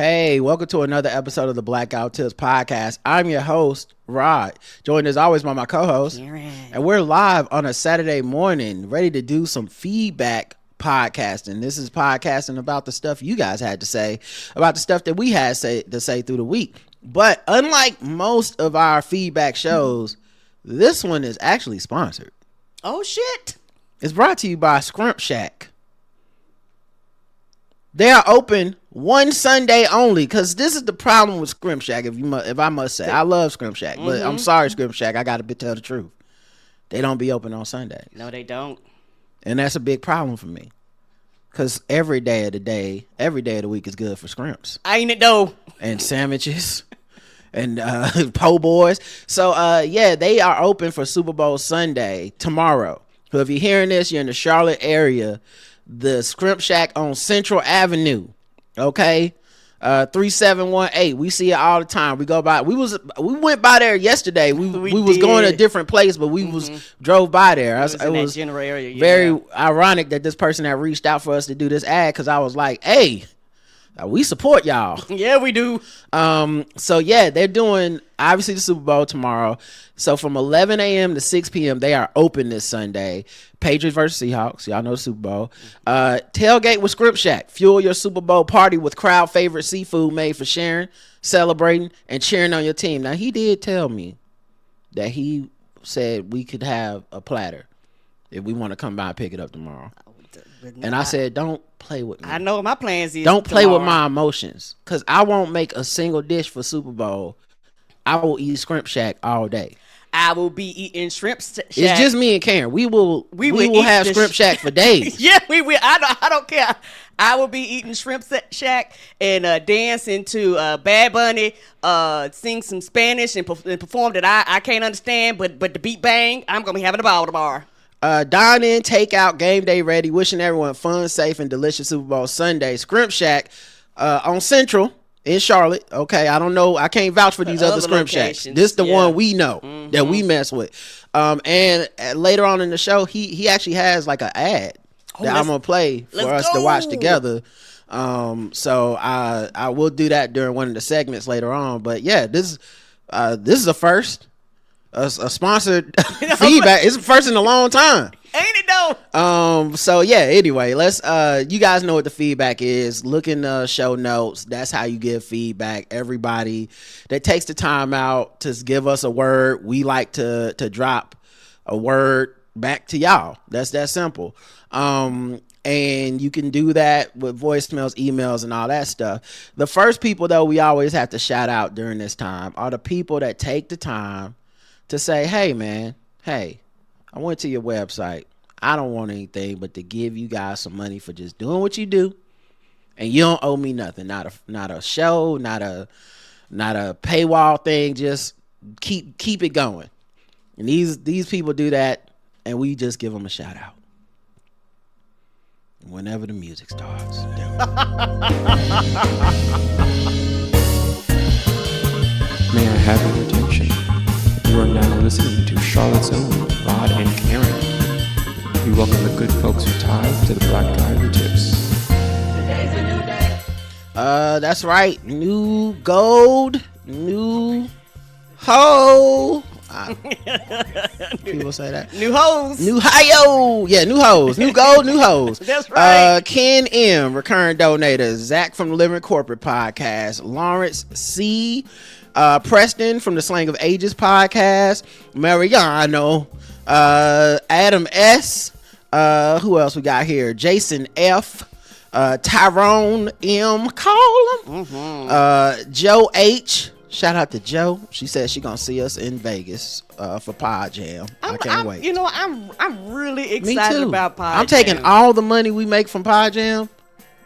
Hey, welcome to another episode of the Blackout Tips podcast. I'm your host, Rod, joined as always by my co-host, Karen. and we're live on a Saturday morning, ready to do some feedback podcasting. This is podcasting about the stuff you guys had to say, about the stuff that we had to say through the week. But unlike most of our feedback shows, this one is actually sponsored. Oh, shit. It's brought to you by Scrimp Shack. They are open one Sunday only, because this is the problem with Scrimp Shack. If I must say, I love Scrimp Shack, but I'm sorry, Scrimp Shack. I got to tell the truth. They don't be open on Sundays. No, they don't. And that's a big problem for me, because every day of the week is good for scrimps. Ain't it though? And sandwiches and po' boys. So yeah, they are open for Super Bowl Sunday tomorrow. So if you're hearing this, you're in the Charlotte area, the Scrimp Shack on Central Avenue, okay, 3718. We see it all the time. We go by. We went by there yesterday. We was going to a different place, but we drove by there. It was general area. Yeah. Very ironic that this person that reached out for us to do this ad, because I was like, hey, we support y'all. Yeah, we do. So yeah, they're doing obviously the Super Bowl tomorrow. So from 11 a.m. to 6 p.m. they are open this Sunday. Patriots versus Seahawks. Y'all know the Super Bowl. Tailgate with Scrimp Shack. Fuel your Super Bowl party with crowd favorite seafood made for sharing, celebrating, and cheering on your team. Now he did tell me that he said we could have a platter if we want to come by and pick it up tomorrow. And I said, don't play with me. I know what my plans is. Don't play with my emotions, because I won't make a single dish for Super Bowl. I will eat Scrimp Shack all day. I will be eating shrimp shack. It's just me and Karen. We will have Scrimp Shack for days. Yeah, we will. I don't care. I will be eating shrimp shack and dancing to Bad Bunny, sing some Spanish and perform that I can't understand, but the beat bang. I'm gonna be having a ball tomorrow. Dine in, takeout, game day ready. Wishing everyone fun, safe, and delicious Super Bowl Sunday. Scrimp Shack on Central in Charlotte. Okay, I don't know. I can't vouch for these other Scrimp Shacks. This the one we know that we mess with. And later on in the show, he actually has like an ad that I'm gonna play for us to watch together. So I will do that during one of the segments later on. But yeah, this is a first. A sponsored feedback. It's the first in a long time. Ain't it though? So yeah, anyway, let's you guys know what the feedback is. Look in the show notes. That's how you give feedback. Everybody that takes the time out to give us a word, we like to drop a word back to y'all. That's that simple. And you can do that with voicemails, emails, and all that stuff. The first people though we always have to shout out during this time are the people that take the time to say, hey man, hey, I went to your website. I don't want anything but to give you guys some money for just doing what you do, and you don't owe me nothing. Not a show, not a paywall thing. Just keep it going. And these people do that, and we just give them a shout out whenever the music starts. May I have your attention? You are now listening to Charlotte's own Rod and Karen. We welcome the good folks who tithe to the Black Guy Who Tips. Today's a new day. That's right. New gold, new hoe. People say that. New hoes. New hi-yo. Yeah, new hoes. New gold, new hoes. That's right. Ken M, recurring donator. Zach from the Living Corporate Podcast. Lawrence C. Preston from the Slang of Ages Podcast. Mariano. Adam S. Who else we got here? Jason F. Tyrone M. Call him. Joe H. Shout out to Joe. She said she gonna see us in Vegas for Pod Jam. I can't wait. You know, I'm really excited about Pod Jam. I'm taking all the money we make from Pod Jam,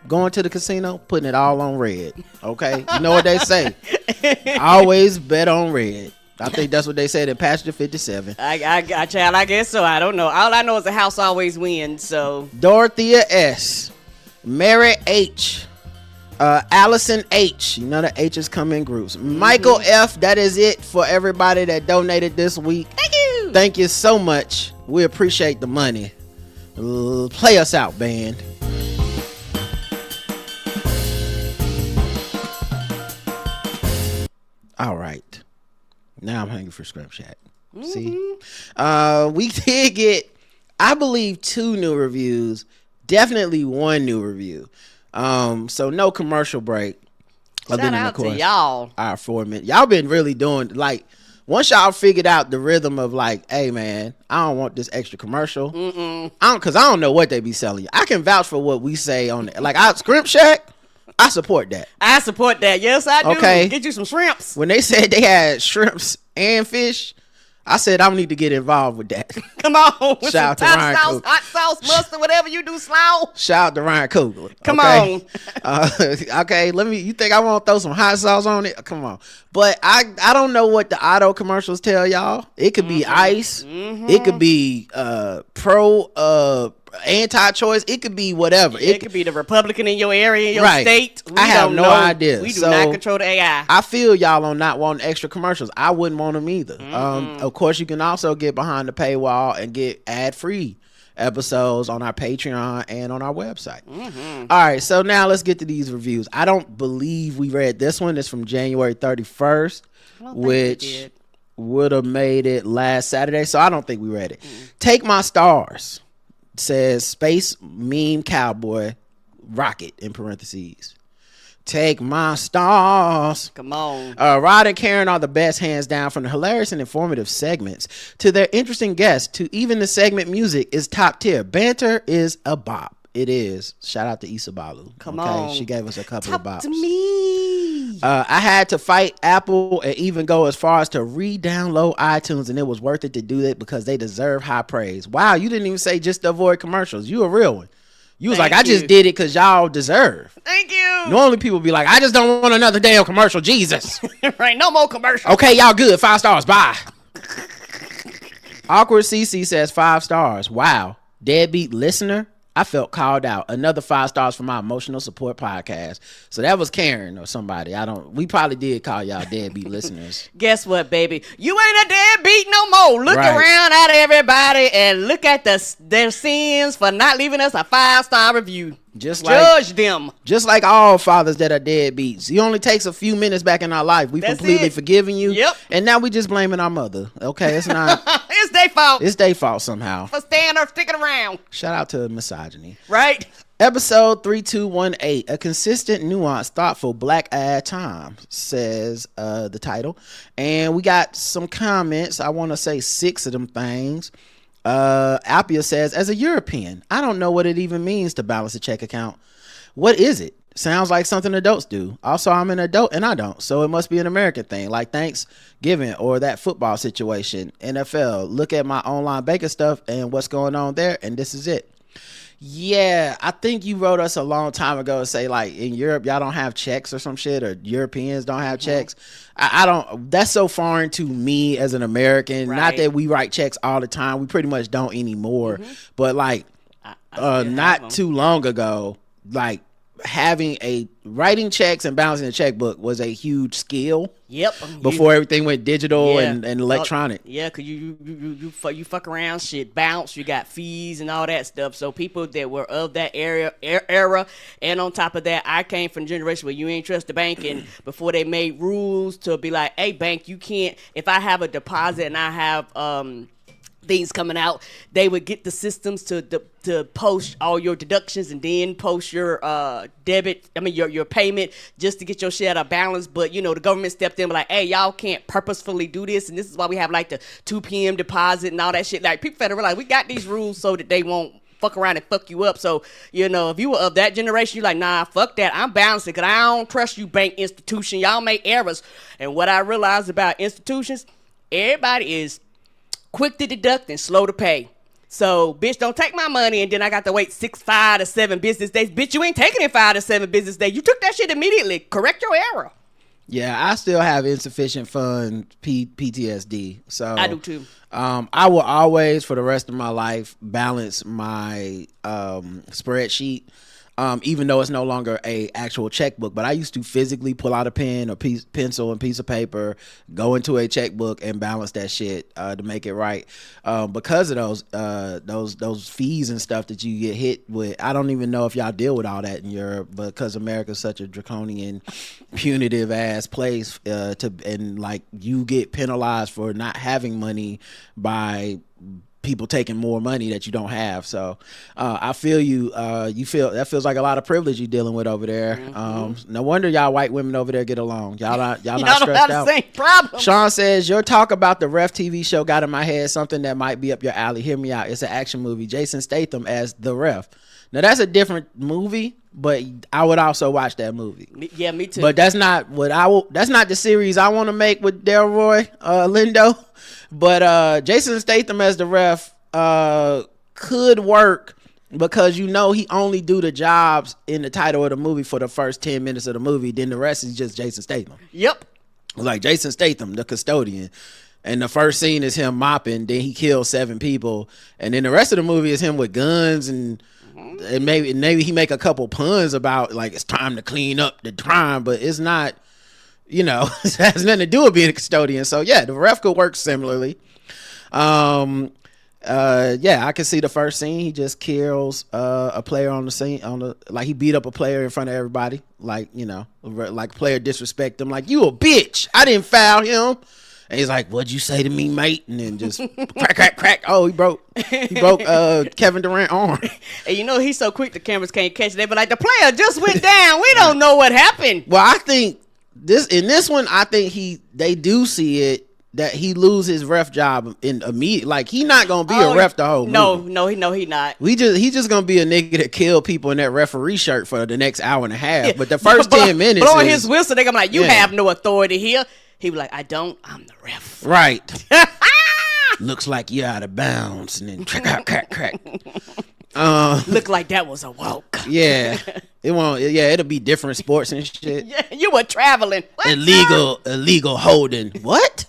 going to the casino, putting it all on red. Okay, you know what they say? Always bet on red. I think that's what they said in Passenger 57. I guess so. I don't know. All I know is the house always wins. So Dorothea S. Mary H. Allison H. You know the H's come in groups. Michael F. That is it for everybody that donated this week. Thank you so much. We appreciate the money. Play us out, band. All right. Now I'm hungry for Scrimp Shack. Mm-hmm. See? We did get, I believe, 2 new reviews. Definitely 1 new review. So no commercial break. Shout out to y'all. Our 4 minutes. Y'all been really doing, like, once y'all figured out the rhythm of, like, hey, man, I don't want this extra commercial. Because I don't know what they be selling you. I can vouch for what we say on it. Like, Scrimp Shack, I support that. I support that. Yes, I do. Okay. Get you some shrimps. When they said they had shrimps and fish, I said I need to get involved with that. Come on. With Shout some out to Ryan sauce, Coogler. hot sauce, mustard, whatever you do, slow. Shout out to Ryan Coogler. Come okay? on. Okay, you think I want to throw some hot sauce on it? Come on. But I don't know what the auto commercials tell y'all. It could be ICE. It could be anti-choice. It could be whatever. It could be the Republican in your area, in your Right. state. I have no idea. We do So, not control the AI. I feel y'all on not wanting extra commercials. I wouldn't want them either. Of course, you can also get behind the paywall and get ad-free episodes on our Patreon and on our website. All right, so now let's get to these reviews. I don't believe we read this one. It's from January 31st, which would have made it last Saturday, so I don't think we read it. Take My Stars, says Space Meme Cowboy Rocket in parentheses. Take my stars. Come on. Rod and Karen are the best, hands down, from the hilarious and informative segments to their interesting guests to even the segment music is top tier. Banter is a bop. It is. Shout out to Issa Balu. Come on. She gave us a couple of bops. To me. I had to fight Apple and even go as far as to re-download iTunes, and it was worth it to do that because they deserve high praise. Wow, you didn't even say just to avoid commercials. You a real one. You was Thank like, I just you. did it because y'all deserve. Thank you. Normally people be like, I just don't want another damn commercial. Jesus. Right, no more commercials. Okay, y'all good. 5 stars. Bye. Awkward CC says 5 stars. Wow. Deadbeat listener. I felt called out. Another 5 stars for my emotional support podcast. So that was Karen or somebody. We probably did call y'all deadbeat listeners. Guess what, baby? You ain't a deadbeat no more. Look Right. around at everybody and look at their sins for not leaving us a 5-star review. Just like Judge them. Just like all fathers that are deadbeats. It only takes a few minutes back in our life. We've That's completely it. forgiven you. Yep. And now we just blaming our mother. Okay, it's not. It's their fault It's their fault somehow. for staying or sticking around. Shout out to misogyny. Right? Episode 3218, a consistent, nuanced, thoughtful black ad time, says the title. And we got some comments. I want to say 6 of them things. Appia says, as a European, I don't know what it even means to balance a check account. What is it? Sounds like something adults do. Also, I'm an adult and I don't, so it must be an American thing, like Thanksgiving or that football situation, NFL. Look at my online banking stuff and what's going on there, and this is it. Yeah, I think you wrote us a long time ago and say, like, in Europe, y'all don't have checks or some shit, or Europeans don't have checks. I don't, that's so foreign to me as an American. Not Right. that we write checks all the time. We pretty much don't anymore. But, like, I still have not 'em. too long ago, like, writing checks and balancing a checkbook was a huge skill Yep. before everything went digital Yeah. and electronic. Yeah, cause you fuck around, shit bounce. You got fees and all that stuff. So people that were of that era, and on top of that, I came from a generation where you ain't trust the bank, and before they made rules to be like, hey, bank, you can't. If I have a deposit and I have things coming out, they would get the systems to post all your deductions and then post your your payment just to get your shit out of balance. But you know, the government stepped in and like, hey, y'all can't purposefully do this, and this is why we have like the 2 p.m. deposit and all that shit. Like, people better realize we got these rules so that they won't fuck around and fuck you up. So, you know, if you were of that generation, you're like, nah, fuck that. I'm balancing because I don't trust you, bank institution. Y'all make errors. And what I realized about institutions, everybody is quick to deduct and slow to pay. So, bitch, don't take my money and then I got to wait 5 to 7 business days. Bitch, you ain't taking it 5 to 7 business days. You took that shit immediately. Correct your error. Yeah, I still have insufficient fund PTSD. So I do too. I will always, for the rest of my life, balance my spreadsheet. even though it's no longer a actual checkbook. But I used to physically pull out a pen or pencil and piece of paper, go into a checkbook and balance that shit to make it right. Because of those fees and stuff that you get hit with. I don't even know if y'all deal with all that in Europe, because America's such a draconian, punitive ass place, and like you get penalized for not having money by people taking more money that you don't have. So I feel you. You feel that feels like a lot of privilege you're dealing with over there. No wonder y'all white women over there get along. Y'all not stressed don't have out. the same problem. Sean says your talk about the Ref TV show got in my head something that might be up your alley. Hear me out. It's an action movie. Jason Statham as the Ref. Now that's a different movie, but I would also watch that movie. Yeah, me too. But that's not what that's not the series I want to make with Delroy Lindo. But Jason Statham as the Ref could work, because he only do the jobs in the title of the movie for the first 10 minutes of the movie. Then the rest is just Jason Statham. Yep. Like Jason Statham, the custodian. And the first scene is him mopping, then he kills 7 people. And then the rest of the movie is him with guns and maybe he make a couple puns about like it's time to clean up the crime, but it's not, it has nothing to do with being a custodian. So yeah, the Ref could work similarly. I can see the first scene. He just kills a player on the scene, like he beat up a player in front of everybody, like player disrespect him, like you a bitch. I didn't foul him. And he's like, "What'd you say to me, mate?" And then just crack. Oh, he broke Kevin Durant's arm. And he's so quick the cameras can't catch it. They be like, the player just went down. We don't know what happened. Well, I think this one, I think they do see it, that he lose his ref job in immediate. Like he not gonna be a ref the whole movie. No, he not. He just gonna be a nigga that kill people in that referee shirt for the next hour and a half. But the first 10 minutes, blowing his whistle, they gonna be like, you have no authority here. He be like, I don't. I'm the ref. Right. Looks like you're out of bounds, and then crack. Look like that was a walk. Yeah. It won't. Yeah, it'll be different sports and shit. Yeah, you were traveling. Illegal holding. What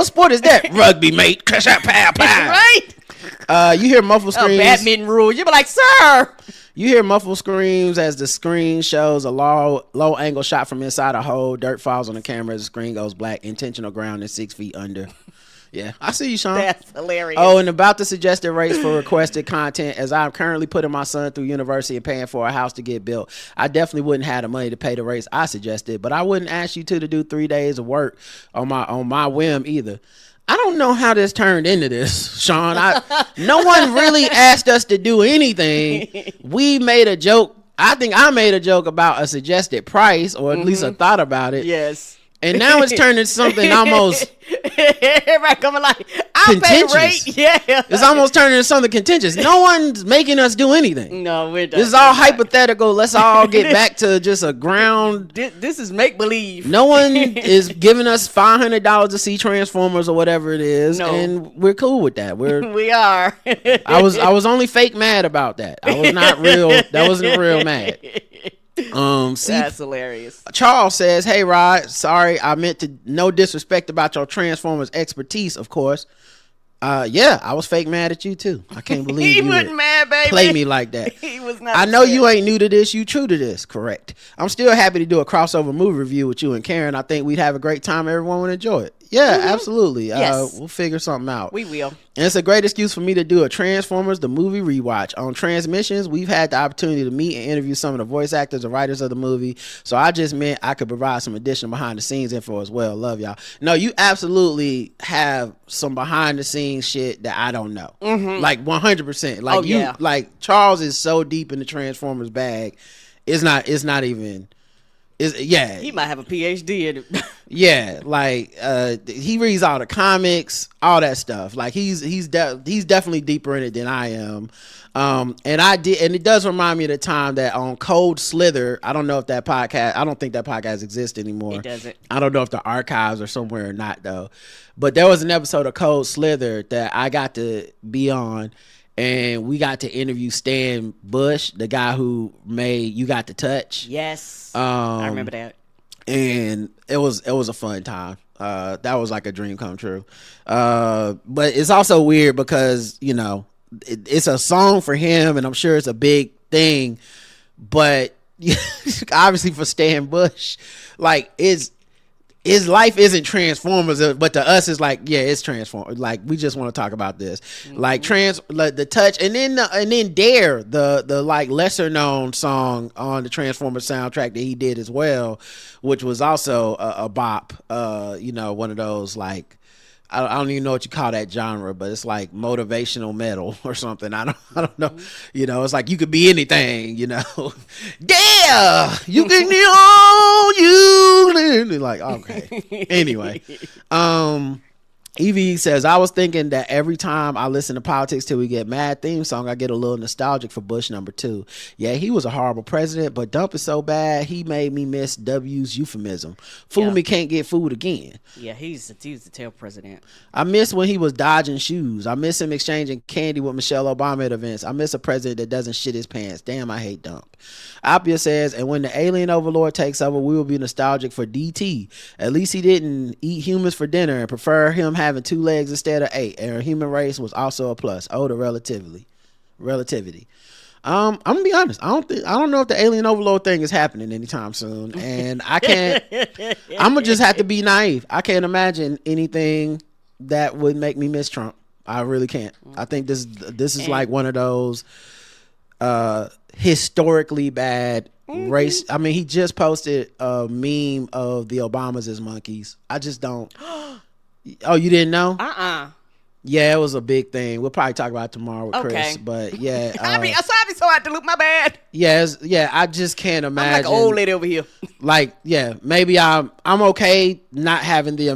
sport is that? Rugby, mate. Crash out, pow. Right. You hear muffled screams. Badminton rule. You be like, sir. You hear muffled screams as the screen shows a low angle shot from inside a hole. Dirt falls on the camera as the screen goes black. Intentional ground is 6 feet under. Yeah, I see you, Sean. That's hilarious. Oh, and about the suggested rates for requested content, as I'm currently putting my son through university and paying for a house to get built, I definitely wouldn't have the money to pay the rates I suggested, but I wouldn't ask you to do 3 days of work on my whim either. I don't know how this turned into this, Sean. No one really asked us to do anything. We made a joke. I think I made a joke about a suggested price, or at least a thought about it. Yes. And now it's turned into something almost everybody coming like, I'll pay the rate. Yeah. It's almost turning into something contentious. No one's making us do anything. No, we're done. This is all hypothetical. Let's all get back to just a ground. This is make believe. No one is giving us $500 to see Transformers or whatever it is, and we're cool with that. We are. I was only fake mad about that. I was not real. That wasn't real mad. That's hilarious. Charles says, "Hey Rod, sorry, I meant to, no disrespect about your Transformers expertise, of course. Yeah, I was fake mad at you too. I can't believe he wasn't mad, baby. Play me like that. He was not. I know you ain't new to this. You true to this. Correct. I'm still happy to do a crossover movie review with you and Karen. I think we'd have a great time. Everyone would enjoy it. Yeah, absolutely. Yes. We'll figure something out. We will. And it's a great excuse for me to do a Transformers the movie rewatch. On Transmissions, we've had the opportunity to meet and interview some of the voice actors and writers of the movie. So I just meant I could provide some additional behind the scenes info as well. Love y'all. No, you absolutely have some behind the scenes shit that I don't know. Like 100%. Like like Charles is so deep in the Transformers bag. It's not even. He might have a PhD in it. Yeah, like he reads all the comics, all that stuff. Like he's definitely deeper in it than I am. And it does remind me of the time that on Cold Slither, I don't know if that podcast, I don't think that podcast exists anymore. It doesn't. I don't know if the archives are somewhere or not though. But there was an episode of Cold Slither that I got to be on, and we got to interview Stan Bush, the guy who made You Got the Touch. Yes. I remember that. And it was a fun time. That was like a dream come true. But it's also weird because, it's a song for him, and I'm sure it's a big thing, but obviously for Stan Bush, like his life isn't Transformers, but to us it's like, yeah, it's Transformers. Like we just want to talk about this, like the touch, and then Dare, the like lesser known song on the Transformers soundtrack that he did as well, which was also a bop. One of those like. I don't even know what you call that genre, but it's like motivational metal or something. I don't know. It's like you could be anything. Yeah, you can be all you. Like, okay. Anyway, Evie says, I was thinking that every time I listen to Politics Till We Get Mad theme song, I get a little nostalgic for Bush #2. Yeah, he was a horrible president, but Dump is so bad, he made me miss W's euphemism. Fool me can't get food again. Yeah, he's the terrible president. I miss when he was dodging shoes. I miss him exchanging candy with Michelle Obama at events. I miss a president that doesn't shit his pants. Damn, I hate Dump. Appia says, and when the alien overlord takes over, we will be nostalgic for DT. At least he didn't eat humans for dinner and prefer him having 2 legs instead of 8. And our human race was also a plus. Oh, the relativity. I'm gonna be honest. I don't know if the alien overload thing is happening anytime soon, and I can't. I'm gonna just have to be naive. I can't imagine anything that would make me miss Trump. I really can't. I think this is like one of those historically bad race. I mean, he just posted a meme of the Obamas as monkeys. I just don't. Oh, you didn't know? Yeah, it was a big thing. We'll probably talk about it tomorrow with Chris. But yeah, I be so out to loop. My bad. Yeah, I just can't imagine. I'm like an old lady over here. Like, yeah, maybe I'm okay not having the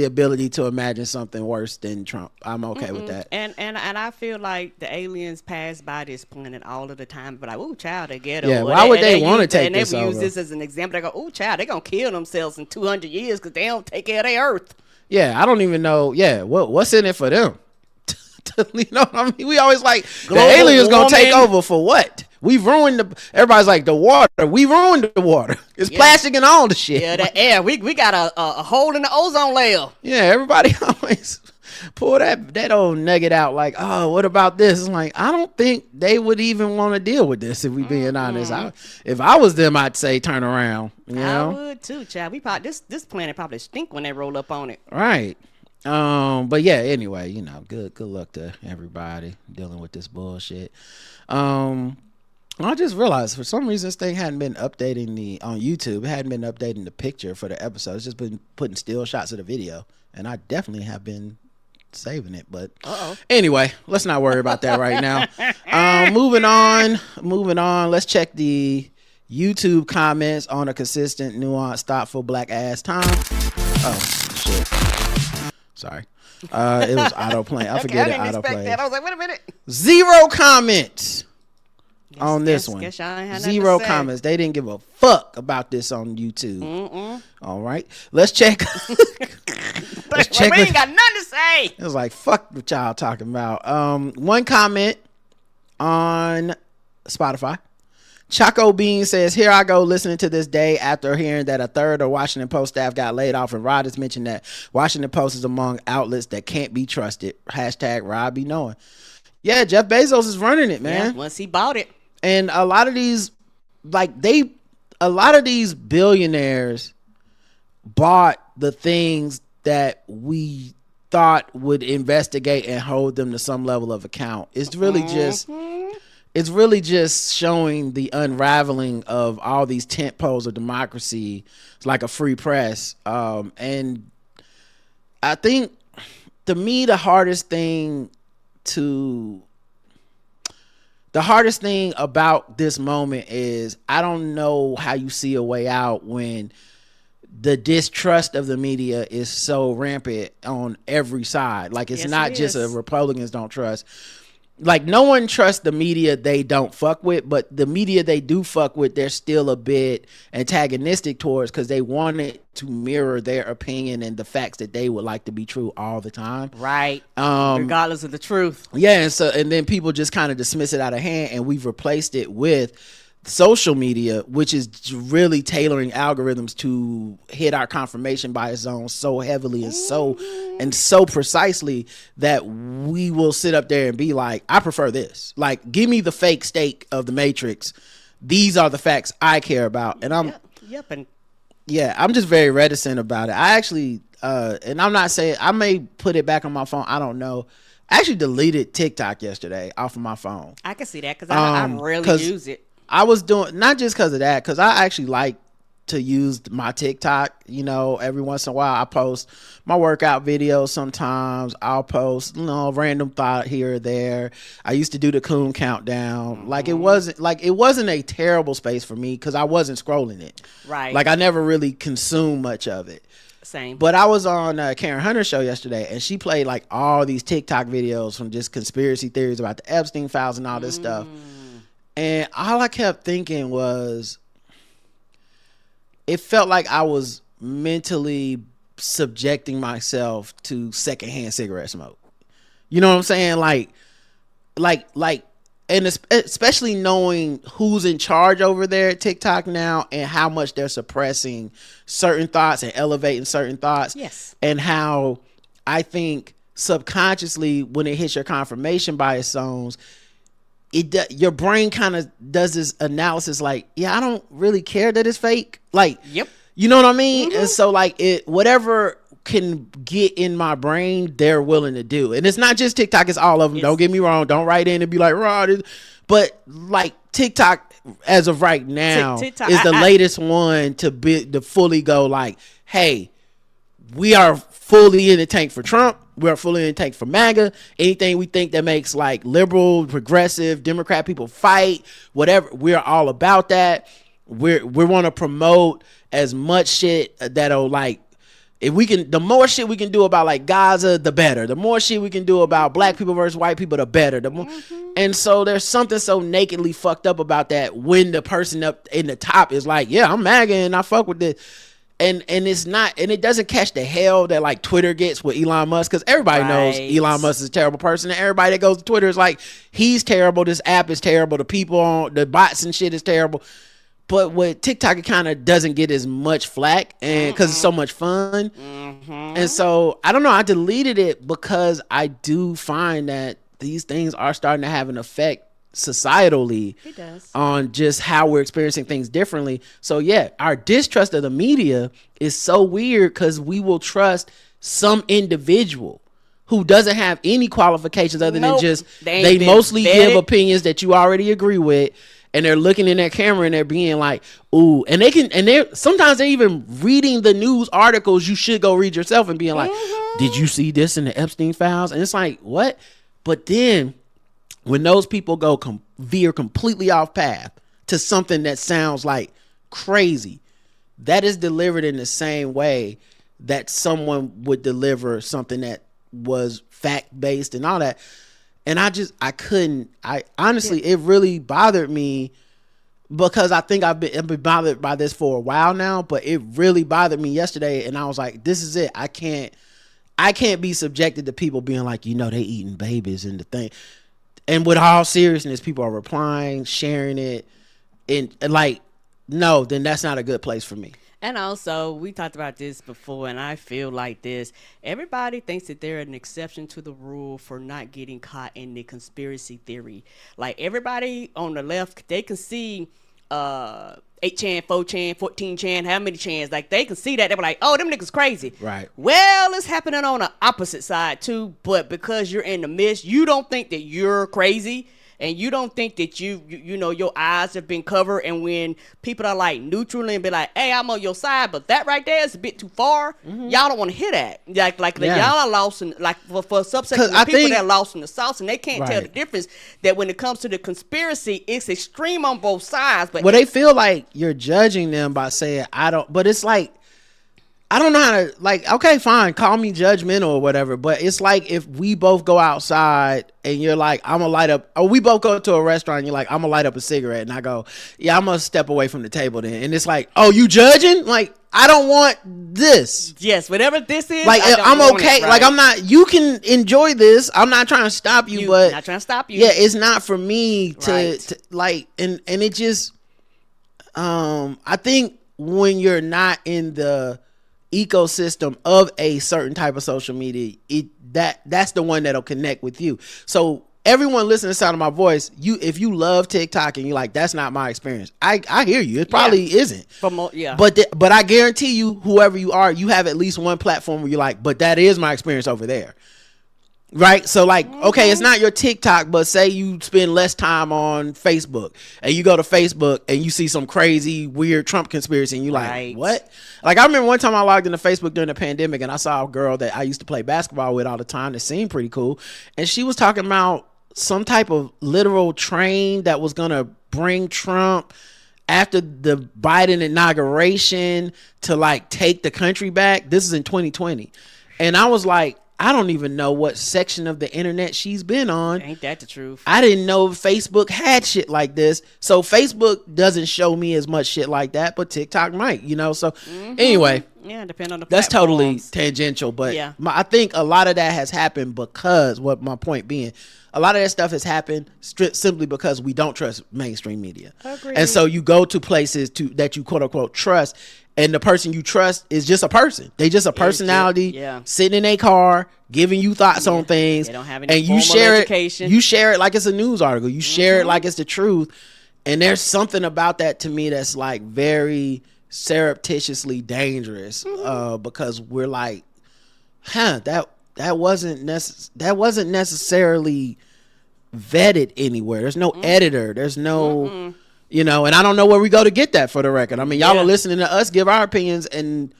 ability to imagine something worse than Trump. I'm okay with that. And I feel like the aliens pass by this planet all of the time, but like, ooh, child, they ghetto. Yeah, why would they want to take this over? And they would use this as an example. They go, ooh, child, they're gonna kill themselves in 200 years because they don't take care of their Earth. Yeah, I don't even know. Yeah, what's in it for them? You know what I mean? We always like the aliens gonna take over for what? We've ruined everybody's like the water. We ruined the water. It's plastic and all the shit. Yeah, the air. We got a hole in the ozone layer. Yeah, everybody always pull that old nugget out like, oh, what about this? It's like, I don't think they would even want to deal with this if we being honest. If I was them, I'd say turn around. You know? I would too, child. This planet probably stink when they roll up on it. Right. But yeah, anyway, good luck to everybody dealing with this bullshit. I just realized for some reason this thing hadn't been updating on YouTube. It hadn't been updating the picture for the episode. It's just been putting still shots of the video, and I definitely have been saving it. But anyway, let's not worry about that right now. Moving on. Let's check the YouTube comments on a consistent, nuanced, thoughtful, black ass time. Oh shit. Sorry. It was autoplay. I forget it autoplay. I was like, wait a minute. 0 comments on this one. 0 comments. They didn't give a fuck about this on YouTube. All right. Let's check. We ain't got nothing to say. It was like, fuck what y'all talking about. 1 comment on Spotify. Choco Bean says, here I go listening to this day after hearing that a third of Washington Post staff got laid off, and Rod has mentioned that Washington Post is among outlets that can't be trusted. Hashtag Rod be knowing. Yeah, Jeff Bezos is running it, man. Yeah, once he bought it. And a lot of these billionaires bought the things that we thought would investigate and hold them to some level of account. It's really just showing the unraveling of all these tent poles of democracy. It's like a free press. And I think, to me, the hardest thing about this moment is I don't know how you see a way out when the distrust of the media is so rampant on every side. Like, it's not just Republicans don't trust. Like, no one trusts the media they don't fuck with, but the media they do fuck with, they're still a bit antagonistic towards because they want it to mirror their opinion and the facts that they would like to be true all the time. Right. Regardless of the truth. Yeah, and then people just kind of dismiss it out of hand, and we've replaced it with social media, which is really tailoring algorithms to hit our confirmation bias zone so heavily and so precisely that we will sit up there and be like, I prefer this. Like, give me the fake steak of the Matrix these are the facts I care about. And And I'm just very reticent about it. I actually, and I'm not saying, I may put it back on my phone. I don't know. I actually deleted TikTok yesterday off of my phone. I can see that because I rarely use it. I was doing, not just because of that, because I actually like to use my TikTok, every once in a while. I post my workout videos sometimes. I'll post, random thought here or there. I used to do the Coon Countdown. Like it wasn't a terrible space for me because I wasn't scrolling it. Right. Like I never really consumed much of it. Same. But I was on Karen Hunter's show yesterday, and she played like all these TikTok videos from just conspiracy theories about the Epstein files and all this stuff. And all I kept thinking was, it felt like I was mentally subjecting myself to secondhand cigarette smoke. You know what I'm saying? And especially knowing who's in charge over there at TikTok now and how much they're suppressing certain thoughts and elevating certain thoughts. Yes. And how I think subconsciously when it hits your confirmation bias zones, your brain kind of does this analysis like, yeah, I don't really care that it's fake. Like, yep. You know what I mean? And so like whatever can get in my brain, they're willing to do. And it's not just TikTok, it's all of them. Don't get me wrong. Don't write in and be like, Rod. But like TikTok as of right now TikTok, is the latest one to fully go like, hey, we are fully in the tank for Trump. We're fully in the tank for MAGA. Anything we think that makes like liberal, progressive, Democrat people fight, whatever, we're all about that. We want to promote as much shit that'll like, if we can, the more shit we can do about like Gaza, the better. The more shit we can do about black people versus white people, the better. The more, and so there's something so nakedly fucked up about that when the person up in the top is like, yeah, I'm MAGA and I fuck with this. And it's not, and it doesn't catch the hell that like Twitter gets with Elon Musk, because everybody knows Elon Musk is a terrible person, and everybody that goes to Twitter is like, he's terrible, this app is terrible, the people on the bots and shit is terrible. But with TikTok, it kind of doesn't get as much flack, and because it's so much fun. And so I don't know, I deleted it because I do find that these things are starting to have an effect societally on just how we're experiencing things differently. So yeah, our distrust of the media is so weird because we will trust some individual who doesn't have any qualifications other than just they mostly give opinions that you already agree with, and they're looking in their camera and they're being like, ooh, and they're sometimes they're even reading the news articles you should go read yourself and being like, did you see this in the Epstein files? And it's like, what? But then when those people go veer completely off path to something that sounds like crazy, that is delivered in the same way that someone would deliver something that was fact-based and all that. And I honestly, it really bothered me because I think I've been bothered by this for a while now, but it really bothered me yesterday. And I was like, this is it. I can't be subjected to people being like, they eating babies and the thing. And with all seriousness, people are replying, sharing it, and like, no, then that's not a good place for me. And also, we talked about this before, and I feel like this. Everybody thinks that they're an exception to the rule for not getting caught in the conspiracy theory. Like, everybody on the left, they can see 8chan, 4chan, 14chan, how many chans, like they can see that. They were like, oh, them niggas crazy. Right. Well, it's happening on the opposite side too, but because you're in the midst, you don't think that you're crazy, and you don't think that you know your eyes have been covered. And when people are like neutral and be like, hey, I'm on your side, but that right there is a bit too far, y'all don't want to hear that. Like y'all are lost in, like for a subsection of people that are lost in the sauce, and they can't tell the difference that when it comes to the conspiracy, it's extreme on both sides. But they feel like you're judging them by saying I don't, but it's like, I don't know how to, like, okay, fine, call me judgmental or whatever, but it's like if we both go outside and you're like, I'm gonna light up, or we both go to a restaurant and you're like, I'm gonna light up a cigarette, and I go, yeah, I'm gonna step away from the table then. And it's like, oh, you judging? Like, I don't want this. Yes, whatever this is, like, I'm okay. It, right? Like, I'm not, you can enjoy this. I'm not trying to stop you, but not trying to stop you. Yeah, it's not for me to like, and it just, I think when you're not in the ecosystem of a certain type of social media, that's the one that'll connect with you. So everyone listening to the sound of my voice, if you love TikTok and you're like, that's not my experience, I hear you. It probably isn't. But I guarantee you, whoever you are, you have at least one platform where you're like, but that is my experience over there. Right? So like, okay, it's not your TikTok, but say you spend less time on Facebook and you go to Facebook and you see some crazy, weird Trump conspiracy and you're like, what? Like, I remember one time I logged into Facebook during the pandemic and I saw a girl that I used to play basketball with all the time that seemed pretty cool. And she was talking about some type of literal train that was going to bring Trump after the Biden inauguration to like take the country back. This is in 2020. And I was like, I don't even know what section of the internet she's been on. Ain't that the truth? I didn't know Facebook had shit like this. So Facebook doesn't show me as much shit like that, but TikTok might, you know? So anyway. Yeah, depend on the That's platforms. totally tangential, but Yeah. I think a lot of that has happened because, what my point being, a lot of that stuff has happened simply because we don't trust mainstream media. Agreed. And so you go to places that you quote unquote trust, and the person you trust is just a person. They just a personality sitting in a car giving you thoughts on things. They don't have any and you formal share education. You share it like it's a news article. You share it like it's the truth. And there's something about that to me that's like very surreptitiously dangerous, because we're like, that wasn't necessarily vetted anywhere. There's no editor. There's no, you know, and I don't know where we go to get that, for the record. I mean, y'all are listening to us give our opinions, and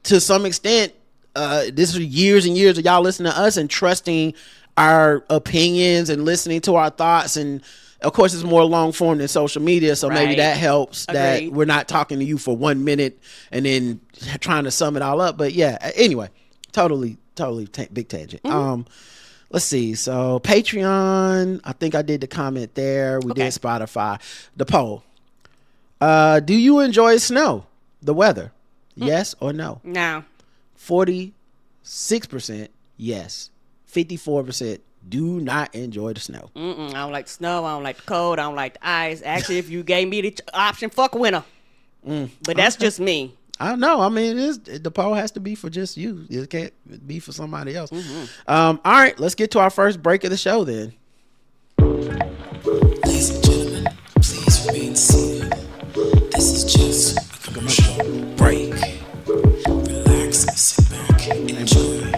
to some extent, this is years and years of y'all listening to us and trusting our opinions and listening to our thoughts. And of course, it's more long form than social media, so maybe that helps. That we're not talking to you for 1 minute and then trying to sum it all up. But yeah, anyway, totally big tangent. Let's see. So Patreon, I think I did the comment there. We did Spotify. The poll. Do you enjoy snow? The weather? Yes or no? No. 46% yes. 54% do not enjoy the snow. I don't like the snow. I don't like the cold. I don't like the ice. Actually, if you gave me the option, fuck winter. But that's just me. I don't know. I mean, the poll has to be for just you. It can't be for somebody else. All right, let's get to our first break of the show then. Ladies and gentlemen, please remain seated. This is just a commercial break. Relax, sit back, enjoy.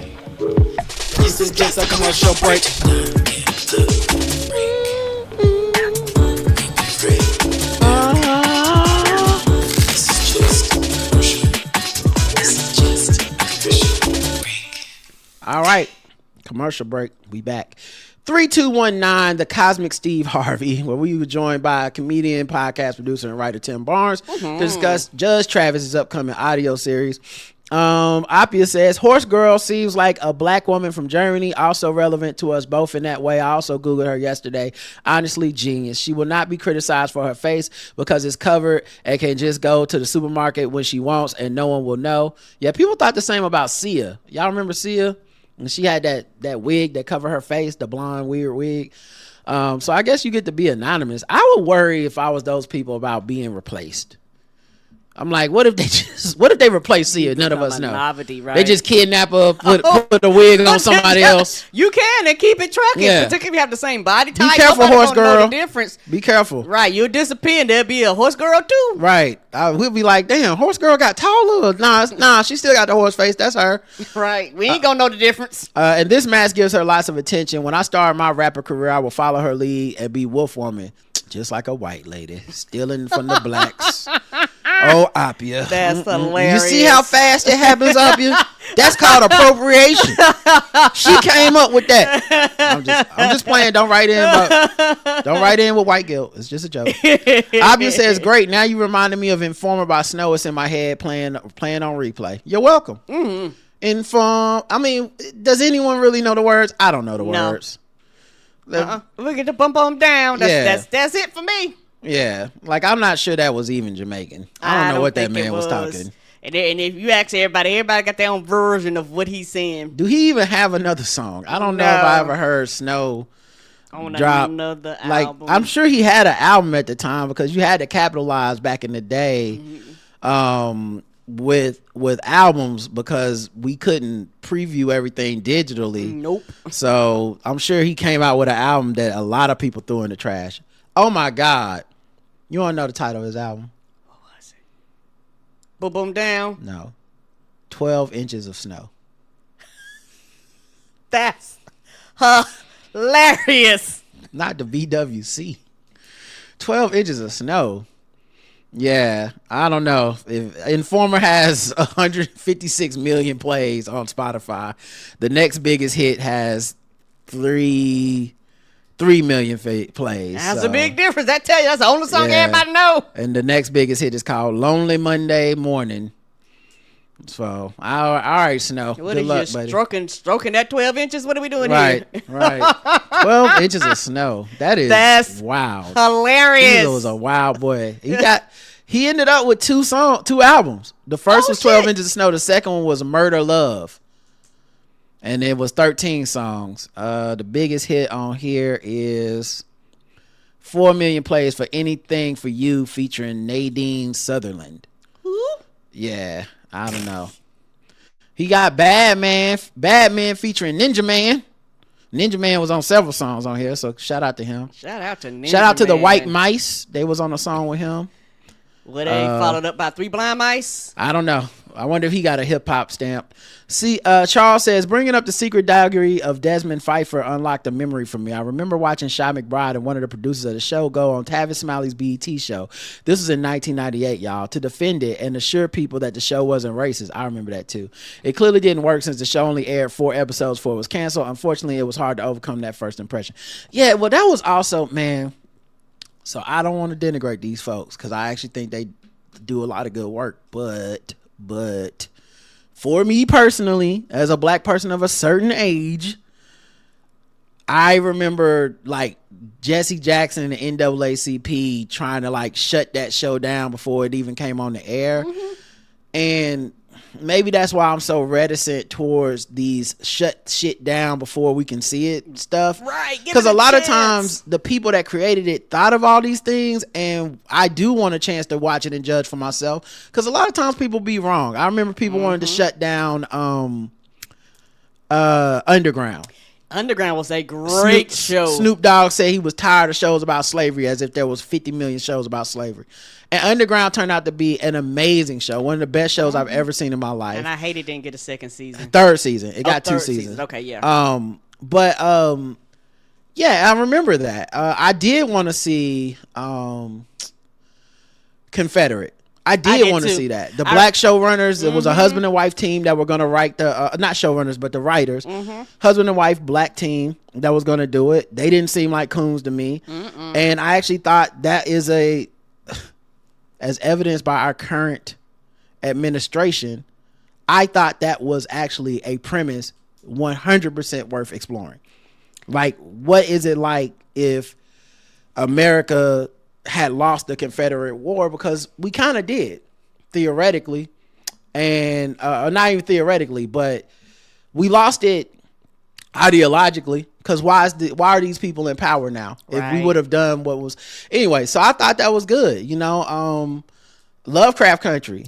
This is just a commercial break. All right, commercial break. We back. 3219, the Cosmic Steve Harvey, where we were joined by comedian, podcast producer, and writer Tim Barnes to discuss Judge Travis's upcoming audio series. Appia says, Horse Girl seems like a black woman from Germany, also relevant to us both in that way. I also Googled her yesterday. Honestly, genius. She will not be criticized for her face because it's covered and can just go to the supermarket when she wants and no one will know. Yeah, people thought the same about Sia. Y'all remember Sia? And she had that wig that covered her face, the blonde weird wig. So I guess you get to be anonymous. I would worry if I was those people about being replaced. I'm like, what if they replace Sia? None of us know. Novelty, right? They just kidnap her, put the wig on somebody else. You can and keep it trucking. Yeah. Particularly if you have the same body type. Be careful, Nobody Horse gonna know Girl. the difference. Be careful. Right, you'll disappear and there'll be a Horse Girl too. Right. We'll be like, damn, Horse Girl got taller. Nah, she still got the horse face. That's her. Right. We ain't gonna know the difference. And this mask gives her lots of attention. When I start my rapper career, I will follow her lead and be wolf woman, just like a white lady, stealing from the blacks. Oh, Appia. That's hilarious. You see how fast it happens, Appia? That's called appropriation. She came up with that. I'm just playing. Don't write in with white guilt. It's just a joke. Appia says, great. Now you reminded me of Informer by Snow. It's in my head playing on replay. You're welcome. Inform. I mean, does anyone really know the words? I don't know the words. We get the bump on down. That's it for me. Yeah, like I'm not sure that was even Jamaican. I don't know what that man was talking. And if you ask everybody got their own version of what he's saying. Do he even have another song? I don't know if I ever heard Snow drop another like album. I'm sure he had an album at the time because you had to capitalize back in the day. with albums because we couldn't preview everything digitally. Nope. So I'm sure he came out with an album that a lot of people threw in the trash. Oh my God. You want to know the title of his album? What was it? Boom Boom Down. No. 12 Inches of Snow. That's hilarious. Not the BWC. 12 Inches of Snow. Yeah, I don't know. If Informer has 156 million plays on Spotify, the next biggest hit has 3 million plays. That's so, a big difference. That tell you that's the only song yeah. everybody know. And the next biggest hit is called Lonely Monday Morning. So, all right, Snow. What Good are luck, you buddy. stroking that 12 inches? What are we doing Right, here? right. 12 inches of snow. That's wild. Hilarious. He was a wild boy. He ended up with two albums. The first was 12 Inches of Snow. The second one was Murder Love. And it was 13 songs. The biggest hit on here is 4 million plays for Anything for You featuring Nadine Sutherland. Who? Yeah, I don't know. He got Bad Man featuring Ninja Man. Ninja Man was on several songs on here, so shout out to him. Shout out to Ninja Shout out to the Man. White Mice. They was on a song with him. Were they followed up by 3 Blind Mice? I don't know. I wonder if he got a hip hop stamp. See, Charles says, bringing up the secret diary of Desmond Pfeiffer unlocked a memory for me. I remember watching Shy McBride and one of the producers of the show go on Tavis Smiley's BET show. This was in 1998, y'all, to defend it and assure people that the show wasn't racist. I remember that too. It clearly didn't work since the show only aired 4 episodes before it was canceled. Unfortunately, it was hard to overcome that first impression. Yeah, well, that was also, man. So I don't want to denigrate these folks because I actually think they do a lot of good work, but for me personally, as a black person of a certain age, I remember like Jesse Jackson and the NAACP trying to like shut that show down before it even came on the air. Mm-hmm. And maybe that's why I'm so reticent towards these shut shit down before we can see it stuff. Right. Because a lot of times the people that created it thought of all these things, and I do want a chance to watch it and judge for myself. Because a lot of times people be wrong. I remember people wanted to shut down Underground. Underground was a great show. Snoop Dogg said he was tired of shows about slavery, as if there was 50 million shows about slavery. And Underground turned out to be an amazing show. One of the best shows I've ever seen in my life. And I hate it didn't get a second season. Third season. It got 2 third seasons. season. Okay, yeah. Yeah, I remember that. I did want to see Confederate. I did want to see that. The black showrunners, it was a husband and wife team that were going to write the, not showrunners, but the writers. Husband and wife black team that was going to do it. They didn't seem like coons to me. And I actually thought that is as evidenced by our current administration, I thought that was actually a premise 100% worth exploring. Like, what is it like if America had lost the Confederate War? Because we kind of did, theoretically, and not even theoretically, but we lost it ideologically. Because why are these people in power now? Right. If we would have done what was anyway. So I thought that was good. You know, Lovecraft Country.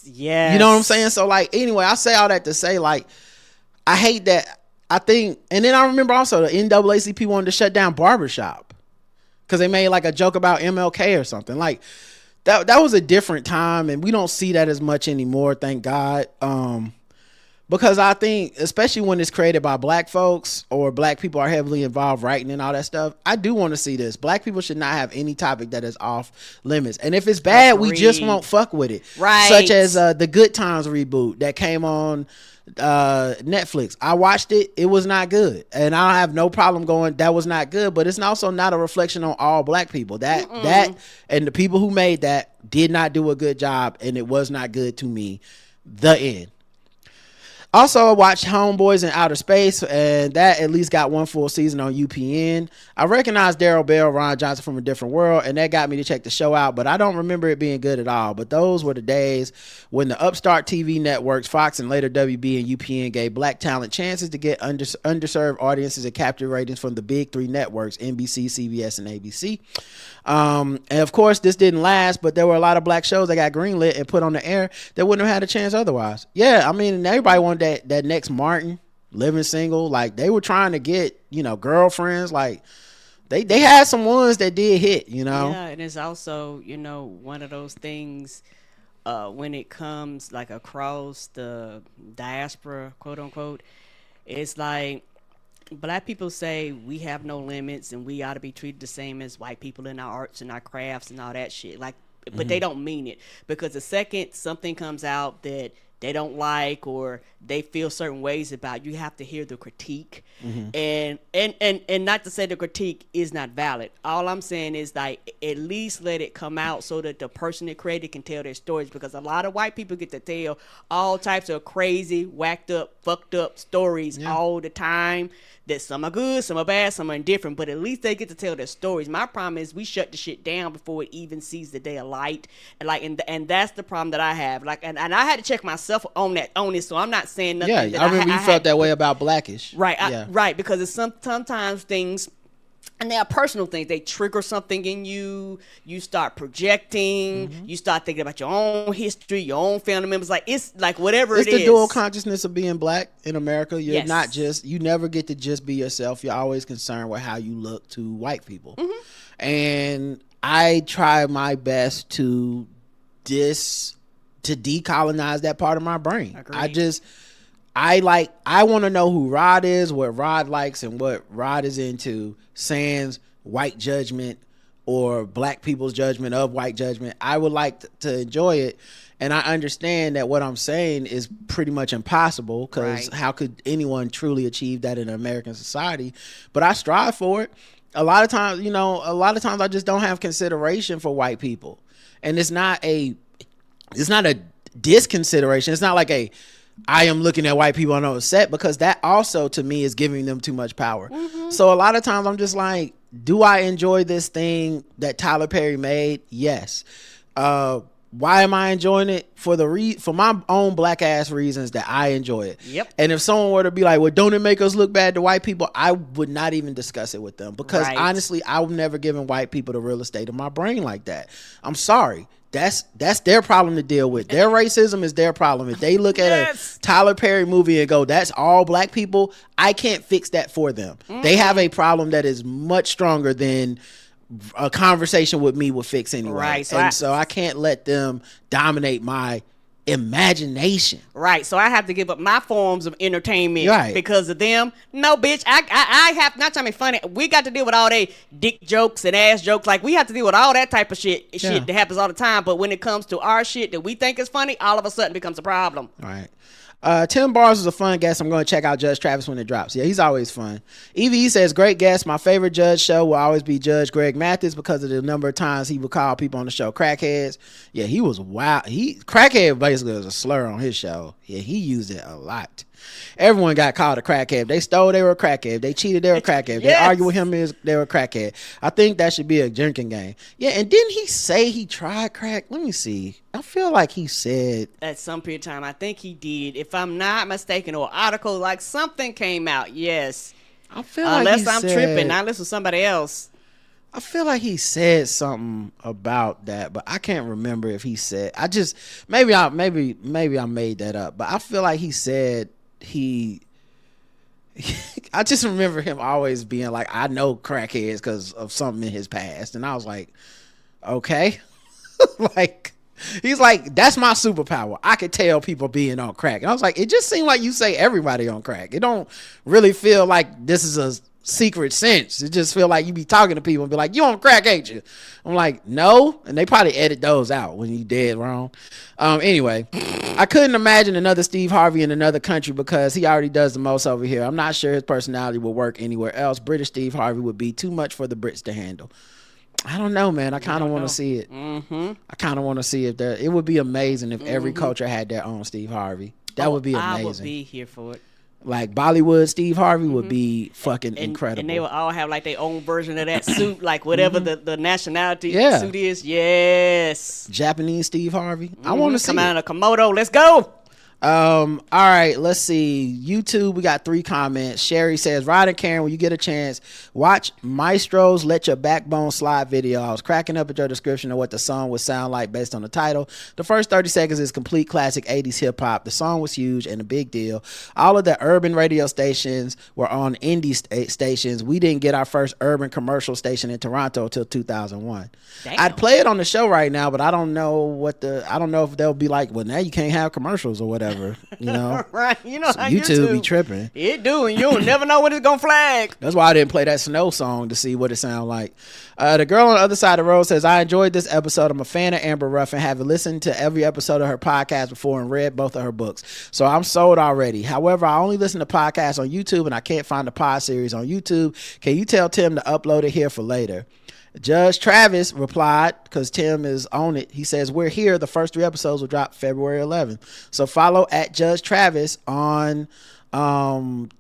Yeah, you know what I'm saying. So like, anyway, I say all that to say, like, I hate that. I think, and then I remember also the NAACP wanted to shut down Barbershop because they made like a joke about MLK or something. Like that was a different time, and we don't see that as much anymore, thank God. Because I think, especially when it's created by black folks or black people are heavily involved writing and all that stuff, I do want to see this. Black people should not have any topic that is off limits. And if it's bad, we just won't fuck with it. Right. Such as the Good Times reboot that came on Netflix. I watched it. It was not good. And I have no problem going, that was not good. But it's also not a reflection on all black people. That and the people who made that did not do a good job. And it was not good to me. The end. Also, I watched Homeboys in Outer Space, and that at least got one full season on UPN. I recognized Daryl Bell, Ron Johnson from A Different World, and that got me to check the show out, but I don't remember it being good at all. But those were the days when the upstart TV networks, Fox and later WB and UPN, gave black talent chances to get underserved audiences and capture ratings from the big three networks, NBC, CBS, and ABC. And of course, this didn't last, but there were a lot of black shows that got greenlit and put on the air that wouldn't have had a chance otherwise. Yeah, I mean, everybody wanted that next Martin, Living Single. Like, they were trying to get, girlfriends. Like, they had some ones that did hit, Yeah, and it's also, one of those things when it comes, like, across the diaspora, quote unquote, it's like, black people say we have no limits and we ought to be treated the same as white people in our arts and our crafts and all that shit. Like, but they don't mean it, because the second something comes out that they don't like or they feel certain ways about, you have to hear the critique. And not to say the critique is not valid. All I'm saying is, like, at least let it come out so that the person that created can tell their stories, because a lot of white people get to tell all types of crazy, whacked up, fucked up stories all the time, that some are good, some are bad, some are indifferent, but at least they get to tell their stories. My problem is we shut the shit down before it even sees the day of light, and that's the problem that I have. Like, and I had to check myself on this, so I'm not saying nothing. Yeah, I remember you felt that way about Blackish. Right, right, because it's sometimes things, and they are personal things. They trigger something in you. You start projecting. You start thinking about your own history, your own family members. Like, it's like whatever it's it is. It's the dual consciousness of being black in America. You're Yes. not just, you never get to just be yourself. You're always concerned with how you look to white people. And I try my best to decolonize that part of my brain. Agreed. I want to know who Rod is, what Rod likes, and what Rod is into, sans white judgment or black people's judgment of white judgment. I would like to enjoy it. And I understand that what I'm saying is pretty much impossible, because how could anyone truly achieve that in American society? But I strive for it. A lot of times I just don't have consideration for white people. And it's not a disconsideration. It's not like I am looking at white people and I'm upset, because that also to me is giving them too much power. So a lot of times I'm just like, do I enjoy this thing that Tyler Perry made? Yes. Why am I enjoying it? For my own black ass reasons that I enjoy it. Yep. And if someone were to be like, well, don't it make us look bad to white people? I would not even discuss it with them, because honestly, I've never given white people the real estate of my brain like that. I'm sorry. That's their problem to deal with. Their racism is their problem. If they look at a Tyler Perry movie and go, that's all black people, I can't fix that for them. They have a problem that is much stronger than a conversation with me would fix anyway. Right. So I can't let them dominate my imagination. Right. So I have to give up my forms of entertainment because of them. No, bitch. I have, not trying to be funny, we got to deal with all that dick jokes and ass jokes. Like, we have to deal with all that type of shit that happens all the time. But when it comes to our shit that we think is funny, all of a sudden becomes a problem. All right. Tim Bars was a fun guest. I'm going to check out Judge Travis when it drops. Yeah, he's always fun. Evie says, great guest. My favorite Judge show will always be Judge Greg Mathis, because of the number of times he would call people on the show crackheads. Yeah, he was wild. Crackhead basically was a slur on his show. Yeah, he used it a lot. Everyone got called a crackhead. If they stole, they were a crackhead. If they cheated, they were a crackhead. If they argued with him, they were a crackhead. I think that should be a drinking game. Yeah, and didn't he say he tried crack? Let me see. I feel like he said at some period of time, I think he did, if I'm not mistaken, or article, like something came out. Yes. I feel like unless I'm tripping, not unless it's somebody else. I feel like he said something about that, but I can't remember if he said. Maybe I made that up, but I feel like he said I just remember him always being like, I know crackheads because of something in his past. And I was like, okay. Like, he's like, that's my superpower. I could tell people being on crack. And I was like, it just seemed like you say everybody on crack. It don't really feel like this is a secret sense. It just feel like you be talking to people and be like, you on crack, ain't you? I'm like, no. And they probably edit those out when you dead wrong. Anyway, I couldn't imagine another Steve Harvey in another country, because he already does the most over here. I'm not sure his personality would work anywhere else. British Steve Harvey would be too much for the Brits to handle. I don't know, man. I kind of want to see it. I kind of want to see if it would be amazing if every culture had their own Steve Harvey. That would be I amazing. would be here for it. Like Bollywood Steve Harvey would be fucking incredible. And they will all have like their own version of that suit, like whatever the nationality Yeah. suit is. Yes. Japanese Steve Harvey. I want to see Come it. out of Komodo. Let's go. All right, let's see. YouTube, we got 3 comments. Sherry says, Rod and Karen, when you get a chance, watch Maestro's Let Your Backbone Slide video. I was cracking up at your description of what the song would sound like based on the title. The first 30 seconds is complete classic 80s hip-hop. The song was huge and a big deal. All of the urban radio stations were on indie stations. We didn't get our first urban commercial station in Toronto until 2001. Damn. I'd play it on the show right now, but I don't know if they'll be like, well, now you can't have commercials or whatever. You know, Right. You know how YouTube be tripping. It do, and you'll never know when it's gonna flag. That's why I didn't play that Snow song to see what it sounded like. The girl on the other side of the road says, I enjoyed this episode. I'm a fan of Amber Ruffin, having listened to every episode of her podcast before and read both of her books. So I'm sold already. However, I only listen to podcasts on YouTube and I can't find the pod series on YouTube. Can you tell Tim to upload it here for later? Judge Travis replied, because Tim is on it. He says, we're here. The first 3 episodes will drop February 11th. So follow at Judge Travis on YouTube,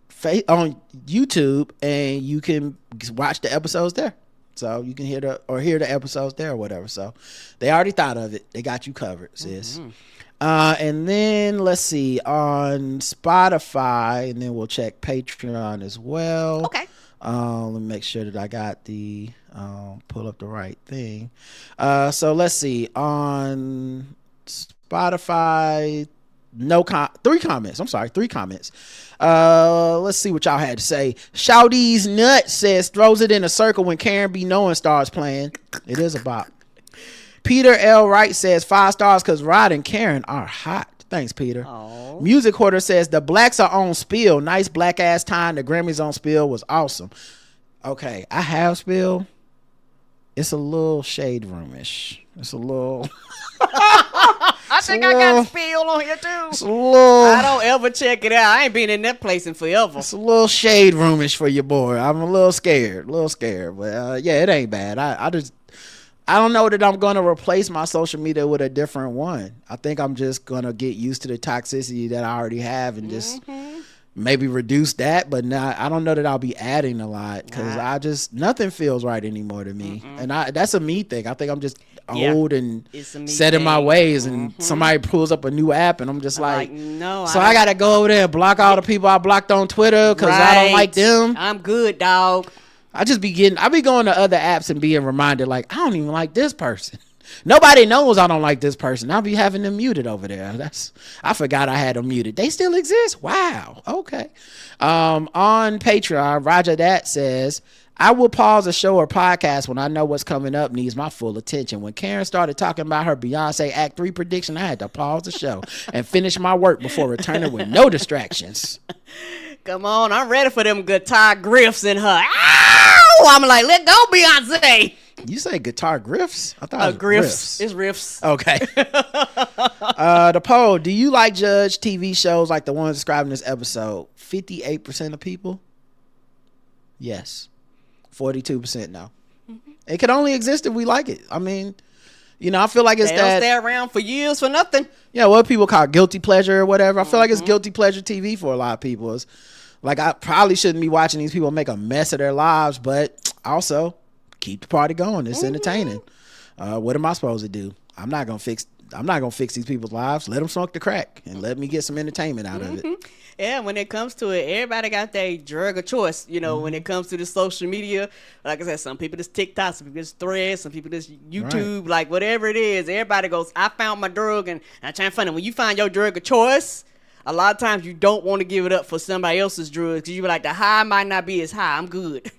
and you can watch the episodes there. So you can hear the episodes there or whatever. So they already thought of it. They got you covered, sis. And then let's see, on Spotify, and then we'll check Patreon as well. Okay. Let me make sure that I got the pull up the right thing. So let's see, on Spotify, 3 comments. I'm sorry, 3 comments. Let's see what y'all had to say. Shouty's Nut says, throws it in a circle when Karen B. Knowing starts playing. It is a bop. Peter L. Wright says 5 stars because Rod and Karen are hot. Thanks, Peter. Aww. Music Hoarder says the blacks are on Spill. Nice black ass time. The Grammys on Spill was awesome. Okay, I have Spill. It's a little shade roomish. It's a little. I think I got Spill on here too. It's a little. I don't ever check it out. I ain't been in that place in forever. It's a little shade roomish for your boy. I'm a little scared. But yeah, it ain't bad. I don't know that I'm going to replace my social media with a different one. I think I'm just going to get used to the toxicity that I already have and just maybe reduce that. But now I don't know that I'll be adding a lot because nothing feels right anymore to me. And that's a me thing. I think I'm just old and It's a me set in my thing. ways, and somebody pulls up a new app and I'm just like, no. so I got to go over there and block all the people I blocked on Twitter because I don't like them. I'm good, dog. I be going to other apps and being reminded, like, I don't even like this person. Nobody knows I don't like this person. I'll be having them muted over there. I forgot I had them muted. They still exist? Wow. Okay. On Patreon, Roger Dat says, I will pause a show or podcast when I know what's coming up needs my full attention. When Karen started talking about her Beyonce Act 3 prediction, I had to pause the show and finish my work before returning with no distractions. Come on, I'm ready for them guitar griffs in her. Ow! I'm like, let go, Beyonce. You say guitar griffs? I thought it was Griffs. riffs. It's riffs. Okay. The poll, do you like Judge TV shows like the ones described in this episode? 58% of people? Yes. 42% no. It can only exist if we like it. I mean, I feel like it's They don't that. stay around for years for nothing. Yeah, what people call guilty pleasure or whatever. I feel like it's guilty pleasure TV for a lot of people. It's like, I probably shouldn't be watching these people make a mess of their lives, but also keep the party going. It's entertaining. What am I supposed to do? I'm not gonna fix these people's lives. Let them smoke the crack and let me get some entertainment out of it. Yeah, when it comes to it, everybody got their drug of choice. When it comes to the social media, like I said, some people just TikTok, some people just Threads, some people just YouTube, like whatever it is. Everybody goes, I found my drug, and I'm trying to find it. When you find your drug of choice, a lot of times you don't want to give it up for somebody else's drugs because you be like, the high might not be as high. I'm good.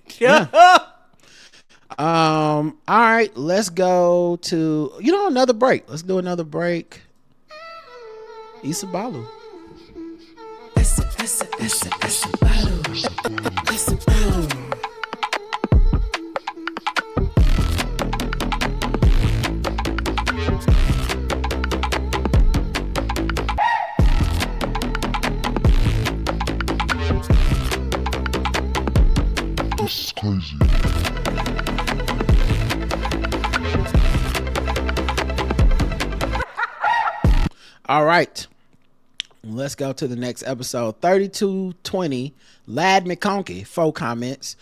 All right, let's go to another break. Let's do another break. Isabalu. This is crazy. All right. Let's go to the next episode. 3220, Lad McConkey, 4 comments.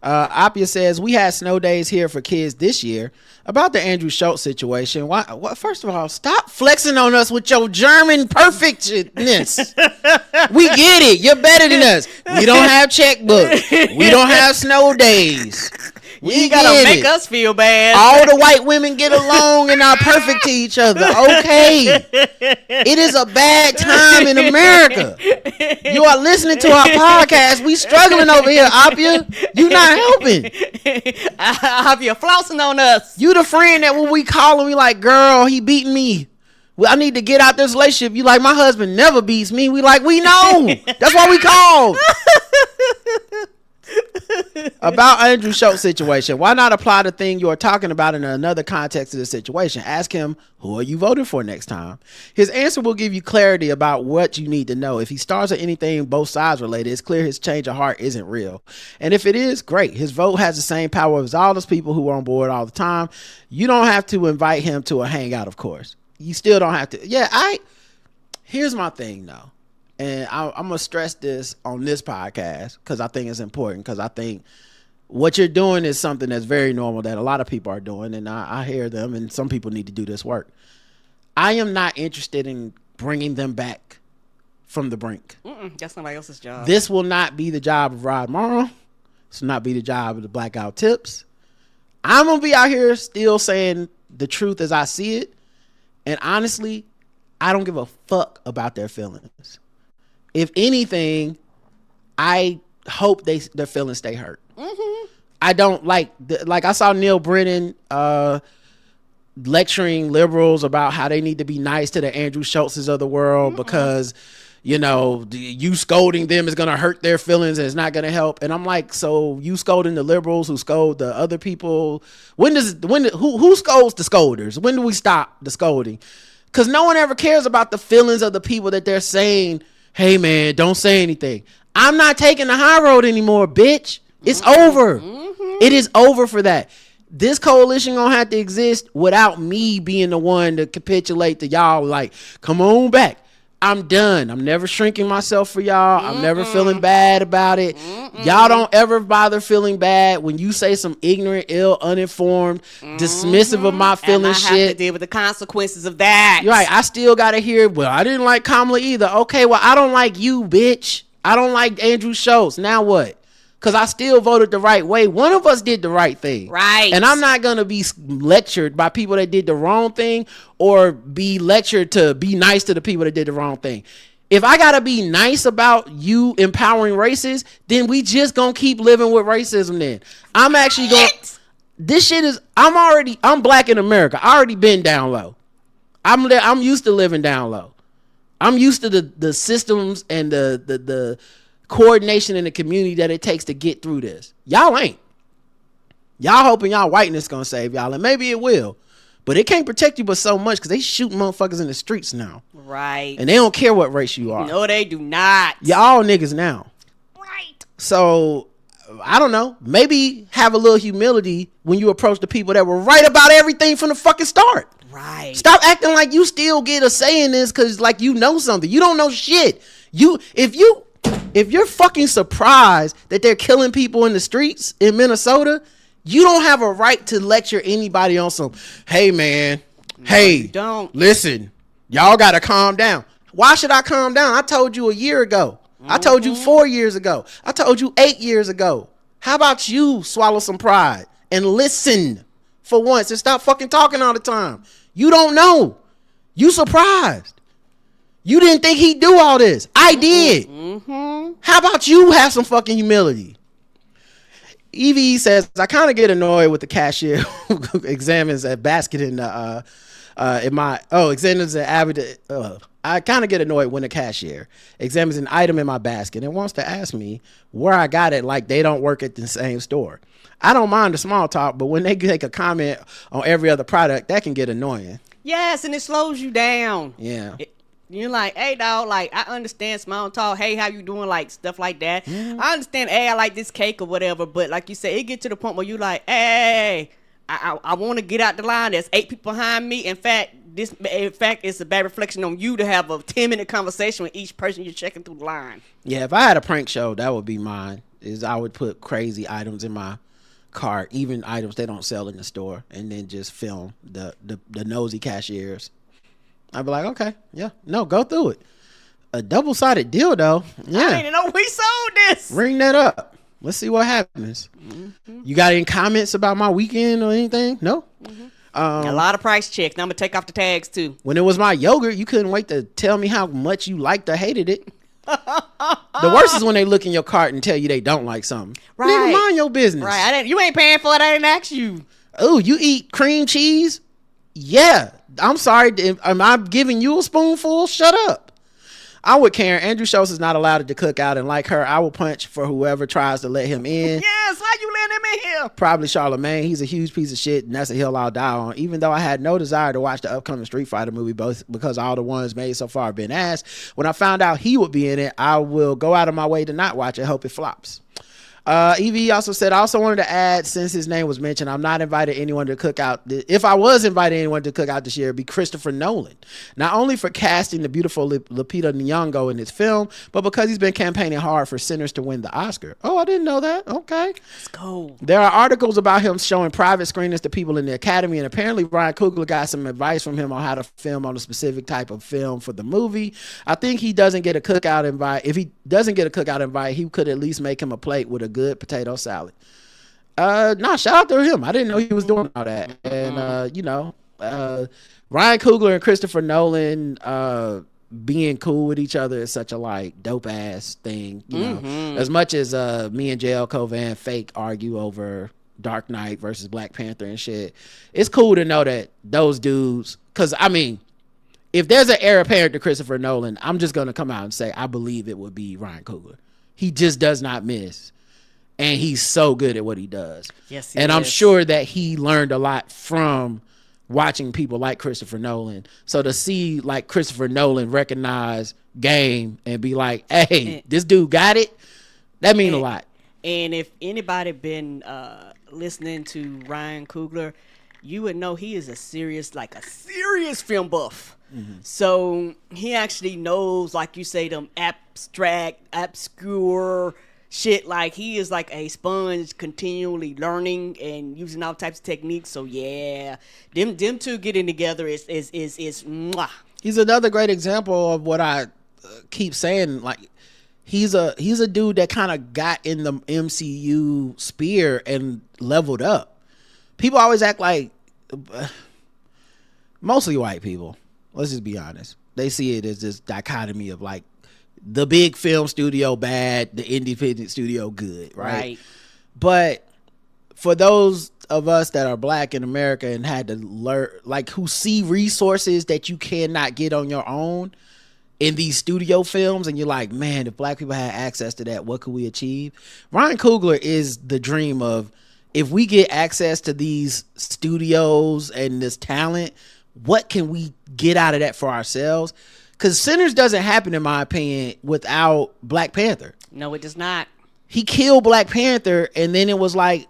Appia says, we had snow days here for kids this year. About the Andrew Schultz situation, why? First of all, stop flexing on us with your German perfectness. We get it. You're better than us. We don't have checkbook. We don't have snow days. You gotta make us feel bad. All the white women get along and are perfect to each other. Okay. It is a bad time in America. You are listening to our podcast. We struggling over here, Appia. You not helping. Appia flossing on us. You the friend that when we call him, we like, girl, he beating me. Well, I need to get out this relationship. You like, my husband never beats me. We like, we know. That's why we called. About Andrew Schultz situation, why not apply the thing you are talking about in another context of the situation? Ask him, who are you voting for next time? His answer will give you clarity about what you need to know. If he starts at anything both sides related, it's clear his change of heart isn't real. And if it is, great. His vote has the same power as all those people who are on board all the time. You don't have to invite him to a hangout, of course. You still don't have to. Here's my thing, though. And I'm going to stress this on this podcast because I think it's important, because I think what you're doing is something that's very normal that a lot of people are doing, and I hear them, and some people need to do this work. I am not interested in bringing them back from the brink. That's somebody else's job. This will not be the job of Rod Morrow. This will not be the job of the Blackout Tips. I'm going to be out here still saying the truth as I see it, and honestly, I don't give a fuck about their feelings. If anything, I hope their feelings stay hurt. Mm-hmm. I don't like I saw Neil Brennan lecturing liberals about how they need to be nice to the Andrew Schultzes of the world because, you scolding them is going to hurt their feelings and it's not going to help. And I'm like, so you scolding the liberals who scold the other people? Who scolds the scolders? When do we stop the scolding? Because no one ever cares about the feelings of the people that they're saying, hey man, don't say anything. I'm not taking the high road anymore, bitch. It's over. Mm-hmm. It is over for that. This coalition gonna have to exist without me being the one to capitulate to y'all like, come on back. I'm done. I'm never shrinking myself for y'all. I'm never feeling bad about it. Y'all don't ever bother feeling bad when you say some ignorant, ill, uninformed, dismissive of my feelings shit. And I have to deal with the consequences of that. You're right. I still got to hear, well, I didn't like Kamala either. Okay, well, I don't like you, bitch. I don't like Andrew Schultz. Now what? Because I still voted the right way. One of us did the right thing. Right. And I'm not going to be lectured by people that did the wrong thing or be lectured to be nice to the people that did the wrong thing. If I got to be nice about you empowering racists, then we just going to keep living with racism then. I'm actually going this shit is, I'm black in America. I already been down low. I'm used to living down low. I'm used to the systems and the coordination in the community that it takes to get through this. Y'all ain't. Y'all hoping y'all whiteness gonna save y'all, and maybe it will, but it can't protect you but so much because they shooting motherfuckers in the streets now. Right. And they don't care what race you are. No, they do not. Y'all niggas now. Right. So I don't know. Maybe have a little humility when you approach the people that were right about everything from the fucking start. Right. Stop acting like you still get a say in this because like you know something. You don't know shit. If you're fucking surprised that they're killing people in the streets in Minnesota, you don't have a right to lecture anybody on some, hey man, you don't. Listen, y'all gotta calm down. Why should I calm down? I told you a year ago. I told you 4 years ago. I told you 8 years ago. How about you swallow some pride and listen for once and stop fucking talking all the time? You don't know. You surprised. You didn't think he'd do all this. I did. How about you have some fucking humility? Evie says, I kind of get annoyed with the cashier who examines a basket examines an avid. I kind of get annoyed when the cashier examines an item in my basket and wants to ask me where I got it like they don't work at the same store. I don't mind the small talk, but when they take a comment on every other product, that can get annoying. Yes, and it slows you down. Yeah. You're like, hey, dog, like, I understand small talk. Hey, how you doing? Like, stuff like that. I understand, hey, I like this cake or whatever. But like you said, it get to the point where you like, hey, I want to get out the line. There's 8 people behind me. In fact, it's a bad reflection on you to have a 10-minute conversation with each person you're checking through the line. Yeah, if I had a prank show, that would be mine. Is I would put crazy items in my cart, even items they don't sell in the store, and then just film the nosy cashiers. I'd be like, okay, yeah, no, go through it. A double-sided dildo, yeah. I didn't know we sold this. Ring that up. Let's see what happens. You got any comments about my weekend or anything? No? A lot of price checks. Now I'm going to take off the tags, too. When it was my yogurt, you couldn't wait to tell me how much you liked or hated it. The worst is when they look in your cart and tell you they don't like something. Right. Nigga, mind your business. Right. You ain't paying for it. I didn't ask you. Oh, you eat cream cheese? Yeah. I'm sorry. Am I giving you a spoonful? Shut up. I'm with Karen. Andrew Schultz is not allowed to cook out, and like her, I will punch for whoever tries to let him in. Yes, why you letting him in here? Probably Charlemagne. He's a huge piece of shit, and that's a hill I'll die on. Even though I had no desire to watch the upcoming Street Fighter movie, both because all the ones made so far have been ass. When I found out he would be in it, I will go out of my way to not watch it. Hope it flops. EV also said, I also wanted to add, since his name was mentioned, I'm not invited anyone to cook out. If I was invited anyone to cook out this year, it'd be Christopher Nolan. Not only for casting the beautiful Lupita Nyong'o in his film, but because he's been campaigning hard for Sinners to win the Oscar. Oh, I didn't know that. Okay. Let's go. There are articles about him showing private screenings to people in the Academy, and apparently Ryan Coogler got some advice from him on how to film on a specific type of film for the movie. I think he doesn't get a cookout invite. If he doesn't get a cookout invite, he could at least make him a plate with a good potato salad. Shout out to him. I didn't know he was doing all that. And Ryan Coogler and Christopher Nolan being cool with each other is such a like dope ass thing, you know. As much as me and JL Covan fake argue over Dark Knight versus Black Panther and shit, it's cool to know that those dudes, because I mean, if there's an heir apparent to Christopher Nolan, I'm just gonna come out and say I believe it would be Ryan Coogler. He just does not miss. And he's so good at what he does. Yes, he and I'm is. sure that he learned a lot from watching people like Christopher Nolan. So to see like Christopher Nolan recognize game and be like, hey, this dude got it, that mean a lot. And if anybody been listening to Ryan Coogler, you would know he is a serious film buff. So he actually knows, like you say, them abstract, obscure shit. Like he is like a sponge, continually learning and using all types of techniques. So yeah, them two getting together is mwah. He's another great example of what I keep saying. Like he's a dude that kind of got in the MCU sphere and leveled up. People always act like, mostly white people, let's just be honest, they see it as this dichotomy of like the big film studio bad, the independent studio good, right? But for those of us that are black in America and had to learn, like who see resources that you cannot get on your own in these studio films, and you're like, man, if black people had access to that, what could we achieve? Ryan Coogler is the dream of, if we get access to these studios and this talent, what can we get out of that for ourselves? Because Sinners doesn't happen, in my opinion, without Black Panther. No, it does not. He killed Black Panther, and then it was like,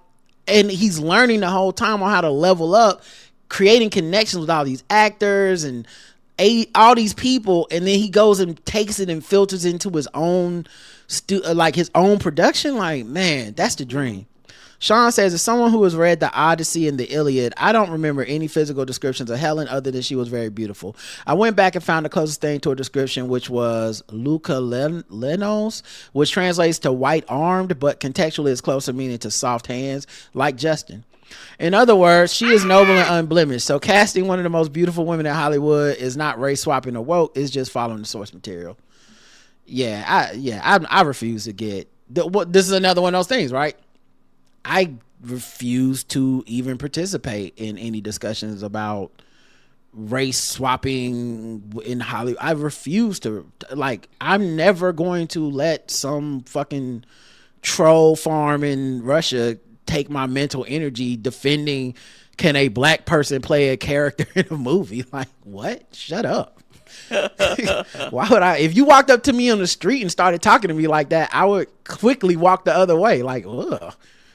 and he's learning the whole time on how to level up, creating connections with all these actors and all these people, and then he goes and takes it and filters into his own his own production. Like, man, that's the dream. Sean says, as someone who has read the Odyssey and the Iliad, I don't remember any physical descriptions of Helen other than she was very beautiful. I went back and found the closest thing to a description, which was Luca Lenos, which translates to white armed, but contextually is closer meaning to soft hands, like Justin. In other words, she is noble and unblemished. So casting one of the most beautiful women in Hollywood is not race swapping or woke, it's just following the source material. I refuse to get this is another one of those things, right? I refuse to even participate in any discussions about race swapping in Hollywood. I refuse to, like, I'm never going to let some fucking troll farm in Russia take my mental energy defending, can a black person play a character in a movie? Like, what? Shut up. Why would I? If you walked up to me on the street and started talking to me like that, I would quickly walk the other way. Like, ugh.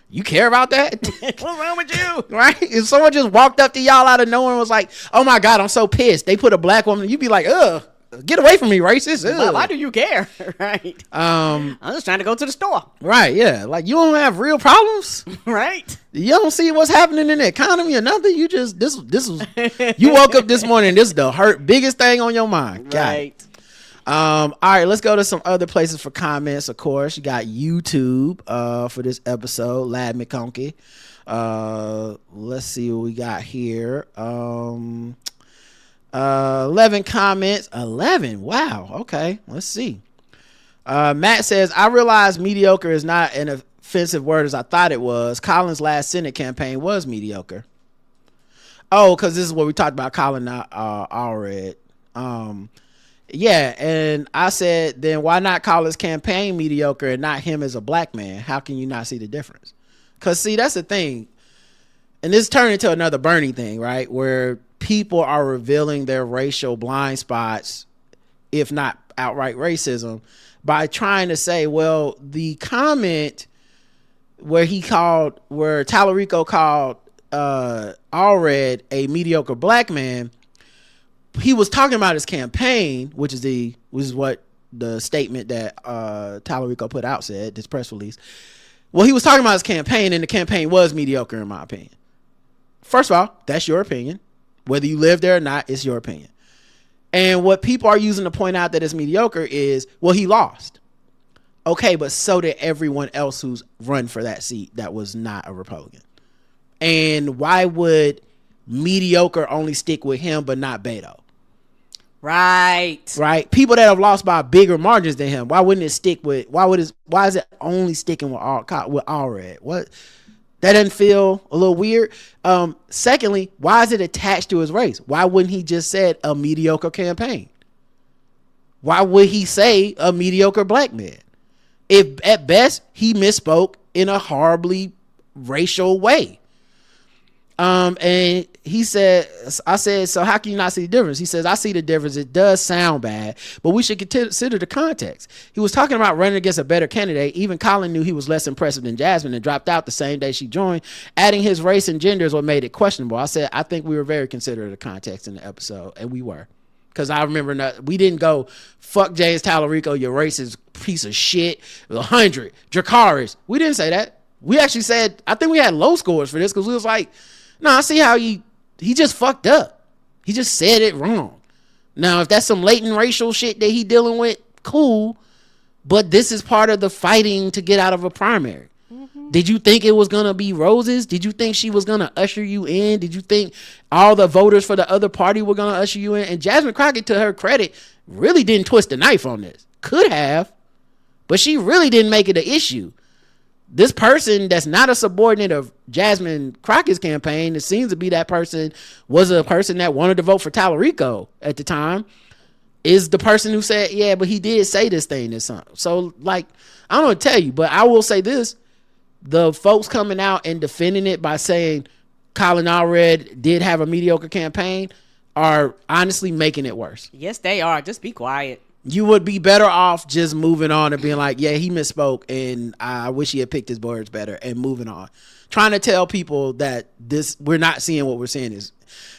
You care about that? What's wrong with you? Right? If someone just walked up to y'all out of nowhere and was like, oh my God, I'm so pissed. They put a black woman, you'd be like, ugh, get away from me, racist. Ugh. Why do you care? Right. I'm just trying to go to the store. Right, yeah. Like, you don't have real problems. Right. You don't see what's happening in the economy or nothing. You just, this was, you woke up this morning, this is the biggest thing on your mind. Got it. Right. All right, let's go to some other places for comments. Of course, you got YouTube for this episode. Lad McConkey. Let's see what we got here. 11 comments. 11. Wow. Okay. Let's see. Matt says, I realize mediocre is not an offensive word as I thought it was. Colin's last Senate campaign was mediocre. Oh, because this is what we talked about Colin Allred. Yeah, and I said, then why not call his campaign mediocre and not him as a black man? How can you not see the difference? Because, see, that's the thing. And this turned into another Bernie thing, right? Where people are revealing their racial blind spots, if not outright racism, by trying to say, well, the comment where Tallarico called Allred a mediocre black man, he was talking about his campaign, which is what the statement that Tallarico put out said, this press release. Well, he was talking about his campaign, and the campaign was mediocre in my opinion. First of all, that's your opinion. Whether you live there or not, it's your opinion. And what people are using to point out that it's mediocre is, well, he lost. Okay, but so did everyone else who's run for that seat that was not a Republican. And why would mediocre only stick with him but not Beto? Right. People that have lost by bigger margins than him, why wouldn't it stick with, why is it only sticking with Allred? What? That doesn't feel a little weird. Secondly, why is it attached to his race? Why wouldn't he just said a mediocre campaign? Why would he say a mediocre black man? If at best he misspoke in a horribly racial way. And he said, I said, so how can you not see the difference? He says, I see the difference. It does sound bad, but we should consider the context. He was talking about running against a better candidate. Even Colin knew he was less impressive than Jasmine and dropped out the same day she joined. Adding his race and gender is what made it questionable. I said, I think we were very considerate of the context in the episode, and we were. Because I remember we didn't go, fuck James Tallarico, your racist piece of shit, 100, Dracarys. We didn't say that. We actually said, I think we had low scores for this because we was like, no, I see how he just fucked up. He just said it wrong. Now, if that's some latent racial shit that he dealing with, cool. But this is part of the fighting to get out of a primary. Mm-hmm. Did you think it was going to be roses? Did you think she was going to usher you in? Did you think all the voters for the other party were going to usher you in? And Jasmine Crockett, to her credit, really didn't twist the knife on this. Could have, but she really didn't make it an issue. This person that's not a subordinate of Jasmine Crockett's campaign, it seems to be that person was a person that wanted to vote for Tallarico at the time, is the person who said, yeah, but he did say this thing this time. So, like, I don't know what to tell you, but I will say this. The folks coming out and defending it by saying Colin Allred did have a mediocre campaign are honestly making it worse. Yes, they are. Just be quiet. You would be better off just moving on and being like, yeah, he misspoke and I wish he had picked his words better, and moving on. Trying to tell people that we're not seeing what we're seeing is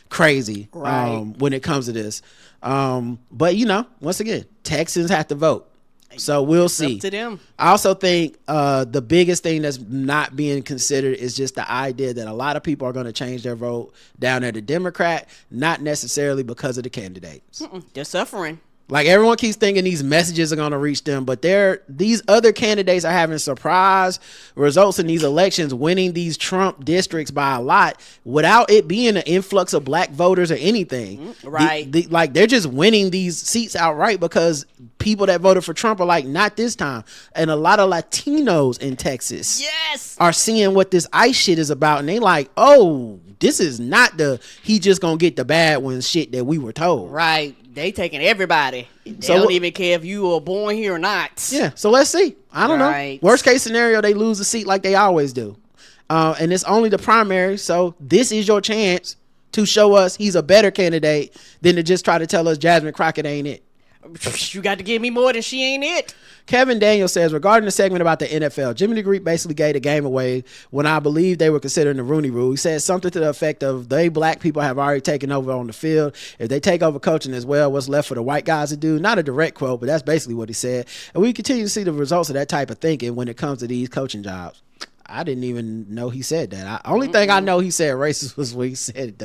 crazy, right, when it comes to this. But, once again, Texans have to vote. So we'll see. Up to them. I also think the biggest thing that's not being considered is just the idea that a lot of people are going to change their vote down at the Democrat, not necessarily because of the candidates. They're suffering. Like, everyone keeps thinking these messages are going to reach them, but these other candidates are having surprise results in these elections, winning these Trump districts by a lot without it being an influx of black voters or anything. Right. Like, they're just winning these seats outright because people that voted for Trump are like, not this time. And a lot of Latinos in Texas are seeing what this ICE shit is about, and they like, oh, this is not he just gonna get the bad ones shit that we were told. Right. They taking everybody. They don't even care if you were born here or not. Yeah, so let's see. I don't know. Worst case scenario, they lose the seat like they always do. And it's only the primary, so this is your chance to show us he's a better candidate than to just try to tell us Jasmine Crockett ain't it. You got to give me more than she ain't it. Kevin Daniels says, regarding the segment about the NFL, Jimmy DeGreek basically gave the game away when I believe they were considering the Rooney Rule. He said something to the effect of, they black people have already taken over on the field. If they take over coaching as well, what's left for the white guys to do? Not a direct quote, but that's basically what he said. And we continue to see the results of that type of thinking when it comes to these coaching jobs. I didn't even know he said that. Only thing I know he said racist was when he said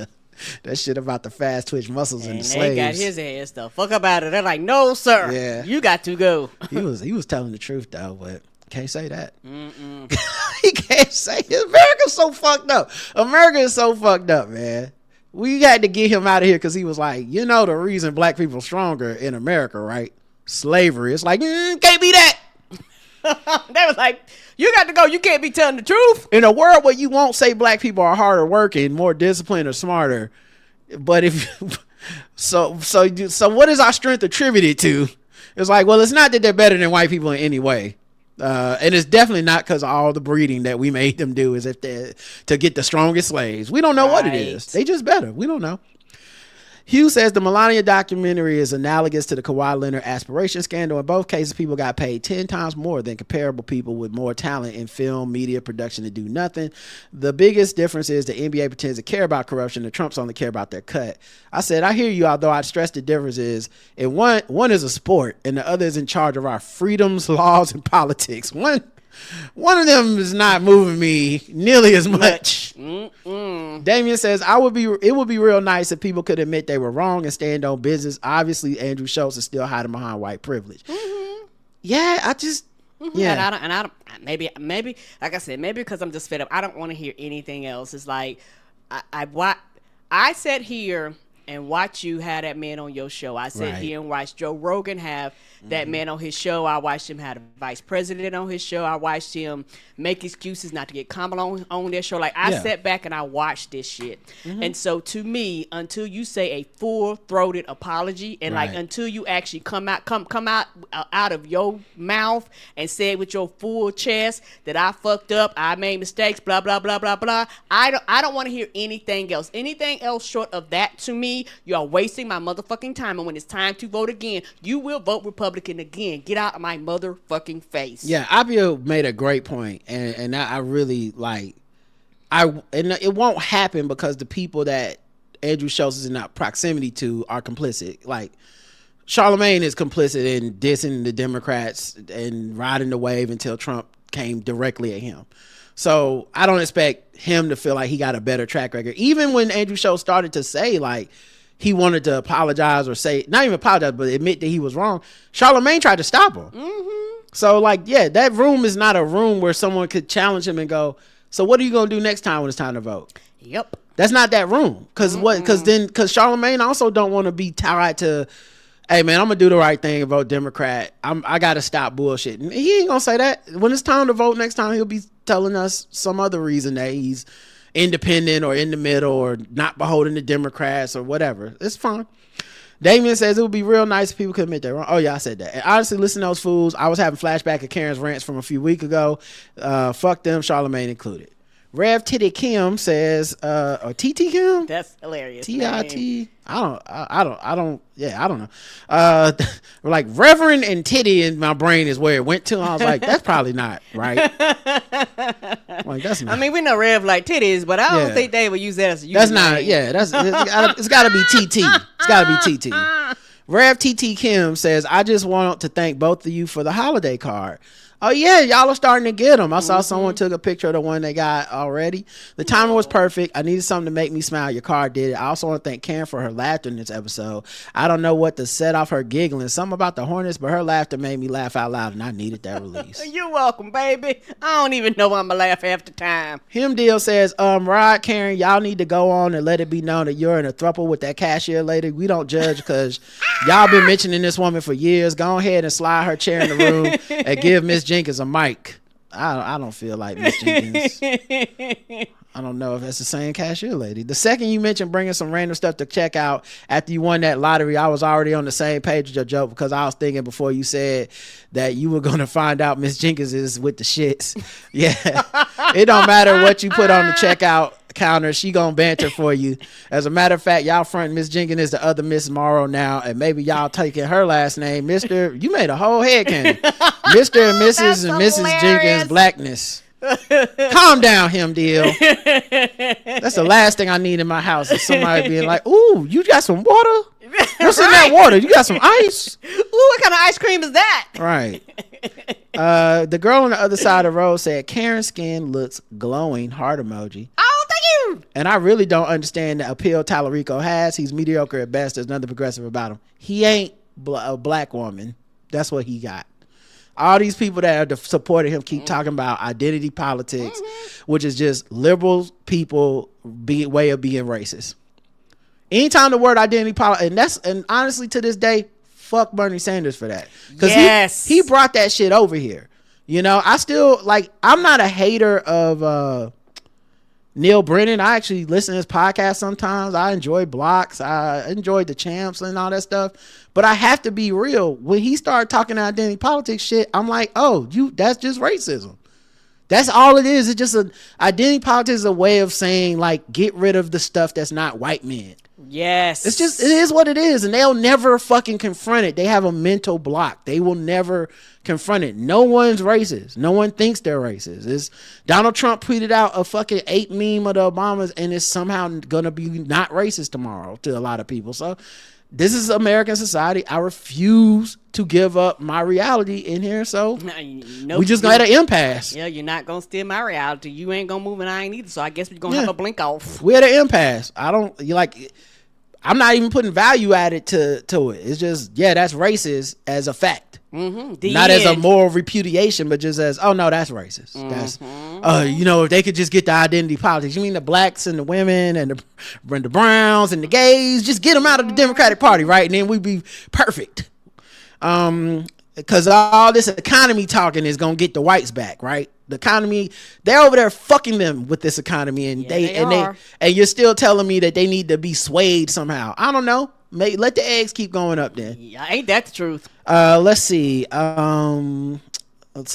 that shit about the fast twitch muscles and the slaves. They got his ass the fuck about it. They're like, no, sir. Yeah. You got to go. He was telling the truth though, but can't say that. He can't say it. America's so fucked up. America is so fucked up, man. We had to get him out of here because he was like, the reason black people are stronger in America, right? Slavery. It's like, can't be that. They was like, you got to go. You can't be telling the truth. In a world where you won't say black people are harder working, more disciplined, or smarter, but if so what is our strength attributed to? It's like, well, it's not that they're better than white people in any way, and it's definitely not because of all the breeding that we made them do is if they to get the strongest slaves. We don't know what it is. They just better. We don't know. Hugh says the Melania documentary is analogous to the Kawhi Leonard aspiration scandal. In both cases, people got paid 10 times more than comparable people with more talent in film, media, production to do nothing. The biggest difference is the NBA pretends to care about corruption. The Trumps only care about their cut. I said, I hear you, although I'd stress the difference is in one is a sport and the other is in charge of our freedoms, laws, and politics. One of them is not moving me nearly as much. Damien says, it would be real nice if people could admit they were wrong and stand on business. Obviously, Andrew Schultz is still hiding behind white privilege. Yeah, I just, yeah. And I don't, maybe, like I said, maybe because I'm just fed up. I don't want to hear anything else. It's like, I sat here and watch you have that man on your show. I sat here and watched Joe Rogan have that man on his show. I watched him have a vice president on his show. I watched him make excuses not to get Kamala on their show. Like, I sat back and I watched this shit. And so to me, until you say a full-throated apology and like until you actually come out of your mouth and say it with your full chest that I fucked up, I made mistakes, blah blah blah blah blah. I don't want to hear anything else. Anything else short of that, to me, you are wasting my motherfucking time. And when it's time to vote again, you will vote Republican again. Get out of my motherfucking face. Yeah, Abio made a great point, and I really like. And it won't happen because the people that Andrew Schultz is in proximity to are complicit. Like, Charlemagne is complicit in dissing the Democrats and riding the wave until Trump came directly at him. So I don't expect him to feel like he got a better track record. Even when Andrew Schultz started to say like he wanted to apologize or say, not even apologize, but admit that he was wrong, Charlemagne tried to stop him. So like, yeah, that room is not a room where someone could challenge him and go, so what are you going to do next time when it's time to vote? Yep. That's not that room. Because Charlemagne also don't want to be tied to, hey man, I'm gonna do the right thing and vote Democrat. I gotta stop bullshit. And he ain't gonna say that. When it's time to vote next time, he'll be telling us some other reason that he's independent or in the middle or not beholden to Democrats or whatever. It's fine. Damien says it would be real nice if people could admit they're wrong. Oh yeah, I said that. And honestly, listen to those fools. I was having flashback of Karen's rants from a few weeks ago. Fuck them, Charlemagne included. Rev Titty Kim says, or TT Kim? That's hilarious. TIT. I don't know. Like Reverend and Titty in my brain is where it went to. I was like, that's probably not right. Like, that's not. I mean, we know Rev like titties, but I don't think they would use that as a username. That's not. Yeah, it's got to be TT. It's got to be TT. Rev TT Kim says, I just want to thank both of you for the holiday card. Oh yeah, y'all are starting to get them. I saw someone took a picture of the one they got already. The timing was perfect. I needed something to make me smile. Your card did it. I also want to thank Karen for her laughter in this episode. I don't know what to set off her giggling. Something about the Hornets, but her laughter made me laugh out loud, and I needed that release. You're welcome, baby. I don't even know I'm gonna laugh half the time. Him Deal says, Rod, Karen, y'all need to go on and let it be known that you're in a throuple with that cashier lady. We don't judge because y'all been mentioning this woman for years. Go ahead and slide her chair in the room and give Miss Jenkins a mic. I don't feel like Miss Jenkins. I don't know if that's the same cashier lady. The second you mentioned bringing some random stuff to check out after you won that lottery, I was already on the same page with your joke because I was thinking before you said that you were going to find out Miss Jenkins is with the shits. Yeah. It don't matter what you put on the checkout counter. She gonna banter for you. As a matter of fact, y'all front Miss Jenkins is the other Miss Morrow now, and maybe y'all taking her last name, Mr. You made a whole head candy. Mr. and Mrs. and Mrs. hilarious. Jenkins Blackness. Calm down, him deal. That's the last thing I need in my house is somebody being like, "Ooh, you got some water? What's in that water? You got some ice?" Ooh, what kind of ice cream is that? Right. The girl on the other side of the road said, "Karen's skin looks glowing." Heart emoji. Oh, thank you. And I really don't understand the appeal Tallarico has. He's mediocre at best. There's nothing progressive about him. He ain't a black woman. That's what he got. All these people that are supporting him keep talking about identity politics, which is just liberal people way of being racist. Anytime the word identity politics, and honestly to this day, fuck Bernie Sanders for that. Because Yes. he brought that shit over here. You know, I still I'm not a hater of Neil Brennan. I actually listen to his podcast sometimes. I enjoy Blocks. I enjoy the Champs and all that stuff. But I have to be real. When he started talking identity politics shit, I'm like, oh, that's just racism. That's all it is. It's just identity politics is a way of saying like, get rid of the stuff that's not white men. Yes. It is what it is. And they'll never fucking confront it. They have a mental block. They will never confront it. No one's racist. No one thinks they're racist. Donald Trump tweeted out a fucking 8 meme of the Obamas and it's somehow going to be not racist tomorrow to a lot of people. So this is American society. I refuse to give up my reality in here. So we just got an impasse. Yeah, you're not going to steal my reality. You ain't going to move and I ain't either. So I guess we're going to have a blink off. We're at an impasse. I'm not even putting value added to it. It's just, that's racist as a fact. Not as a moral repudiation, but just as, oh no, that's racist. That's, if they could just get the identity politics. You mean the blacks and the women and the browns and the gays, just get them out of the Democratic Party, right? And then we'd be perfect. Because all this economy talking is going to get the whites back, right? The economy, they're over there fucking them with this economy, and and you're still telling me that they need to be swayed somehow. I don't know. Let the eggs keep going up then. Yeah, ain't that the truth? Let's see. So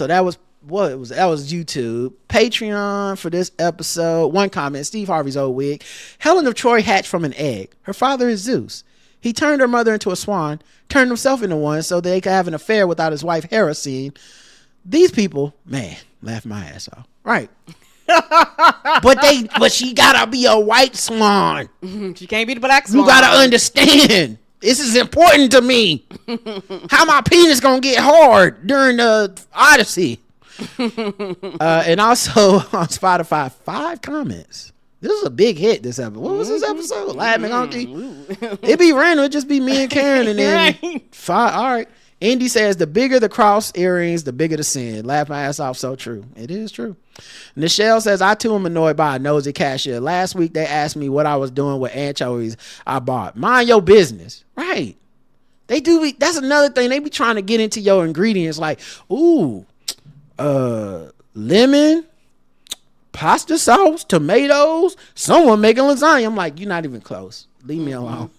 that was YouTube. Patreon for this episode. One comment, Steve Harvey's old wig. Helen of Troy hatched from an egg. Her father is Zeus. He turned her mother into a swan, turned himself into one so they could have an affair without his wife Hera seeing. These people, man, laugh my ass off. Right. but she gotta be a white swan. She can't be the black swan. You gotta understand. This is important to me. How my penis gonna get hard during the Odyssey. And also on Spotify, 5 comments. This is a big hit this episode. What was this episode? Lad McHunky. It be random. It just be me and Karen and then 5. All right. Indy says the bigger the cross earrings, the bigger the sin. Laugh my ass off. So true. It is true. Nichelle says, I too am annoyed by a nosy cashier. Last week they asked me what I was doing with anchovies I bought. Mind your business. Right. They do. That's another thing. They be trying to get into your ingredients like, ooh, lemon, pasta sauce, tomatoes, someone making lasagna. I'm like, you're not even close. Leave me alone.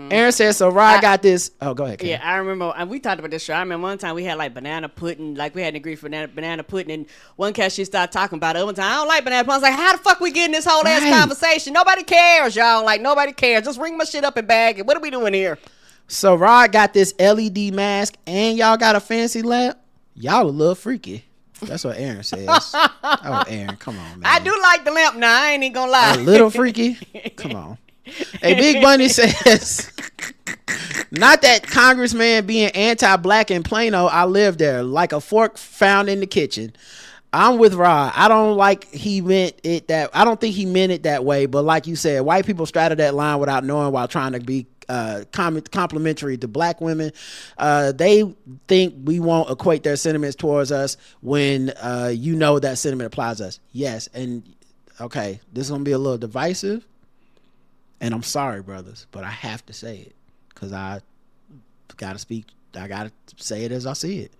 Aaron says, so Rod got this. Oh, go ahead, Karen. Yeah, I remember, and we talked about this show. I remember one time we had like banana pudding, like we had an agreement for banana pudding, and one cashier started talking about it. One time, I don't like banana pudding. I was like, how the fuck we getting this whole ass conversation? Nobody cares, y'all. Like, nobody cares. Just ring my shit up and bag it. What are we doing here? So Rod got this LED mask, and y'all got a fancy lamp. Y'all a little freaky. That's what Aaron says. Oh, Aaron, come on, man. I do like the lamp now. I ain't even gonna lie. A little freaky? Come on. Hey, Big Bunny says, not that congressman being anti-black in Plano, I live there, like a fork found in the kitchen. I'm with Rod. I don't think he meant it that way, but like you said, white people straddle that line without knowing while trying to be complimentary to black women. They think we won't equate their sentiments towards us when that sentiment applies to us. Yes, and okay, this is gonna be a little divisive. And I'm sorry, brothers, but I have to say it because I gotta say it as I see it.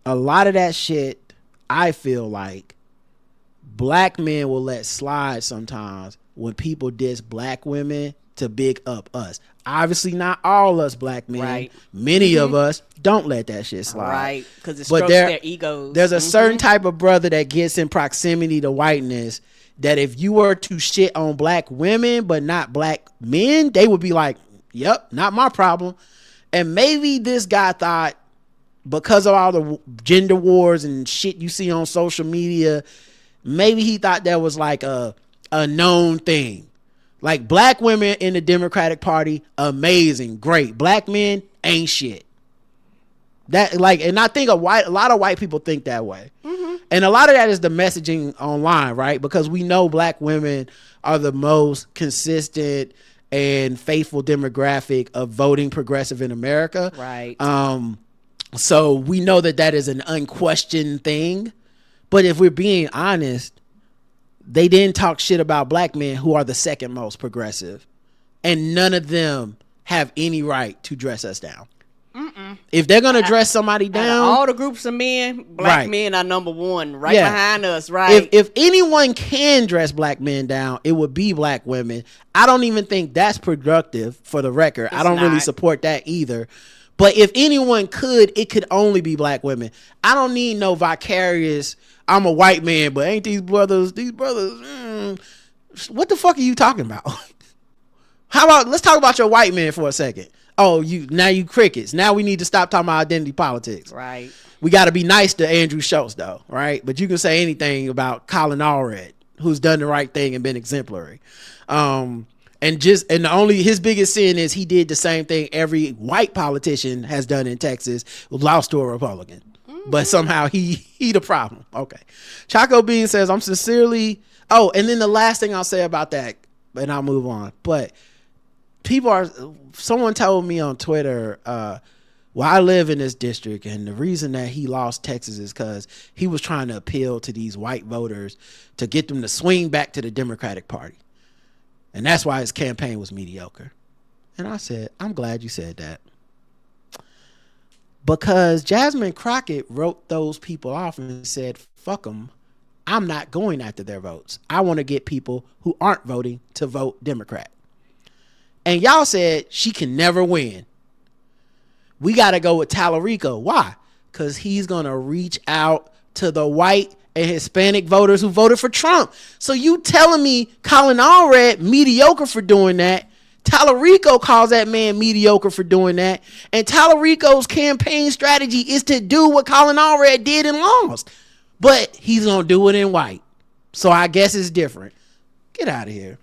A lot of that shit, I feel like black men will let slide sometimes when people diss black women to big up us. Obviously, not all us black men. Right. Many of us don't let that shit slide. Right, because it strokes their egos. There's a certain type of brother that gets in proximity to whiteness that if you were to shit on black women but not black men, they would be like, yep, not my problem. And maybe this guy thought, because of all the gender wars and shit you see on social media, maybe he thought that was like a known thing. Like, black women in the Democratic Party, amazing, great. Black men ain't shit. That, like, and I think a lot of white people think that way. Mm-hmm. And a lot of that is the messaging online, right? Because we know black women are the most consistent and faithful demographic of voting progressive in America. Right. So we know that is an unquestioned thing. But if we're being honest, they didn't talk shit about black men who are the second most progressive. And none of them have any right to dress us down. If they're going to dress somebody down. All the groups of men, black Right. men are number one, behind us, right? If anyone can dress black men down, it would be black women. I don't even think that's productive, for the record. I don't really not. support that either. But if anyone could, it could only be black women. I don't need no vicarious, I'm a white man, but ain't these brothers, what the fuck are you talking about? How about, let's talk about your white man for a second. Oh, you crickets. Now we need to stop talking about identity politics. Right. We got to be nice to Andrew Schultz, though, right? But you can say anything about Colin Allred, who's done the right thing and been exemplary. His biggest sin is he did the same thing every white politician has done in Texas, lost to a Republican. Mm-hmm. But somehow he the problem. Okay. Chaco Bean says, I'm sincerely. Oh, and then the last thing I'll say about that, and I'll move on. But someone told me on Twitter, well, I live in this district, and the reason that he lost Texas is because he was trying to appeal to these white voters to get them to swing back to the Democratic Party. And that's why his campaign was mediocre. And I said, I'm glad you said that. Because Jasmine Crockett wrote those people off and said, fuck them. I'm not going after their votes. I want to get people who aren't voting to vote Democrat. And y'all said she can never win. We got to go with Tallarico. Why? Because he's going to reach out to the white and Hispanic voters who voted for Trump. So you telling me Colin Allred mediocre for doing that? Tallarico calls that man mediocre for doing that. And Tallarico's campaign strategy is to do what Colin Allred did and lost. But he's going to do it in white. So I guess it's different. Get out of here.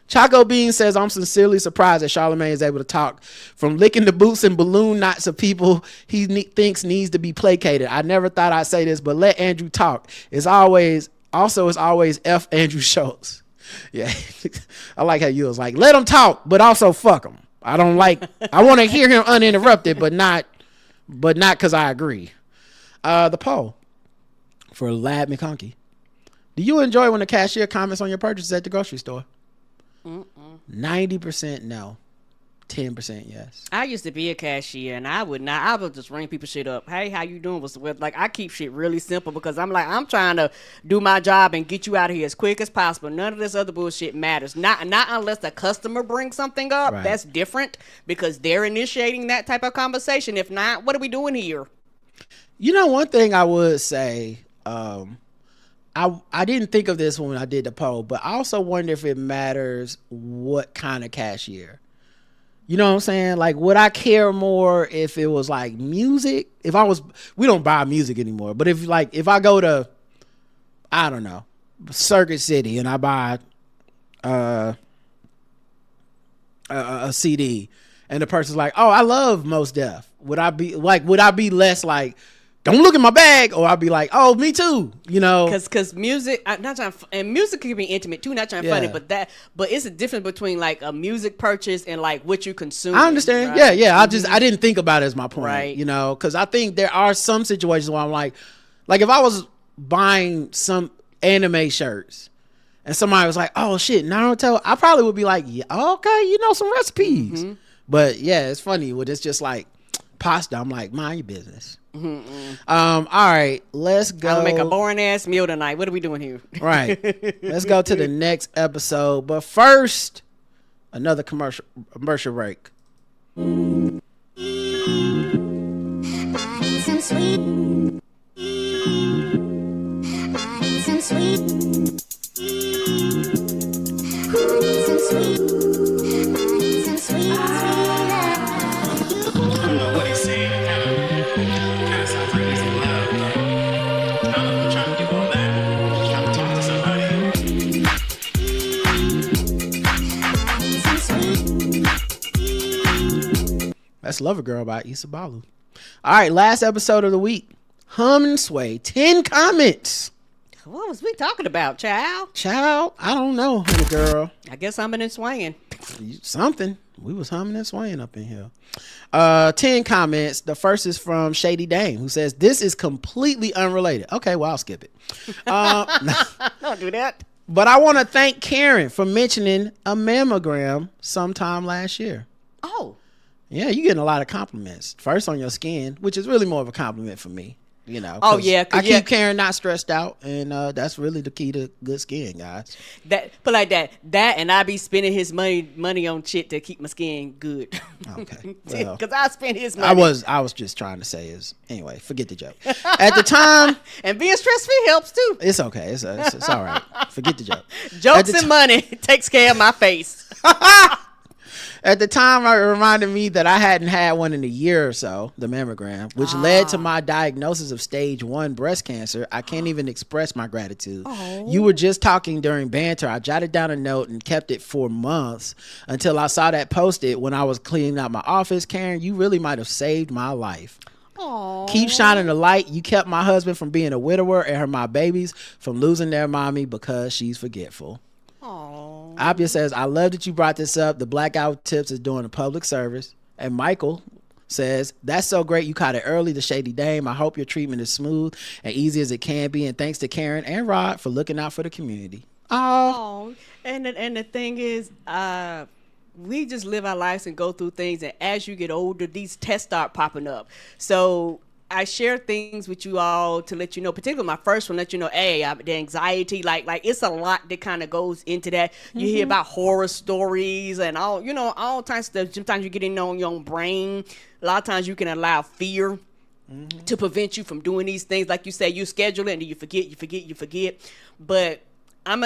Chaco Bean says, I'm sincerely surprised that Charlamagne is able to talk from licking the boots and balloon knots of people he thinks needs to be placated. I never thought I'd say this, but let Andrew talk. It's always F Andrew Schultz. Yeah. I like how you was like, let him talk, but also fuck him. I want to hear him uninterrupted, but not because I agree. The poll for Lad McConkey. Do you enjoy when the cashier comments on your purchases at the grocery store? 90% no, 10% yes. I used to be a cashier, and I would just ring people shit up. Hey, how you doing? Like, I keep shit really simple because I'm trying to do my job and get you out of here as quick as possible. None of this other bullshit matters. Not unless the customer brings something up. Right. That's different because they're initiating that type of conversation. If not, what are we doing here? You know, one thing I would say, I didn't think of this when I did the poll, but I also wonder if it matters what kind of cashier. You know what I'm saying? Like, would I care more if it was like music? We don't buy music anymore, but if I go to, I don't know, Circuit City and I buy a CD and the person's like, oh, I love Mos Def. Would I be less like, don't look at my bag, or I'll be like, oh, me too, you know? Because music, and music can be intimate too, not trying to funny, but it's a difference between like a music purchase and like what you consume. I understand. Right? Yeah. I didn't think about it as my point, right. You know, because I think there are some situations where I'm like if I was buying some anime shirts and somebody was like, oh shit, Naruto, I probably would be like, yeah, okay, you know, some recipes. Mm-hmm. But yeah, it's funny when it's just like pasta. I'm like, mind your business. Mm-hmm. All right, let's go. I'll make a boring ass meal tonight. What are we doing here? Right. Let's go to the next episode. But first, another commercial break. I need some sweet. I need some sweet. sweet. I need some sweet love. I don't know what he's saying. It kind of sounds like he's in love. But I don't know if I'm trying to do all that. I'm just trying to talk to somebody. I need some sweet. That's Lover Girl by Issa Balu. All right, last episode of the week. Hum and Sway, 10 comments. What was we talking about, child? Child, I don't know, honey girl. I guess I'm in swinging. Something. We was humming and swaying up in here. 10 comments. The first is from Shady Dame, who says, this is completely unrelated. Okay, well, I'll skip it. Don't do that. But I want to thank Karen for mentioning a mammogram sometime last year. Oh. Yeah, you're getting a lot of compliments. First on your skin, which is really more of a compliment for me. You know, Oh, yeah, I 'cause yeah. keep Karen not stressed out, and that's really the key to good skin, guys. That put like that. That and I be spending his money on shit to keep my skin good. Okay, well, Because I spend his money. I was just trying to say is anyway. Forget the joke. At the time, And being stress free helps too. it's okay. It's all right. Forget the joke. At Jokes the and money takes care of my face. At the time, it reminded me that I hadn't had one in a year or so, the mammogram, which led to my diagnosis of stage 1 breast cancer. I can't even express my gratitude. You were just talking during banter. I jotted down a note and kept it for months until I saw that posted when I was cleaning out my office. Karen, you really might have saved my life. Keep shining the light. You kept my husband from being a widower and my babies from losing their mommy because she's forgetful. Abia says, I love that you brought this up. The Blackout Tips is doing a public service. And Michael says, that's so great you caught it early, the Shady Dame. I hope your treatment is smooth and easy as it can be. And thanks to Karen and Rod for looking out for the community. Oh, and the thing is, we just live our lives and go through things. And as you get older, these tests start popping up. So I share things with you all to let you know, particularly my first one, let you know, hey, the anxiety, like it's a lot that kind of goes into that. You hear about horror stories and all types of stuff. Sometimes you get in on your own brain. A lot of times you can allow fear to prevent you from doing these things. Like you say, you schedule it and you forget. But I'm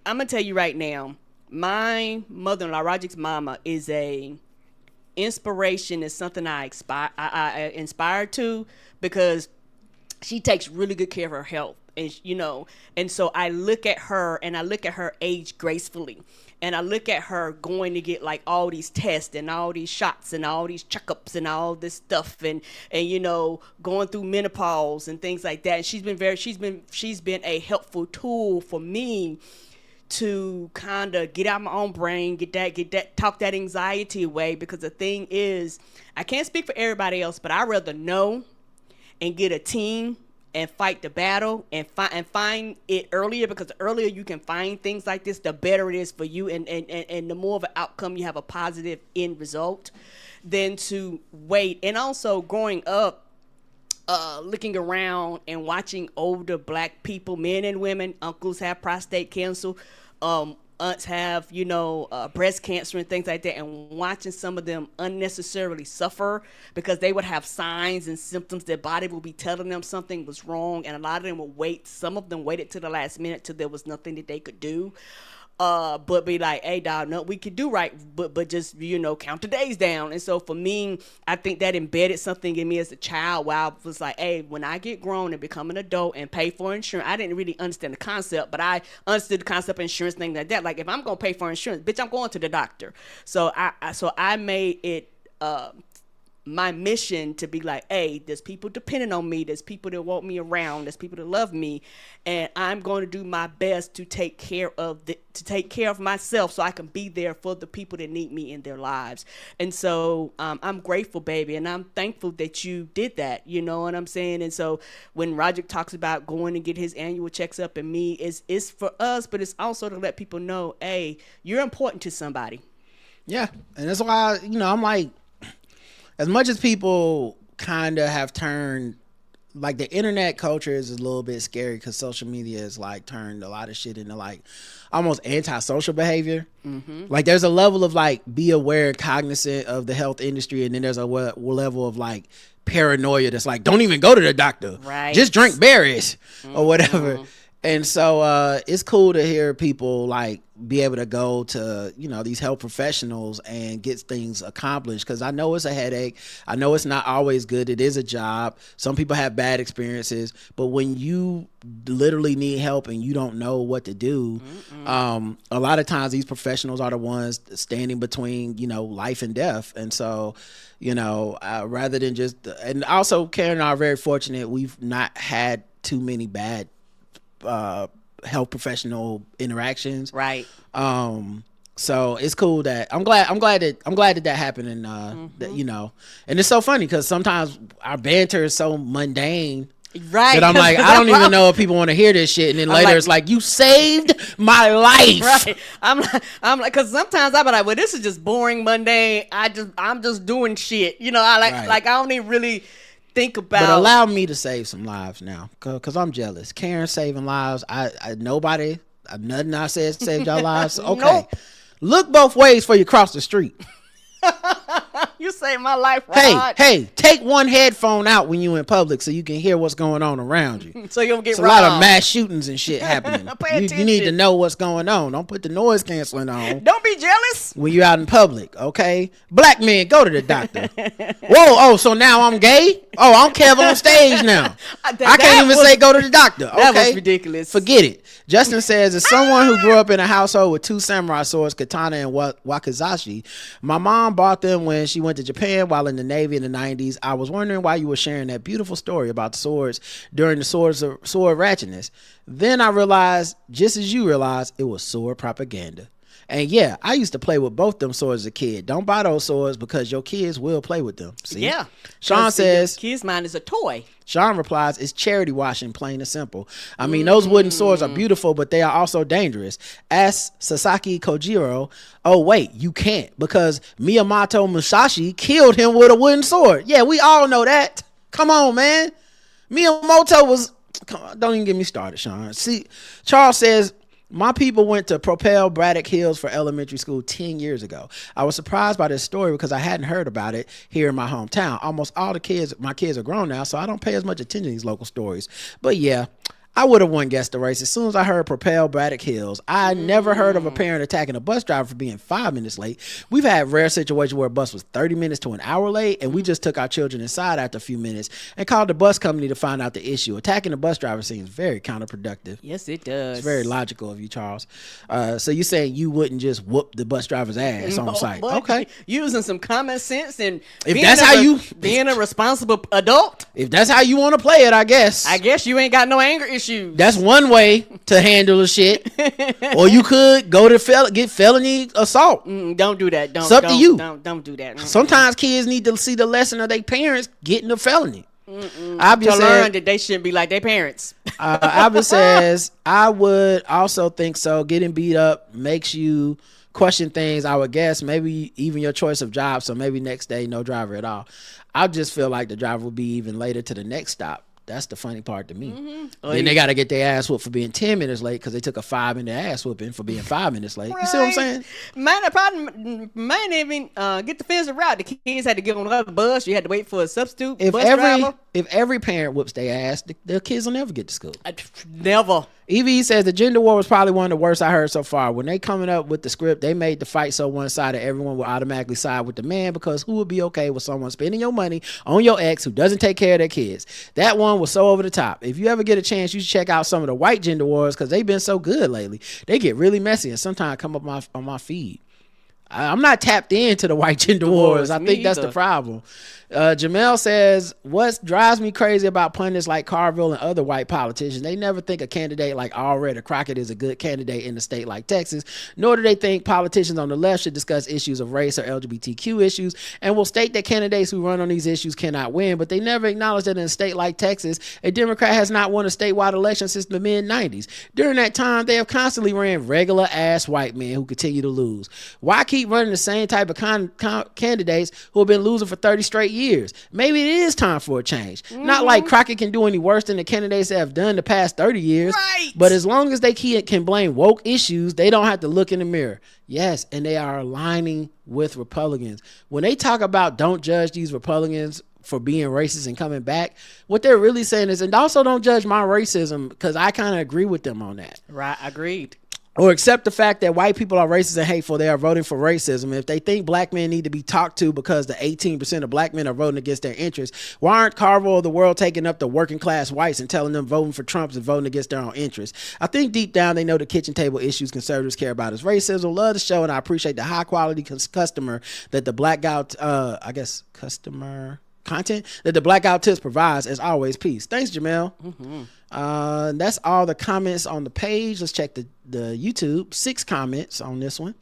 gonna tell you right now, my mother-in-law, Rajik's mama, is a inspiration. Is something I inspire to, because she takes really good care of her health, and so I look at her and I look at her age gracefully, and I look at her going to get like all these tests and all these shots and all these checkups and all this stuff, and going through menopause and things like that. And she's been a helpful tool for me to kind of get out my own brain, talk that anxiety away. Because the thing is, I can't speak for everybody else, but I'd rather know and get a team and fight the battle and find it earlier, because the earlier you can find things like this, the better it is for you, and the more of an outcome you have, a positive end result, than to wait. And also growing up, looking around and watching older black people, men and women, uncles have prostate cancer, aunts have, breast cancer and things like that, and watching some of them unnecessarily suffer because they would have signs and symptoms. Their body will be telling them something was wrong, and a lot of them will wait. Some of them waited to the last minute till there was nothing that they could do. But be like, hey, dog, no, we could do right, but just, count the days down. And so for me, I think that embedded something in me as a child, where I was like, hey, when I get grown and become an adult and pay for insurance, I didn't really understand the concept, but I understood the concept of insurance, things like that. Like, if I'm going to pay for insurance, bitch, I'm going to the doctor. So I made it my mission to be like, hey, there's people depending on me, there's people that want me around, there's people that love me, and I'm going to do my best to take care of myself so I can be there for the people that need me in their lives. And so I'm grateful, baby, and I'm thankful that you did that, you know what I'm saying? And so when Roger talks about going and get his annual checks up, and me, it's for us, but it's also to let people know, hey, you're important to somebody. Yeah, and that's why, I'm like, as much as people kind of have turned, like, the internet culture is a little bit scary because social media has like turned a lot of shit into like almost antisocial behavior. Like, there's a level of like, be aware, cognizant of the health industry, and then there's a level of like paranoia that's like, don't even go to the doctor, right? Just drink berries or whatever. And so it's cool to hear people like be able to go to, these health professionals and get things accomplished. Because I know it's a headache. I know it's not always good. It is a job. Some people have bad experiences. But when you literally need help and you don't know what to do, a lot of times these professionals are the ones standing between, life and death. And so, rather than just, and also Karen and I are very fortunate. We've not had too many bad health professional interactions. Right. So it's cool that I'm glad that happened. And, that, and it's so funny because sometimes our banter is so mundane. Right. That I'm like, I don't even know if people want to hear this shit. And then later it's like, you saved my life. Right. I'm like, cause sometimes I be like, well, this is just boring, mundane. I'm just doing shit. I don't even really think about. But allow me to save some lives now, cause I'm jealous. Karen saving lives. Nothing I said saved your lives. Okay. Nope. Look both ways before you cross the street. You saved my life, Rod. Hey, take one headphone out when you in public so you can hear what's going on around you. So you don't get It's a robbed. lot of mass shootings and shit happening. Pay You need to attention. know what's going on. Don't put the noise canceling on Don't be jealous. when you're out in public, okay? Black men, go to the doctor. Whoa, so now I'm gay? Oh, I'm Kev on stage now. I can't even say go to the doctor, okay? That was ridiculous. Forget it. Justin says, as someone who grew up in a household with 2 samurai swords, katana and wakizashi, my mom bought them when she went to Japan while in the Navy in the 90s. I was wondering why you were sharing that beautiful story about the swords during the sword ratchetness. Then I realized, just as you realized, it was sword propaganda. And yeah, I used to play with both them swords as a kid. Don't buy those swords because your kids will play with them. See? Yeah. Sean says, kids' mind is a toy. Sean replies, it's charity washing, plain and simple. I mean, those wooden swords are beautiful, but they are also dangerous. Ask Sasaki Kojiro, oh, wait, you can't because Miyamoto Musashi killed him with a wooden sword. Yeah, we all know that. Come on, man. Miyamoto was... Come on, don't even get me started, Sean. See, Charles says, my people went to Propel Braddock Hills for elementary school 10 years ago. I was surprised by this story because I hadn't heard about it here in my hometown. Almost all my kids are grown now, so I don't pay as much attention to these local stories. But yeah, I would have won guessed the race as soon as I heard Propel Braddock Hills. I never heard of a parent attacking a bus driver for being 5 minutes late. We've had rare situations where a bus was 30 minutes to an hour late, and we just took our children inside after a few minutes and called the bus company to find out the issue. Attacking the bus driver seems very counterproductive. Yes, it does. It's very logical of you, Charles. So you saying you wouldn't just whoop the bus driver's ass on site? But Okay. using some common sense and If that's how you- being a responsible adult, If that's how you want to play it, I guess. I guess you ain't got no anger issues. That's one way to handle the shit. Or you could go to get felony assault. Don't do that. Don't. It's up to you. Don't do that. Sometimes kids need to see the lesson of their parents getting a felony. Abia To learn said, that they shouldn't be like their parents. Abia says, I would also think so. Getting beat up makes you question things. I would guess maybe even your choice of job. So maybe next day, no driver at all. I just feel like the driver will be even later to the next stop. That's the funny part to me. Then they got to get their ass whooped for being 10 minutes late because they took a 5-minute ass whooping for being 5 minutes late. You see what I'm saying? Man, the problem might even get the fence route. The kids had to get on another bus. You had to wait for a substitute bus driver. If every parent whoops their ass, the kids will never get to school. Never. Evie says the gender war was probably one of the worst I heard so far. When they coming up with the script, they made the fight so one-sided everyone would automatically side with the man because who would be okay with someone spending your money on your ex who doesn't take care of their kids? That one was so over the top. If you ever get a chance, you should check out some of the white gender wars because they've been so good lately. They get really messy and sometimes come up on my feed. I'm not tapped into the white gender wars. I think that's the problem. Jamel says, what drives me crazy about pundits like Carville and other white politicians, they never think a candidate like Alred Crockett is a good candidate in a state like Texas, nor do they think politicians on the left should discuss issues of race or LGBTQ issues and will state that candidates who run on these issues cannot win, but they never acknowledge that in a state like Texas, a Democrat has not won a statewide election since the mid-90s. During that time, they have constantly ran regular ass white men who continue to lose. Why keep running the same type of candidates who have been losing for 30 straight years? Maybe it is time for a change. Not like Crockett can do any worse than the candidates that have done the past 30 years. Right. But as long as they can blame woke issues, they don't have to look in the mirror. Yes, and they are aligning with Republicans. When they talk about don't judge these Republicans for being racist and coming back, what they're really saying is, and also don't judge my racism, because I kind of agree with them on that. Right, agreed. or accept the fact that white people are racist and hateful, they are voting for racism. If they think black men need to be talked to because the 18% of black men are voting against their interests, why aren't Carvel of the world taking up the working class whites and telling them voting for Trump is voting against their own interests? I think deep down they know the kitchen table issues conservatives care about is racism. Love the show, and I appreciate the high quality customer that the blackout, customer content that the Blackout Tips provides. As always, peace. Thanks, Jamel. That's all the comments on the page. Let's check the YouTube. 6 comments on this one.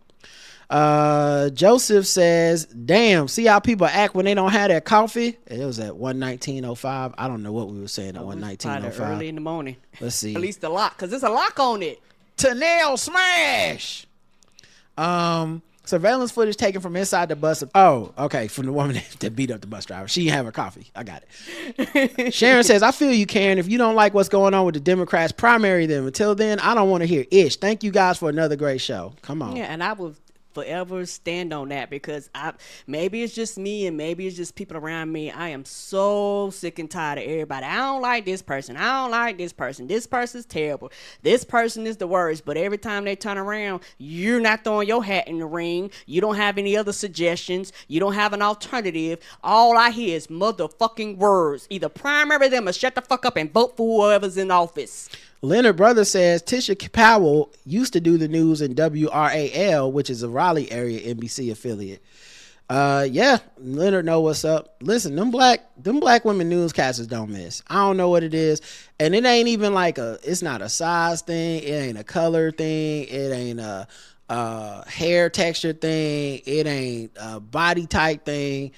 Joseph says, damn, see how people act when they don't have their coffee? It was at 1:19:05. I don't know what we were saying at 1:19:05. Early in the morning. Let's see. At least the lock, because there's a lock on it. Nail smash. Surveillance footage taken from inside the bus. Oh, okay. From the woman that beat up the bus driver. She didn't have her coffee. I got it. Sharon says, I feel you, Karen. If you don't like what's going on with the Democrats, primary them. Until then, I don't want to hear ish. Thank you guys for another great show. Come on. Yeah, and I will forever stand on that, because maybe it's just me and maybe it's just people around me. I am so sick and tired of everybody. I don't like this person. I don't like this person. This person's terrible. This person is the worst. But every time they turn around, you're not throwing your hat in the ring. You don't have any other suggestions. You don't have an alternative. All I hear is motherfucking words. Either primary them or shut the fuck up and vote for whoever's in office. Leonard Brother says Tisha Powell used to do the news in WRAL, which is a Raleigh area NBC affiliate. Yeah, Leonard know what's up. Listen, them black women newscasters don't miss. I don't know what it is, and it ain't even like it's not a size thing. It ain't a color thing. It ain't a hair texture thing. It ain't a body type thing.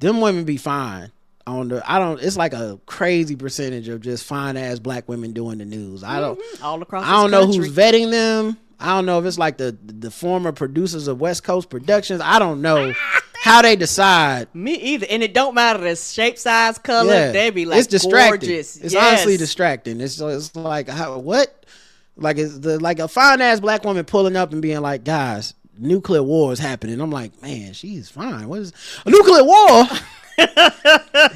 Them women be fine. It's like a crazy percentage of just fine ass black women doing the news. All across. I don't know who's vetting them. I don't know if it's like the former producers of West Coast Productions. I don't know how they decide. Me either. And it don't matter the shape, size, color. Yeah. They be like, it's distracting. Gorgeous. It's honestly distracting. It's like what? Like like a fine ass black woman pulling up and being like, guys, nuclear war is happening. I'm like, man, she's fine. What is a nuclear war?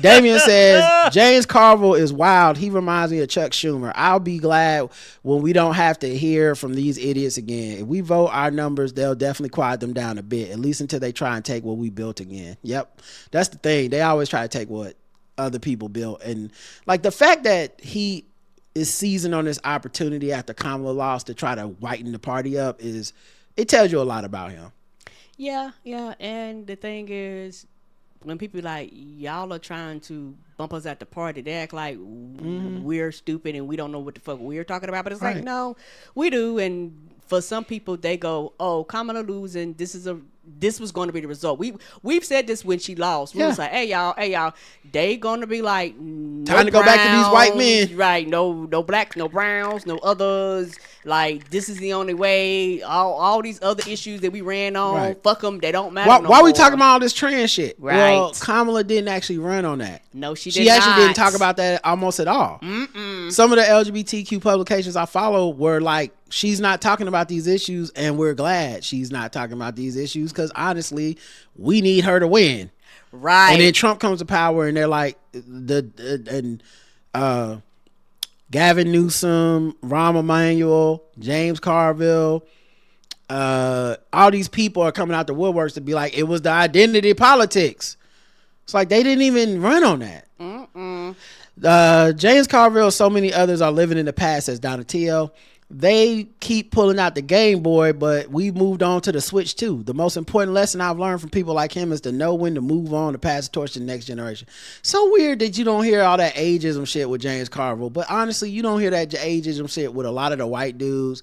Damien says James Carville is wild. He reminds me of Chuck Schumer. I'll be glad when we don't have to hear from these idiots again. If we vote our numbers, they'll definitely quiet them down a bit, at least until they try and take what we built again. Yep, that's the thing. They always try to take what other people built, and like the fact that he is seizing on this opportunity after Kamala lost to try to whiten the party up it tells you a lot about him. Yeah, and the thing is, when people like, y'all are trying to bump us at the party, they act like we're stupid and we don't know what the fuck we're talking about. But it's like, no, we do. And for some people, they go, oh, Kamala losing, this was going to be the result. We've said this when she lost. We was like, hey y'all, they going to be like, no time to go back to these white men. Right, no blacks, no browns, no others. Like, this is the only way. All these other issues that we ran on, right. Fuck them, they don't matter. Why we talking about all this trans shit? Right. Well, Kamala didn't actually run on that. No, she actually didn't talk about that almost at all. Some of the LGBTQ publications I follow were like, she's not talking about these issues, and we're glad she's not talking about these issues, because honestly, we need her to win. Right. And then Trump comes to power, and they're like, Gavin Newsom, Rahm Emanuel, James Carville, all these people are coming out the woodworks to be like, it was the identity politics. It's like they didn't even run on that. James Carville, so many others are living in the past, as Donatello. They keep pulling out the Game Boy, but we've moved on to the Switch too. The most important lesson I've learned from people like him is to know when to move on to pass the torch to the next generation. So weird that you don't hear all that ageism shit with James Carville, but honestly, you don't hear that ageism shit with a lot of the white dudes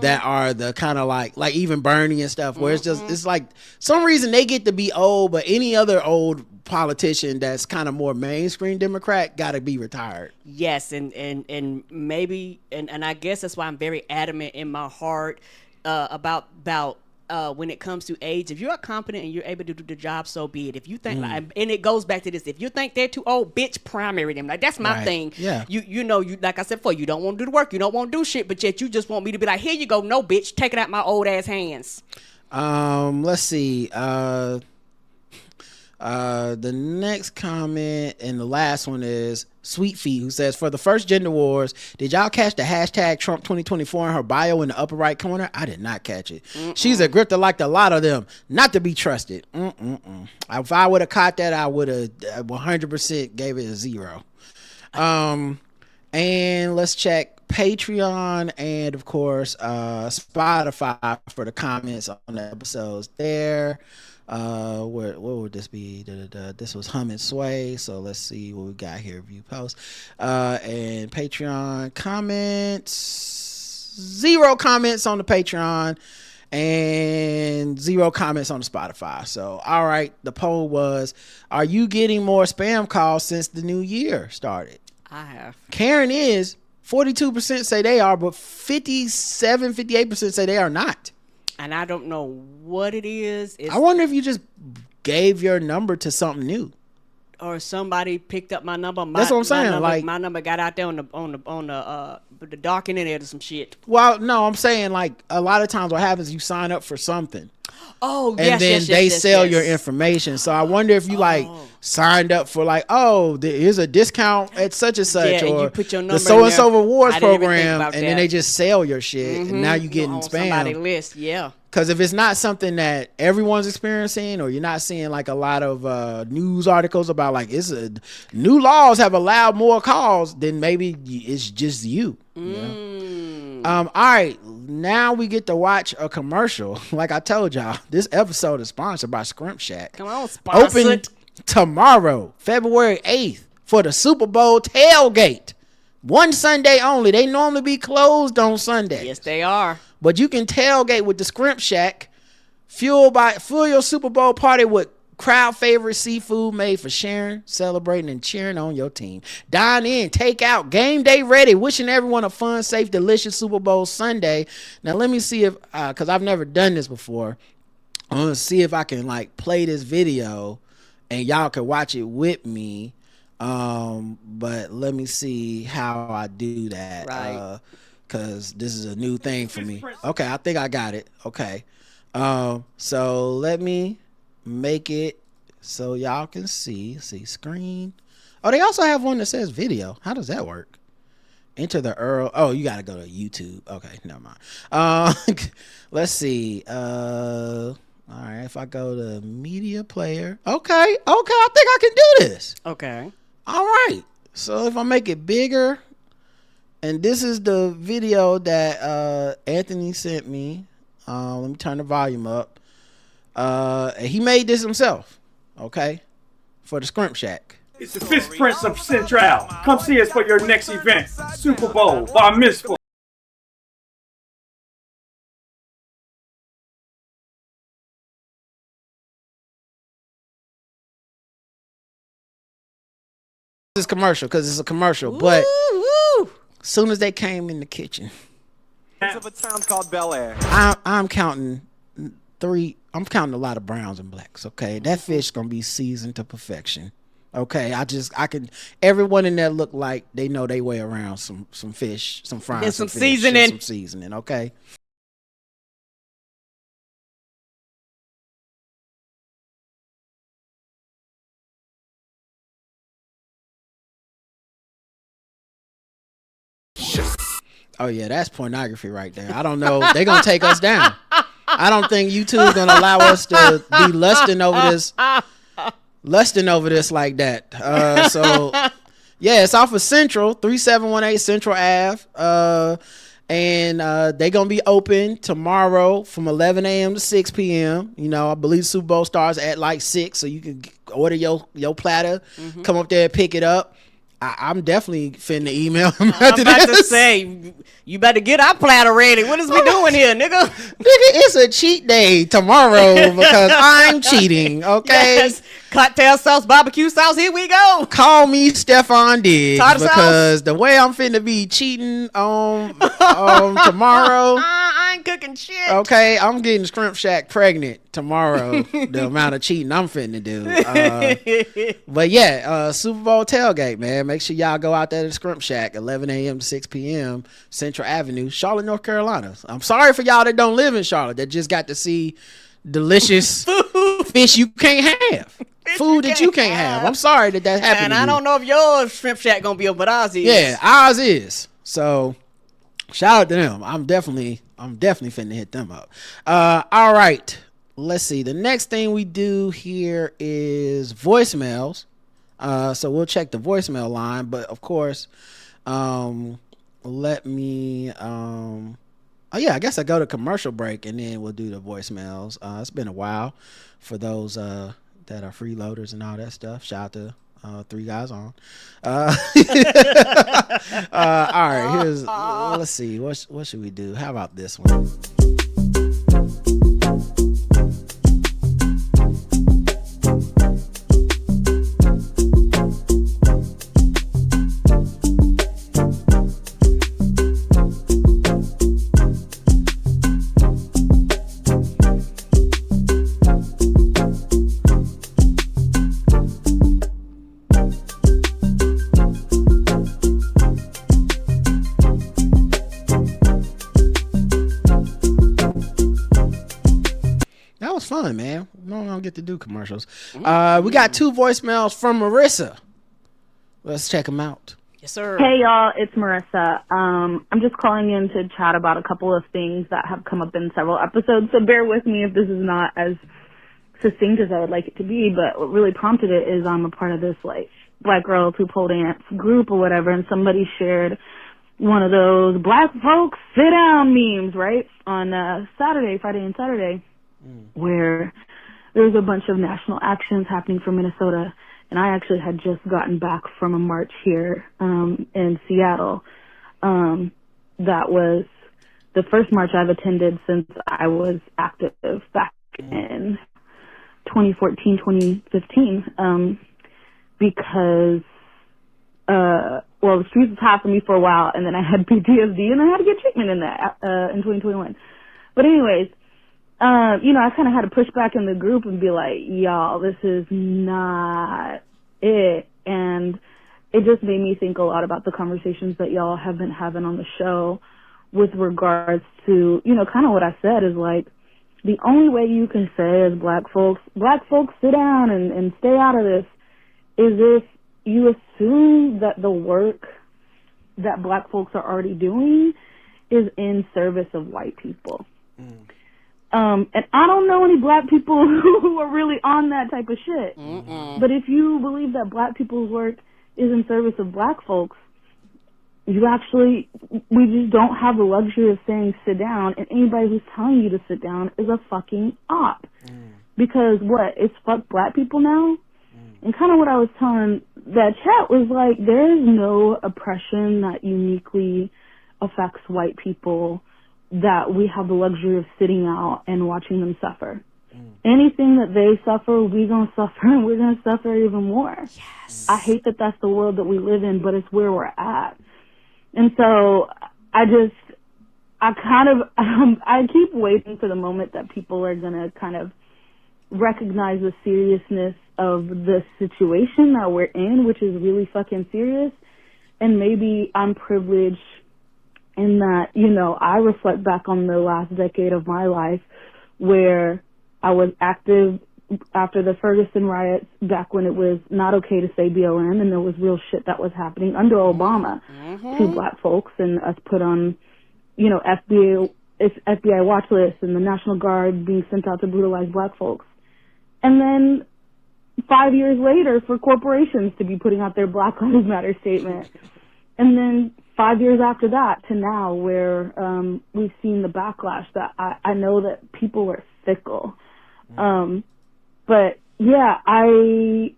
that are the kind of like even Bernie and stuff, where it's like some reason they get to be old, but any other old politician that's kind of more mainstream Democrat got to be retired. Yes, and maybe and I guess that's why I'm very adamant in my heart about when it comes to age. If you're competent and you're able to do the job, so be it. If you think and it goes back to this, if you think they're too old, bitch, primary them. Like, that's my thing. Yeah. You know, like I said before, you don't want to do the work, you don't want to do shit, but yet you just want me to be like, here you go, no bitch, take it out my old ass hands. Let's see. The next comment and the last one is Sweet Feet, who says, for the first gender wars, did y'all catch the hashtag Trump 2024 in her bio in the upper right corner? I did not catch it. She's a grifter like a lot of them, not to be trusted. If I would have caught that, I would have 100% gave it a 0. And let's check Patreon and of course Spotify for the comments on the episodes there. What would this be? This was Hum and Sway. So let's see what we got here. View post. And Patreon comments. 0 comments on the Patreon and 0 comments on the Spotify. So all right, the poll was, are you getting more spam calls since the new year started? I have. Karen is 42% say they are, but 58% say they are not. And I don't know what it is. I wonder if you just gave your number to something new, or somebody picked up my number. That's what I'm saying. My number got out there on the dark internet or some shit. Well, no, I'm saying like a lot of times what happens, you sign up for something. Oh, and then they sell your information. So I wonder if you like signed up for like, oh, there is a discount at such and such, or you put your number the so-and-so in there. rewards I didn't even think program, about and that. then they just sell your shit, and now you getting on spam. somebody's list, yeah. Because if it's not something that everyone's experiencing, or you're not seeing like a lot of news articles about like new laws have allowed more calls, then maybe it's just you. You know? All right, now we get to watch a commercial. Like I told y'all, this episode is sponsored by Scrimp Shack. Come on, sponsor. Open tomorrow, February 8th, for the Super Bowl tailgate. One Sunday only. They normally be closed on Sundays. Yes, they are. But you can tailgate with the Scrimp Shack. Fuel your Super Bowl party with crowd favorite seafood made for sharing, celebrating, and cheering on your team. Dine in, take out, game day ready. Wishing everyone a fun, safe, delicious Super Bowl Sunday. Now let me see if, because I've never done this before, I'm gonna see if I can like play this video and y'all can watch it with me. But let me see how I do that. Right. Cause this is a new thing for me. Okay, I think I got it. Okay. So let me make it so y'all can see screen. Oh, they also have one that says video. How does that work? Enter the URL. Oh, you gotta go to YouTube. Okay, never mind. Let's see. All right, if I go to media player. Okay, I think I can do this. Okay. All right. So if I make it bigger, and this is the video that Anthony sent me. Let me turn the volume up. And he made this himself, okay, for the Scrimp Shack. It's the Fish Prince of Central. Come see us for your next event. Super Bowl, Bar Mitzvah. This commercial, because it's a commercial, but as soon as they came in the kitchen, of a town called Bel Air. I'm counting 3. I'm counting a lot of browns and blacks. Okay, that fish gonna be seasoned to perfection. Okay, I can. Everyone in there look like they know they way around some fish, some fries, And some fish, seasoning. and some seasoning. Okay. Oh yeah, that's pornography right there. I don't know. They're gonna take us down. I don't think YouTube is gonna allow us to be lusting over this like that. So yeah, it's off of Central, 3718 Central Ave. And they're gonna be open tomorrow from 11 a.m. to 6 p.m. You know, I believe Super Bowl starts at like 6, so you can order your platter, come up there and pick it up. I'm definitely finna email him I'm after about this. to say, you better get our platter ready. What is we doing here, nigga? Nigga, it's a cheat day tomorrow because I'm cheating, okay? Yes. Cocktail sauce, barbecue sauce, here we go. Call me Stefan Diggs Tartar sauce? because the way I'm finna be cheating on tomorrow, I ain't cooking shit. okay, I'm getting Scrimp Shack pregnant tomorrow, the amount of cheating I'm finna do. But yeah, Super Bowl tailgate, man. Make sure y'all go out there to Scrimp Shack, 11 a.m. to 6 p.m., Central Avenue, Charlotte, North Carolina. I'm sorry for y'all that don't live in Charlotte that just got to see delicious fish you can't have, food that you can't have. I'm sorry that happened. And to I you. don't know if your shrimp shack gonna be open, but ours is. Yeah, ours is. So shout out to them. I'm definitely finna hit them up. All right. Let's see. The next thing we do here is voicemails. So we'll check the voicemail line, but of course, let me oh yeah, I guess I go to commercial break and then we'll do the voicemails. It's been a while for those that are freeloaders and all that stuff. Shout out to three guys on. All right, let's see. What should we do? How about this one? Fun, man. We don't get to do commercials. We got 2 voicemails from Marissa. Let's check them out. Yes, sir. Hey, y'all. It's Marissa. I'm just calling in to chat about a couple of things that have come up in several episodes, so bear with me if this is not as succinct as I would like it to be, but what really prompted it is I'm a part of this, like, Black Girls Who Pole Dance group or whatever, and somebody shared one of those black folks sit down memes, right, on Friday and Saturday, where there was a bunch of national actions happening for Minnesota, and I actually had just gotten back from a march here in Seattle. That was the first march I've attended since I was active back in 2014, 2015, because the streets was hot for me for a while, and then I had PTSD, and I had to get treatment in that in 2021. But anyways, I kind of had to push back in the group and be like, y'all, this is not it. And it just made me think a lot about the conversations that y'all have been having on the show with regards to, kind of what I said is like, the only way you can say as black folks sit down and stay out of this is if you assume that the work that black folks are already doing is in service of white people. And I don't know any black people who are really on that type of shit. But if you believe that black people's work is in service of black folks, we just don't have the luxury of saying sit down, and anybody who's telling you to sit down is a fucking op. Because it's fuck black people now? And kind of what I was telling that chat was like, there is no oppression that uniquely affects white people that we have the luxury of sitting out and watching them suffer. Anything that they suffer, we're going to suffer, and we're going to suffer even more. Yes. I hate that that's the world that we live in, but it's where we're at. And so I keep waiting for the moment that people are going to kind of recognize the seriousness of the situation that we're in, which is really fucking serious. And maybe I'm privileged in that, I reflect back on the last decade of my life where I was active after the Ferguson riots, back when it was not okay to say BLM, and there was real shit that was happening under Obama to black folks, and us put on, FBI watch lists and the National Guard being sent out to brutalize black folks. And then 5 years later for corporations to be putting out their Black Lives Matter statement. And then 5 years after that to now, where we've seen the backlash that I know that people are fickle. But yeah, I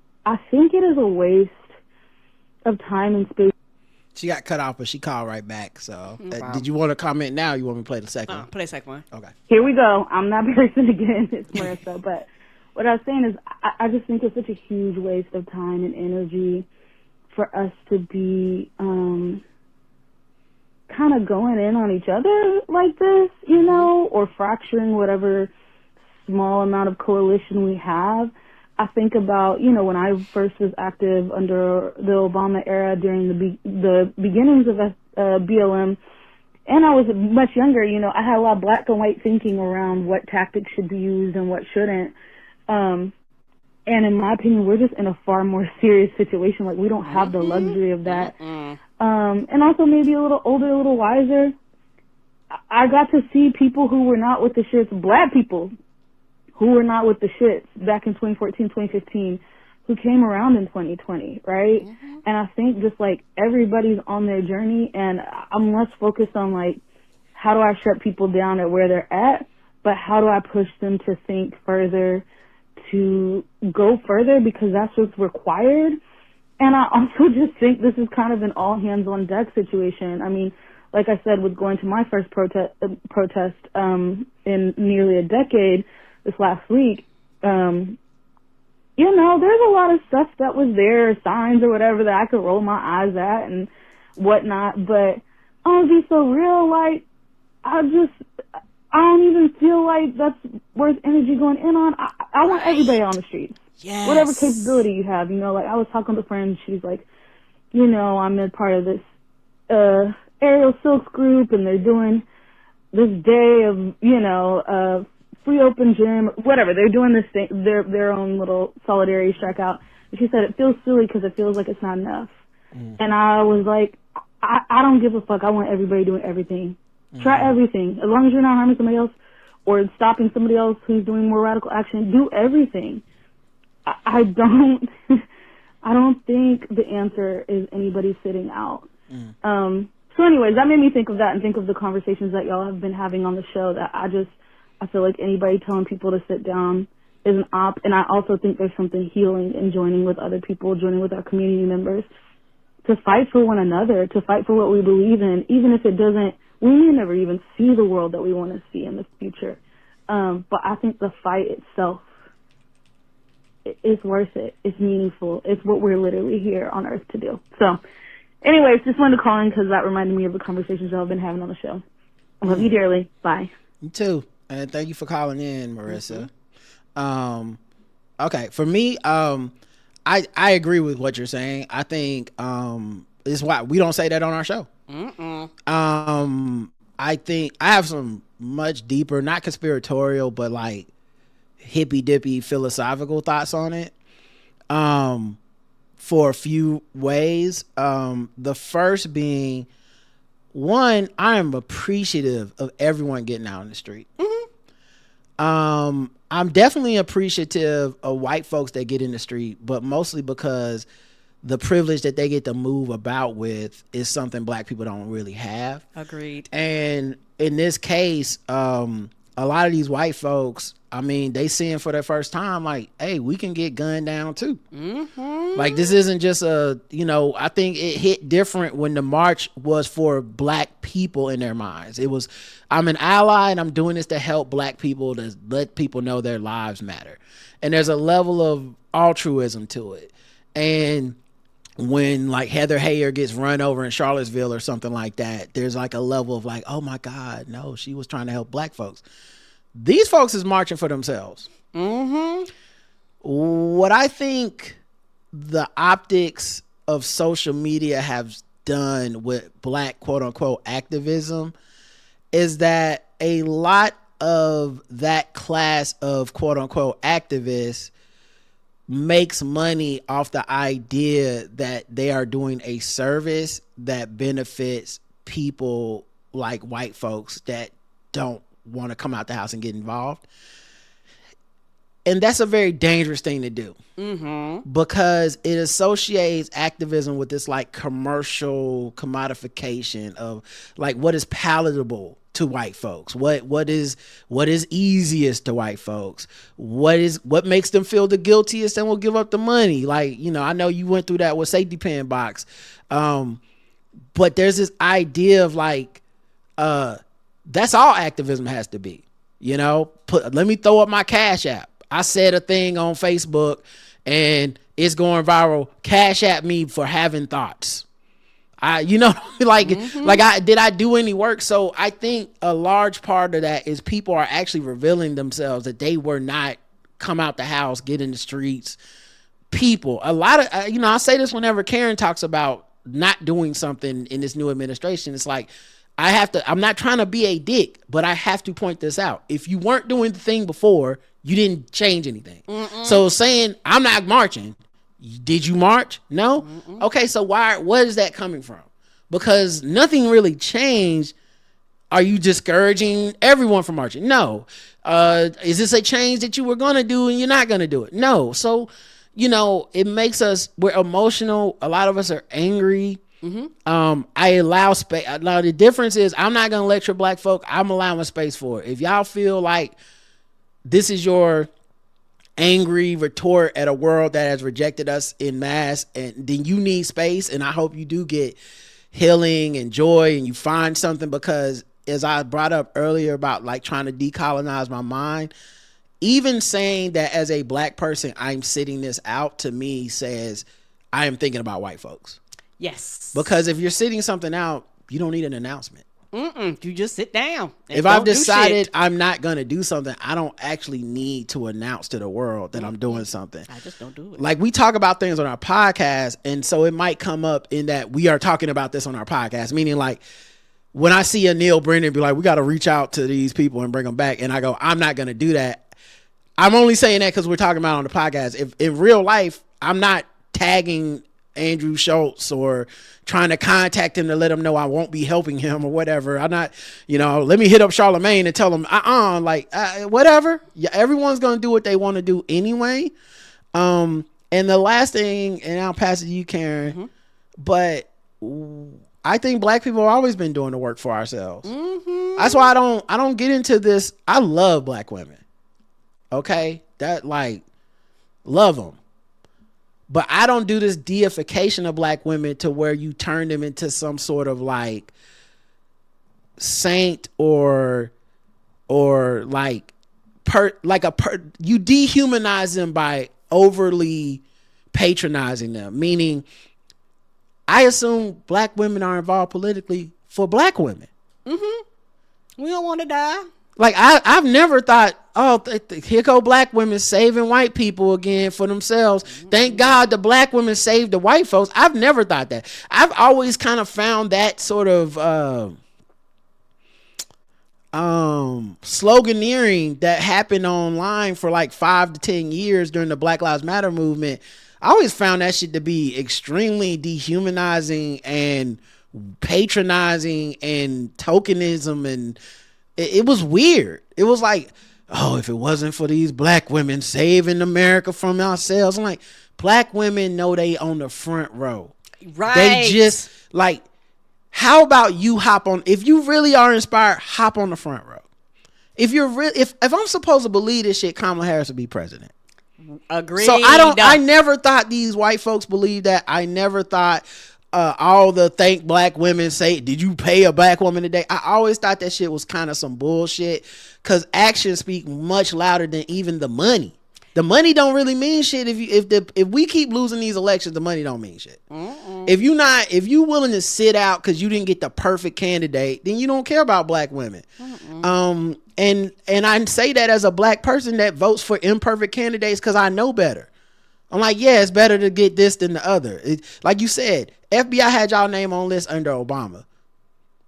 think it is a waste of time and space. She got cut off, but she called right back. So did you want to comment now? Or you want me to play the second one? Play the second one. Okay. Here we go. I'm that person again. It's Marissa. But what I was saying is I just think it's such a huge waste of time and energy for us to be kind of going in on each other like this, or fracturing whatever small amount of coalition we have. I think about, when I first was active under the Obama era during the beginnings of BLM, and I was much younger, I had a lot of black and white thinking around what tactics should be used and what shouldn't. And in my opinion, we're just in a far more serious situation. Like, we don't have the luxury of that. And also maybe a little older, a little wiser. I got to see people who were not with the shits, black people who were not with the shits back in 2014, 2015, who came around in 2020, right? And I think just like everybody's on their journey, and I'm less focused on like, how do I shut people down at where they're at, but how do I push them to think further, to go further, because that's what's required. And I also just think this is kind of an all hands on deck situation. I mean, like I said, with going to my first protest in nearly a decade this last week, you know, there's a lot of stuff that was there, signs or whatever, that I could roll my eyes at and whatnot. But I'll be so real, like, I don't even feel like that's worth energy going in on. I want everybody on the streets. Yes. Whatever capability you have, you know, like I was talking with a friend, she's like, you know, I'm a part of this Aerial Silks group, and they're doing this day of, you know, free open gym, whatever. They're doing this thing, their own little solidarity strike out. And she said it feels silly because it feels like it's not enough. And I was like, I don't give a fuck. I want everybody doing everything. Try everything. As long as you're not harming somebody else or stopping somebody else who's doing more radical action, do everything. I don't think the answer is anybody sitting out. So anyways, that made me think of that and think of the conversations that y'all have been having on the show, that I feel like anybody telling people to sit down is an op. And I also think there's something healing in joining with other people, joining with our community members to fight for one another, to fight for what we believe in, even if it doesn't, we may never even see the world that we want to see in the future. But I think the fight itself, it's worth it. It's meaningful. It's what we're literally here on earth to do. So anyways, just wanted to call in because that reminded me of the conversations y'all have been having on the show. I love you dearly. Bye. You too. And thank you for calling in, Marissa. Okay. For me, I agree with what you're saying. I think it's why we don't say that on our show. I think I have some much deeper, not conspiratorial, but like hippy dippy philosophical thoughts on it. For a few ways. The first being, one, I am appreciative of everyone getting out in the street. I'm definitely appreciative of white folks that get in the street, but mostly because the privilege that they get to move about with is something black people don't really have. Agreed. And in this case, a lot of these white folks, I mean, they seeing for their first time, like, hey, we can get gunned down too. Like, this isn't just I think it hit different when the march was for black people in their minds. It was, I'm an ally and I'm doing this to help black people, to let people know their lives matter. And there's a level of altruism to it. And when like Heather Heyer gets run over in Charlottesville or something like that, there's like a level of like, oh my God, no, she was trying to help black folks. These folks is marching for themselves. What I think the optics of social media have done with black quote unquote activism is that a lot of that class of quote unquote activists makes money off the idea that they are doing a service that benefits people like white folks that don't want to come out the house and get involved. And that's a very dangerous thing to do, because it associates activism with this like commercial commodification of like what is palatable to white folks, what is easiest to white folks, what makes them feel the guiltiest and will give up the money. Like, you know, I know you went through that with Safety Pin Box, but there's this idea of like that's all activism has to be. You know, let me throw up my Cash App. I said a thing on Facebook and it's going viral. Cash at me for having thoughts. Did I do any work? So I think a large part of that is people are actually revealing themselves that they were not come out the house, get in the streets. People, a lot of, I say this whenever Karen talks about not doing something in this new administration. It's like, I'm not trying to be a dick, but I have to point this out. If you weren't doing the thing before, You didn't change anything. So saying I'm not marching, did you march? No. Okay, so what is that coming from? Because nothing really changed. Are you discouraging everyone from marching? No. Is this a change that you were gonna do and you're not gonna do it? No. So, it makes we're emotional. A lot of us are angry. I allow space. Now the difference is I'm not gonna lecture black folk. I'm allowing space for it. If y'all feel like this is your angry retort at a world that has rejected us in mass, and then you need space, and I hope you do get healing and joy and you find something, because as I brought up earlier about like trying to decolonize my mind, even saying that as a black person I'm sitting this out, to me says I am thinking about white folks. Yes. Because if you're sitting something out, you don't need an announcement. You just sit down. If I've decided I'm not going to do something, I don't actually need to announce to the world that I'm doing something. I just don't do it. Like, we talk about things on our podcast, and so it might come up in that we are talking about this on our podcast, meaning like when I see a Neil Brennan be like, we got to reach out to these people and bring them back, and I go, I'm not going to do that. I'm only saying that because we're talking about it on the podcast. If in real life, I'm not tagging Andrew Schultz or trying to contact him to let him know I won't be helping him or whatever. I'm not, let me hit up Charlemagne and tell him, whatever. Yeah, everyone's going to do what they want to do anyway. And the last thing, and I'll pass it to you, Karen, but I think black people have always been doing the work for ourselves. That's why I don't get into this. I love black women. Okay. That love them. But I don't do this deification of black women to where you turn them into some sort of like saint or you dehumanize them by overly patronizing them. Meaning, I assume black women are involved politically for black women. We don't want to die. Like, I've never thought, here go black women saving white people again for themselves. Thank God the black women saved the white folks. I've never thought that. I've always kind of found that sort of sloganeering that happened online for like 5 to 10 years during the Black Lives Matter movement. I always found that shit to be extremely dehumanizing and patronizing and tokenism, and it was weird. It was like, if it wasn't for these black women saving America from ourselves. I'm like, black women know they on the front row. Right. They just like, how about you hop on, if you really are inspired, hop on the front row. If you're if I'm supposed to believe this shit, Kamala Harris would be president. Agreed. So I never thought these white folks believed that. I never thought all the thank black women say, did you pay a black woman today? I always thought that shit was kind of some bullshit, because actions speak much louder than even the money. The money don't really mean shit. If we keep losing these elections, the money don't mean shit. If you willing to sit out because you didn't get the perfect candidate, then you don't care about black women. And I say that as a black person that votes for imperfect candidates because I know better. I'm like, yeah, it's better to get this than the other. Like you said, FBI had y'all name on list under Obama.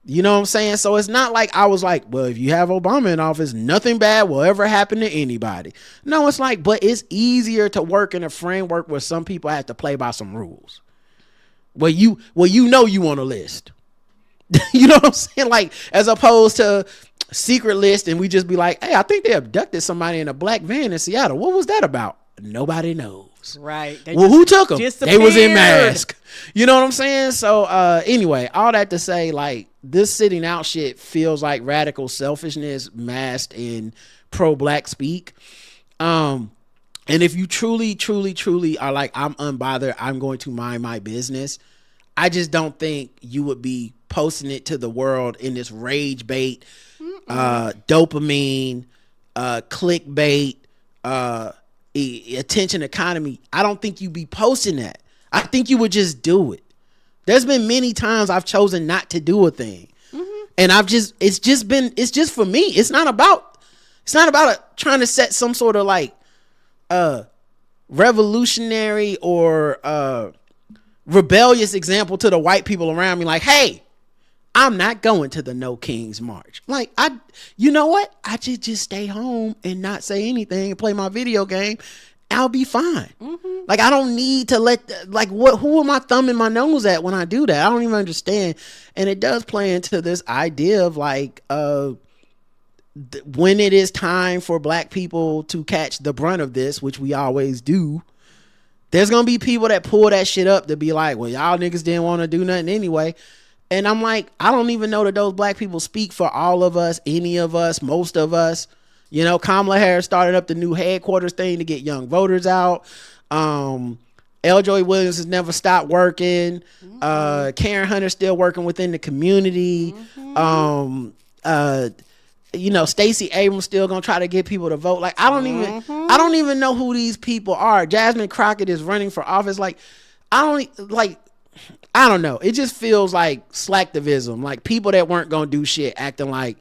You know what I'm saying? So it's not like I was like, well, if you have Obama in office, nothing bad will ever happen to anybody. No, it's like, but it's easier to work in a framework where some people have to play by some rules. Well, you on a list. You know what I'm saying? Like, as opposed to secret list and we just be like, hey, I think they abducted somebody in a black van in Seattle. What was that about? Nobody knows. Right. Who took them? They was in mask. You know what I'm saying? So anyway, all that to say, like, this sitting out shit feels like radical selfishness masked in pro-black speak. And if you truly are like, I'm unbothered, I'm going to mind my business, I just don't think you would be posting it to the world in this rage bait, dopamine, clickbait, attention economy. I don't think you'd be posting that. I think you would just do it. There's been many times I've chosen not to do a thing. And it's just for me. It's not about trying to set some sort of like revolutionary or rebellious example to the white people around me. Like, hey, I'm not going to the No Kings March. Like, you know what? I should just stay home and not say anything and play my video game. I'll be fine. Mm-hmm. Like, I don't need to who am I thumbing my nose at when I do that? I don't even understand. And it does play into this idea of like, when it is time for black people to catch the brunt of this, which we always do, there's going to be people that pull that shit up to be like, well, y'all niggas didn't want to do nothing anyway. And I'm like, I don't even know that those black people speak for all of us, any of us, most of us. You know, Kamala Harris started up the new headquarters thing to get young voters out. L. Williams has never stopped working. Karen Hunter's still working within the community. You know, Stacey Abrams still gonna try to get people to vote. Like, I don't even know who these people are. Jasmine Crockett is running for office. Like, I don't know. It just feels like slacktivism. Like, people that weren't gonna do shit acting like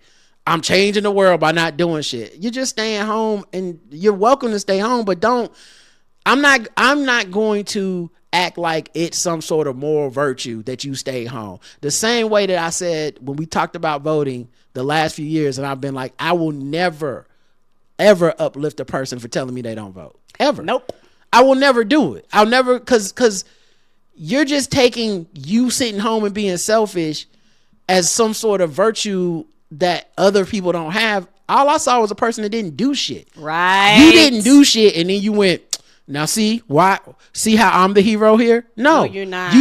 I'm changing the world by not doing shit. You're just staying home, and you're welcome to stay home, but I'm not going to act like it's some sort of moral virtue that you stay home. The same way that I said when we talked about voting the last few years, and I've been like, I will never, ever uplift a person for telling me they don't vote. Ever. Nope. I will never do it. I'll never, because you're just taking you sitting home and being selfish as some sort of virtue that other people don't have. All I saw was a person that didn't do shit. Right. You didn't do shit, and then you went, now see how I'm the hero here? No, you're not.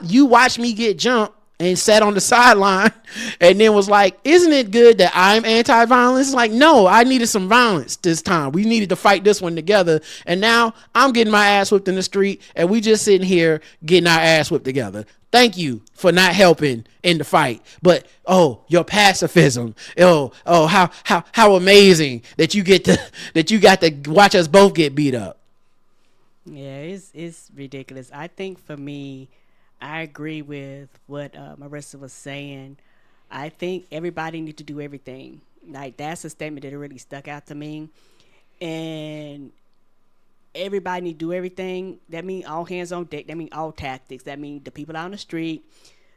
You watched me get jumped and sat on the sideline and then was like, isn't it good that I'm anti-violence? It's like, no, I needed some violence this time. We needed to fight this one together. And now I'm getting my ass whipped in the street, and we just sitting here getting our ass whipped together. Thank you for not helping in the fight. But, your pacifism. How amazing that you got to watch us both get beat up. Yeah, it's ridiculous. I think for me, I agree with what Marissa was saying. I think everybody needs to do everything. Like, that's a statement that really stuck out to me. And everybody need to do everything. That means all hands on deck. That means all tactics. That means the people out on the street,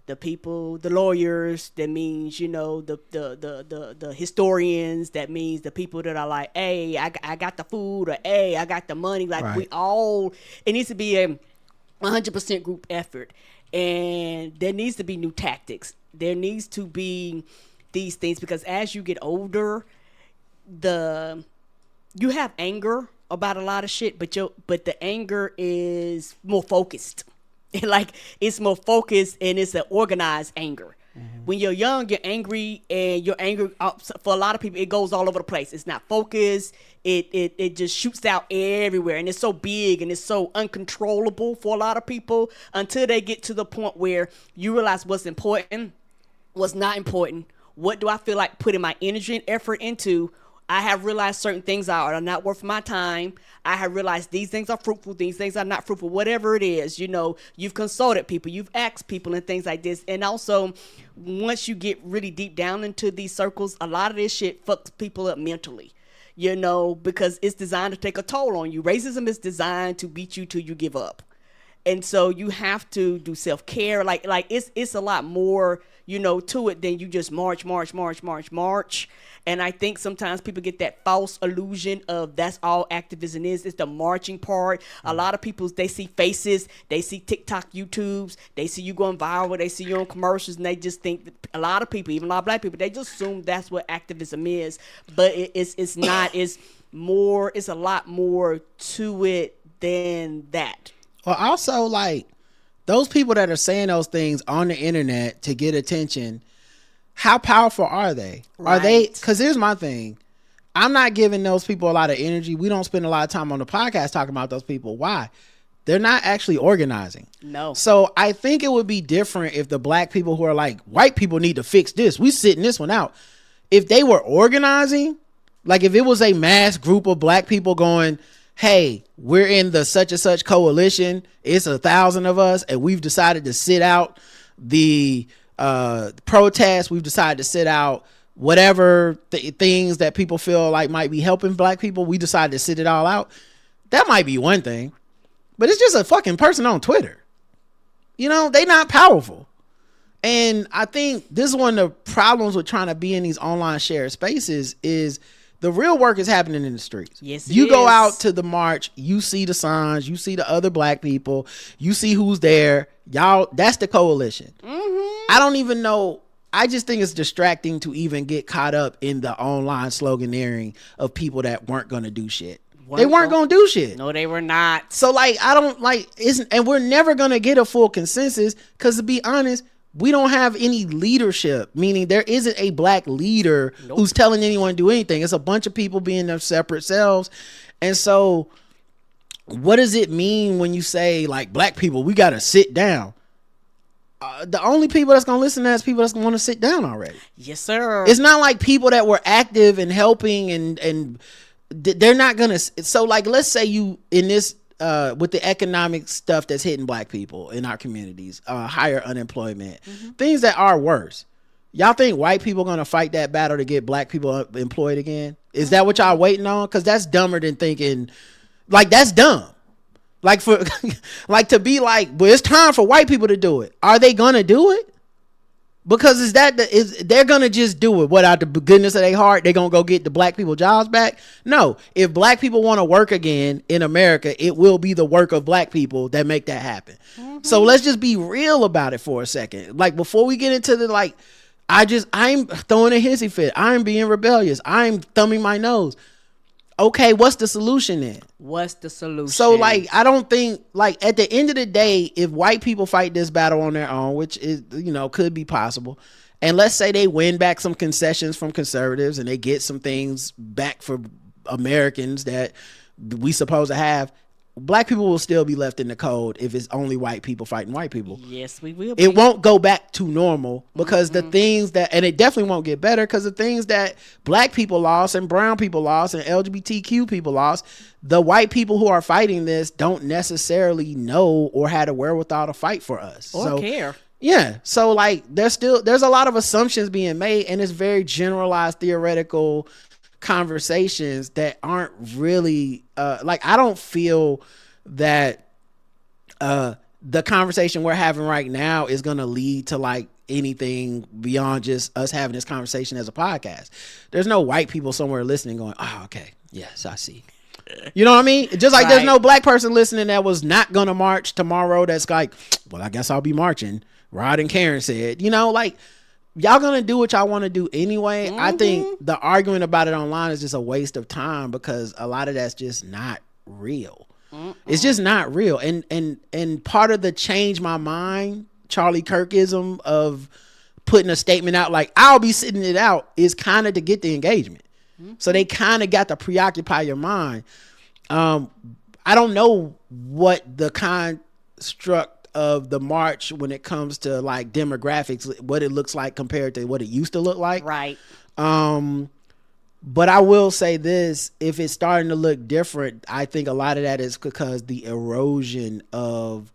the people, the lawyers. That means, you know, the historians. That means the people that are like, hey, I got the food, or hey, I got the money. Like, right. It needs to be a 100% group effort. And there needs to be new tactics. There needs to be these things, because as you get older, you have anger about a lot of shit, but the anger is more focused. Like, it's more focused, and it's an organized anger. Mm-hmm. When you're young, you're angry, and your anger, for a lot of people, it goes all over the place. It's not focused. It just shoots out everywhere, and it's so big, and it's so uncontrollable for a lot of people, until they get to the point where you realize what's important, what's not important. What do I feel like putting my energy and effort into? I have realized certain things are not worth my time. I have realized these things are fruitful, these things are not fruitful, whatever it is. You know, you've consulted people, you've asked people, and things like this. And also, once you get really deep down into these circles, a lot of this shit fucks people up mentally, you know, because it's designed to take a toll on you. Racism is designed to beat you till you give up. And so you have to do self-care. Like it's a lot more, you know, to it than you just march. And I think sometimes people get that false illusion of that's all activism is. It's the marching part. A lot of people, they see faces, they see TikTok, YouTubes, they see you going viral, they see you on commercials, and they just think that a lot of people, even a lot of black people, they just assume that's what activism is. But it's not. It's a lot more to it than that. Well, also, like, those people that are saying those things on the internet to get attention, how powerful are they? Right. Are they? Because here's my thing. I'm not giving those people a lot of energy. We don't spend a lot of time on the podcast talking about those people. Why? They're not actually organizing. No. So I think it would be different if the black people who are like, white people need to fix this, we sitting this one out. If they were organizing, like if it was a mass group of black people going, hey, we're in the such and such coalition, it's 1,000 of us, and we've decided to sit out the protest, we've decided to sit out whatever things that people feel like might be helping black people, we decided to sit it all out. That might be one thing, but it's just a fucking person on Twitter. You know, they not powerful. And I think this is one of the problems with trying to be in these online shared spaces is the real work is happening in the streets. Yes, you it go is. out to the march, you see the signs, you see the other black people, you see who's there. Y'all, that's the coalition. I don't even know. I just think it's distracting to even get caught up in the online sloganeering of people that weren't going to do shit. They weren't going to do shit. No, they were not. So like, I don't like, and we're never going to get a full consensus because to be honest, we don't have any leadership, meaning there isn't a black leader who's telling anyone to do anything. It's a bunch of people being their separate selves. And so what does it mean when you say like black people, we got to sit down? The only people that's going to listen to that is people that's going to want to sit down already. Yes, sir. It's not like people that were active and helping and they're not going to. So like, let's say you in this, with the economic stuff that's hitting black people in our communities, higher unemployment, things that are worse. Y'all think white people going to fight that battle to get black people employed again? Is that what y'all waiting on? Cause that's dumber than thinking like that's dumb. Like for like to be like, well, it's time for white people to do it. Are they gonna do it? Because they're gonna just do it. What, out the goodness of their heart, they're gonna go get the black people jobs back? No. If black people want to work again in America, it will be the work of black people that make that happen. So let's just be real about it for a second. Like before we get into the like, I'm throwing a hissy fit. I'm being rebellious. I'm thumbing my nose. Okay, what's the solution then? What's the solution? So like, I don't think like at the end of the day, if white people fight this battle on their own, which is, could be possible. And let's say they win back some concessions from conservatives and they get some things back for Americans that we supposed to have. Black people will still be left in the cold if it's only white people fighting white people. Yes, we will be. It won't go back to normal because the things that, and it definitely won't get better because the things that black people lost and brown people lost and LGBTQ people lost, the white people who are fighting this don't necessarily know or had a wherewithal to fight for us. Or care. Yeah. So like there's a lot of assumptions being made and it's very generalized theoretical conversations that aren't really like I don't feel that the conversation we're having right now is going to lead to like anything beyond just us having this conversation as a podcast. There's no white people somewhere listening going, oh, okay, yes, I see. You know what I mean? Just like there's no black person listening that was not going to march tomorrow that's like, well, I guess I'll be marching. Rod and Karen said, like, y'all gonna do what y'all want to do anyway. I think the argument about it online is just a waste of time because a lot of that's just not real. It's just not real. And part of the change my mind Charlie Kirkism of putting a statement out like I'll be sitting it out is kind of to get the engagement. So they kind of got to preoccupy your mind. I don't know what the construct of the march when it comes to like demographics, what it looks like compared to what it used to look like. Right. But I will say this, if it's starting to look different, I think a lot of that is because the erosion of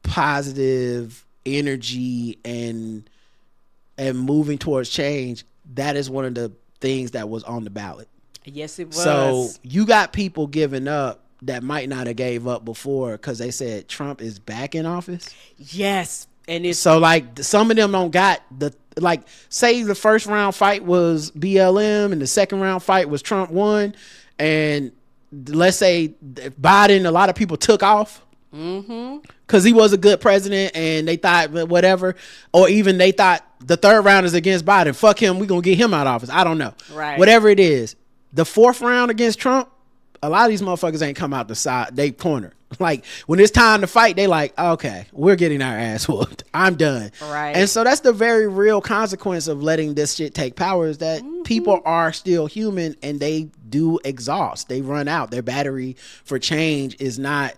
positive energy and moving towards change, that is one of the things that was on the ballot. Yes, it was. So you got people giving up that might not have gave up before because they said Trump is back in office. Yes. And it's so like some of them don't got the, like say the first round fight was BLM and the second round fight was Trump won. And let's say Biden, a lot of people took off because he was a good president and they thought whatever, or even they thought the third round is against Biden. Fuck him. We're going to get him out of office. I don't know. Right. Whatever it is. The fourth round against Trump, a lot of these motherfuckers ain't come out the side. They corner. Like when it's time to fight, they like, okay, we're getting our ass whooped. I'm done. Right. And so that's the very real consequence of letting this shit take power is that people are still human and they do exhaust. They run out. Their battery for change is not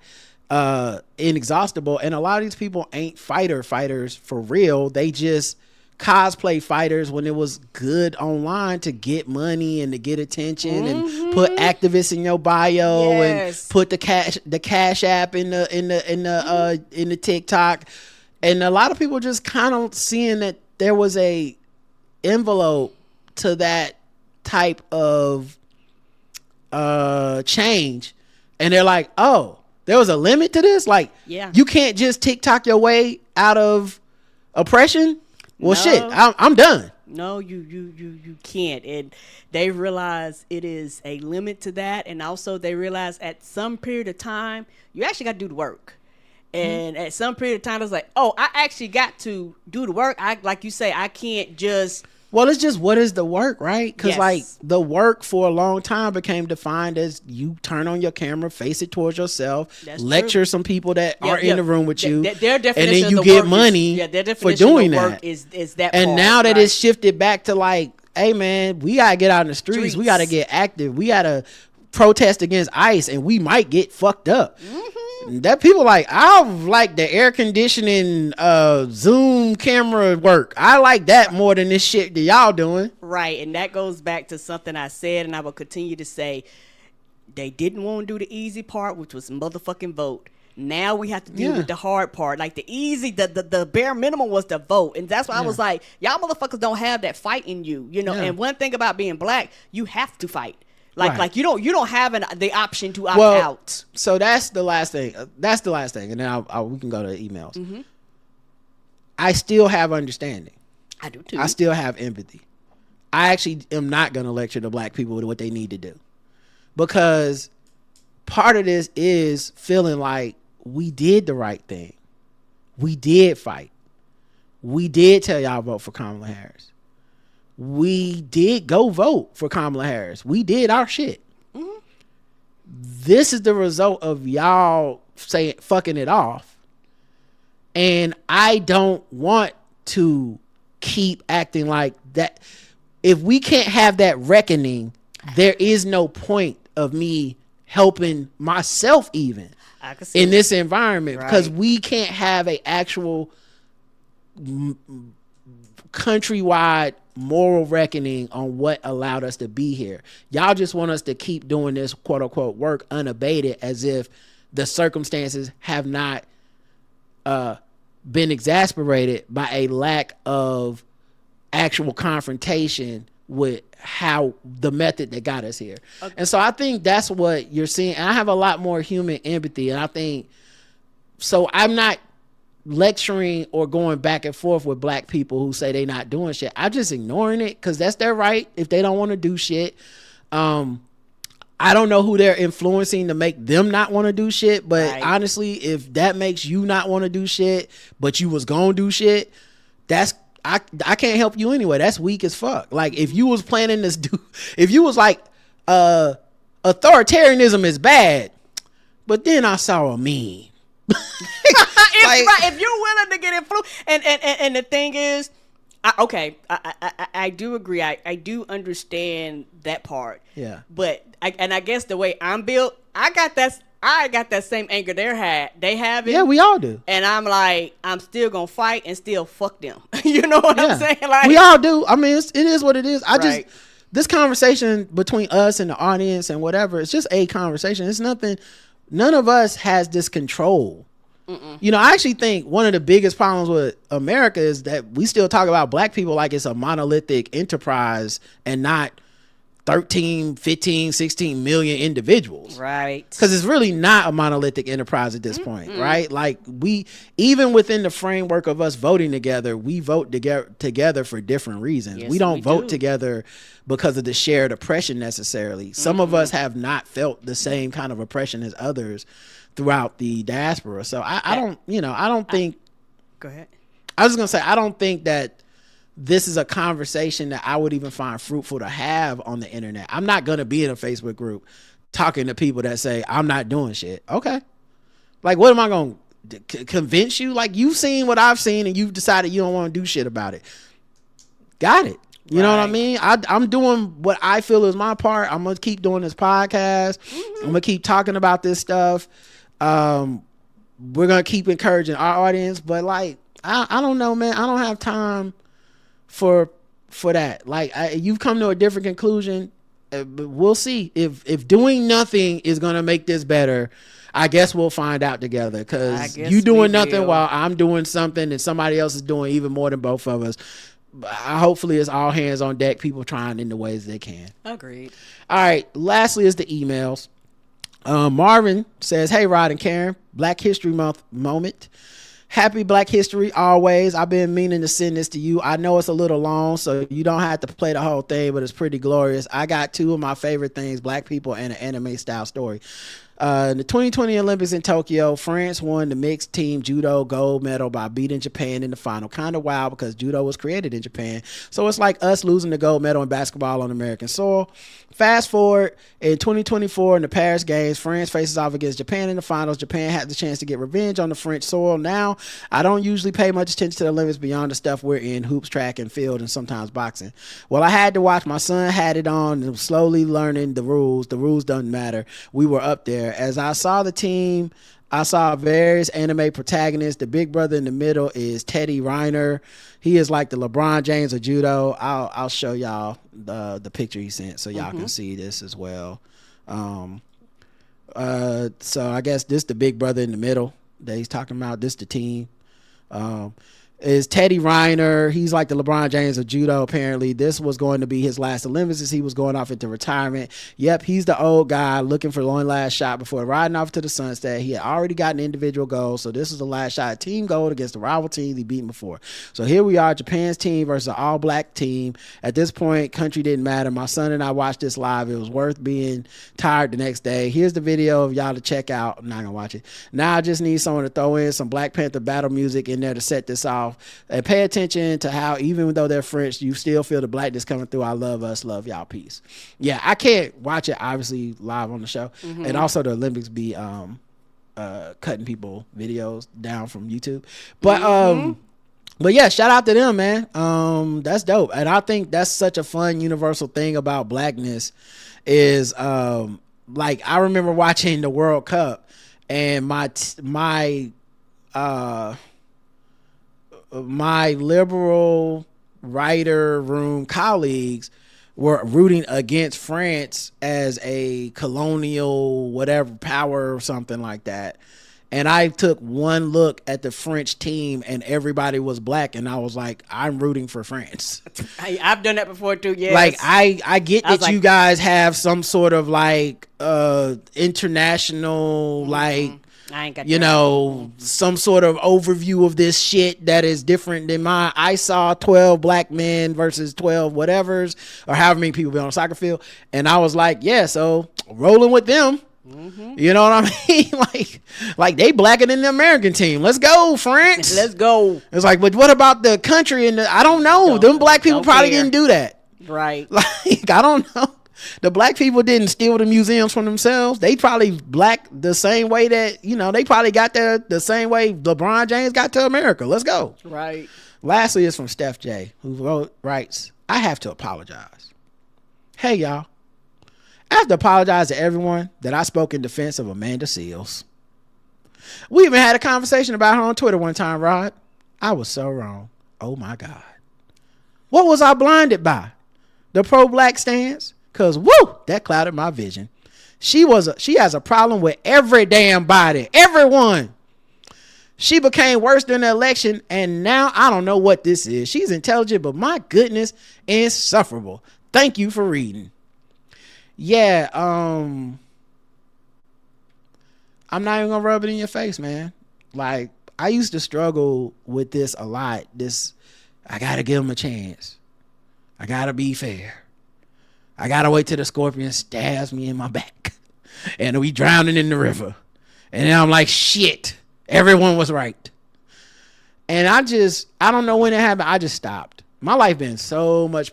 inexhaustible. And a lot of these people ain't fighters for real. They just cosplay fighters when it was good online to get money and to get attention and put activists in your bio and put the cash app in the TikTok. And a lot of people just kind of seeing that there was a envelope to that type of change and they're like, oh, there was a limit to this. Like you can't just TikTok your way out of oppression, well, No. shit, I'm done. No, you can't. And they realize it is a limit to that. And also they realize at some period of time, you actually got to do the work. And at some period of time, it's like, oh, I actually got to do the work. Like you say, I can't just. Well, it's just, what is the work, right? Because Yes. like the work for a long time became defined as you turn on your camera, face it towards yourself, That's lecture true. some people that Yeah, are yeah. in the room with you, Their and definition then you of the get work money their for definition doing of work that. is that And part, now that right? it's shifted back to like, hey man, we gotta get out in the streets. We gotta get active. We gotta protest against ICE, and we might get fucked up. That people like, I like the air conditioning, Zoom camera work. I like that more than this shit that y'all doing. Right, and that goes back to something I said, and I will continue to say. They didn't want to do the easy part, which was motherfucking vote. Now we have to deal Yeah. with the hard part. Like the easy, the bare minimum was the vote, and that's why I was like, y'all motherfuckers don't have that fight in you, you know. Yeah. And one thing about being black, you have to fight. Like Right. like you don't have the option to opt Well, out. so that's the last thing. That's the last thing, and then we can go to the emails. Mm-hmm. I still have understanding. I do too. I still have empathy. I actually am not going to lecture the black people with what they need to do, because part of this is feeling like we did the right thing. We did fight. We did tell y'all vote for Kamala Harris. We did go vote for Kamala Harris. We did our shit. This is the result of y'all saying fucking it off. And I don't want to keep acting like that. If we can't have that reckoning, there is no point of me helping myself even I can see in it. this environment, because Right. we can't have a actual countrywide moral reckoning on what allowed us to be here. Y'all just want us to keep doing this quote unquote work unabated, as if the circumstances have not been exasperated by a lack of actual confrontation with how the method that got us here. And so I think that's what you're seeing. And I have a lot more human empathy, and I think so. I'm not lecturing or going back and forth with black people who say they not doing shit. I'm just ignoring it, because that's their right if they don't want to do shit. I don't know who they're influencing to make them not want to do shit, but Right. honestly, if that makes you not want to do shit, but you was gonna do shit, that's I can't help you anyway. That's weak as fuck. Like, if you was planning this if you was like authoritarianism is bad, but then I saw a meme. If, right, if you're willing to get influenced, and the thing is, I do agree. I do understand that part. Yeah. But I guess the way I'm built, I got that same anger they have it. Yeah, we all do. And I'm like, I'm still gonna fight and still fuck them. You know what I'm saying? Like, we all do. I mean, it is what it is. Right. This conversation between us and the audience and whatever, it's just a conversation. It's nothing. None of us has this control. You know, I actually think one of the biggest problems with America is that we still talk about black people like it's a monolithic enterprise and not 13, 15, 16 million individuals. Right. Because it's really not a monolithic enterprise at this point, right? Like, we, even within the framework of us voting together, we vote together for different reasons. Yes, we don't we vote do. together because of the shared oppression necessarily. Some of us have not felt the same kind of oppression as others throughout the diaspora. So I don't think, Go ahead. I was going to say, I don't think that this is a conversation that I would even find fruitful to have on the internet. I'm not going to be in a Facebook group talking to people that say, I'm not doing shit. Okay. Like, what am I going to convince you? Like, you've seen what I've seen and you've decided you don't want to do shit about it. Got it. You know what I Right. mean? I'm doing what I feel is my part. I'm going to keep doing this podcast. I'm going to keep talking about this stuff. We're going to keep encouraging our audience, but like, I don't know, man. I don't have time for that. Like, you've come to a different conclusion. But we'll see if doing nothing is going to make this better. I guess we'll find out together, I because guess you doing we nothing will. while I'm doing something and somebody else is doing even more than both of us. Hopefully it's all hands on deck, people trying in the ways they can. Agreed. All right, lastly is the emails. Marvin says, hey, Rod and Karen, Black History Month moment. Happy Black History always. I've been meaning to send this to you. I know it's a little long, so you don't have to play the whole thing, but it's pretty glorious. I got two of my favorite things, black people and an anime style story. In the 2020 Olympics in Tokyo, France won the mixed team judo gold medal by beating Japan in the final. Kind of wild because judo was created in Japan. So it's like us losing the gold medal in basketball on American soil. Fast forward, in 2024 in the Paris Games, France faces off against Japan in the finals. Japan had the chance to get revenge on the French soil. Now, I don't usually pay much attention to the Olympics beyond the stuff we're in, hoops, track, and field, and sometimes boxing. Well, I had to watch. My son had it on and was slowly learning the rules. The rules doesn't matter. We were up there. As I saw the team, I saw various anime protagonists. The big brother in the middle is Teddy Riner. He is like the LeBron James of judo. I'll show y'all the picture he sent so y'all can see this as well. So I guess this the big brother in the middle that he's talking about. This the team. Is Teddy Riner. He's like the LeBron James of judo, apparently. This was going to be his last Olympics as he was going off into retirement. Yep, he's the old guy looking for one last shot before riding off to the sunset. He had already gotten individual goals, so this was the last shot. Team gold against the rival team he beaten before. So here we are, Japan's team versus an all-black team. At this point, country didn't matter. My son and I watched this live. It was worth being tired the next day. Here's the video of y'all to check out. I'm not going to watch it. Now I just need someone to throw in some Black Panther battle music in there to set this off. And pay attention to how even though they're French, you still feel the blackness coming through. I love us, love y'all, peace. Yeah, I can't watch it obviously live on the show, and also the Olympics be cutting people videos down from YouTube, but yeah, shout out to them, man. That's dope, and I think that's such a fun universal thing about blackness is like I remember watching the World Cup and my liberal writer room colleagues were rooting against France as a colonial whatever power or something like that. And I took one look at the French team and everybody was black and I was like, I'm rooting for France. I've done that before too, yes. Like I get that you guys have some sort of like international like I ain't got some sort of overview of this shit that is different than mine. I saw 12 black men versus 12 whatevers or however many people be on a soccer field. And I was like, yeah, so rolling with them. You know what I mean? like they blacker than the American team. Let's go, France. Let's go. It's like, but what about the country? And I don't know. Them black people probably didn't do that. Right. Like, I don't know. The black people didn't steal the museums from themselves. They probably black the same way that, they probably got there the same way LeBron James got to America. Let's go. Right. Lastly, it's from Steph J, who writes, I have to apologize. Hey, y'all. I have to apologize to everyone that I spoke in defense of Amanda Seales. We even had a conversation about her on Twitter one time, Rod. I was so wrong. Oh, my God. What was I blinded by? The pro-black stance? Because, woo, that clouded my vision. She has a problem with every damn body. Everyone. She became worse during the election, and now I don't know what this is. She's intelligent, but my goodness, insufferable. Thank you for reading. Yeah, I'm not even gonna rub it in your face, man. Like, I used to struggle with this a lot. I gotta give him a chance. I gotta be fair. I gotta wait till the scorpion stabs me in my back and we drowning in the river. And then I'm like, shit, everyone was right. And I don't know when it happened. I just stopped. My life been so much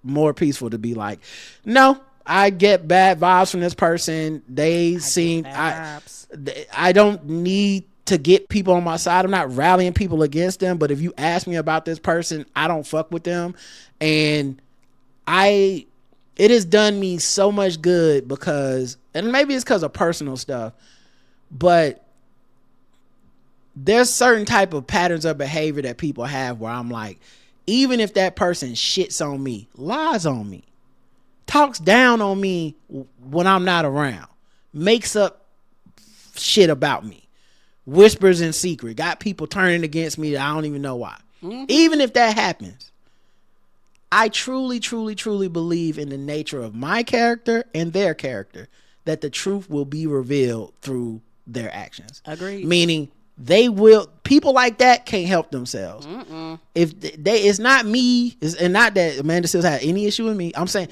more peaceful to be like, no, I get bad vibes from this person. I don't need to get people on my side. I'm not rallying people against them, but if you ask me about this person, I don't fuck with them. And it has done me so much good because, and maybe it's because of personal stuff, but there's certain type of patterns of behavior that people have where I'm like, even if that person shits on me, lies on me, talks down on me when I'm not around, makes up shit about me, whispers in secret, got people turning against me that I don't even know why. Even if that happens, I truly, truly, truly believe in the nature of my character and their character, that the truth will be revealed through their actions. Agreed. Meaning people like that can't help themselves. If it's not me, and not that Amanda Seales had any issue with me. I'm saying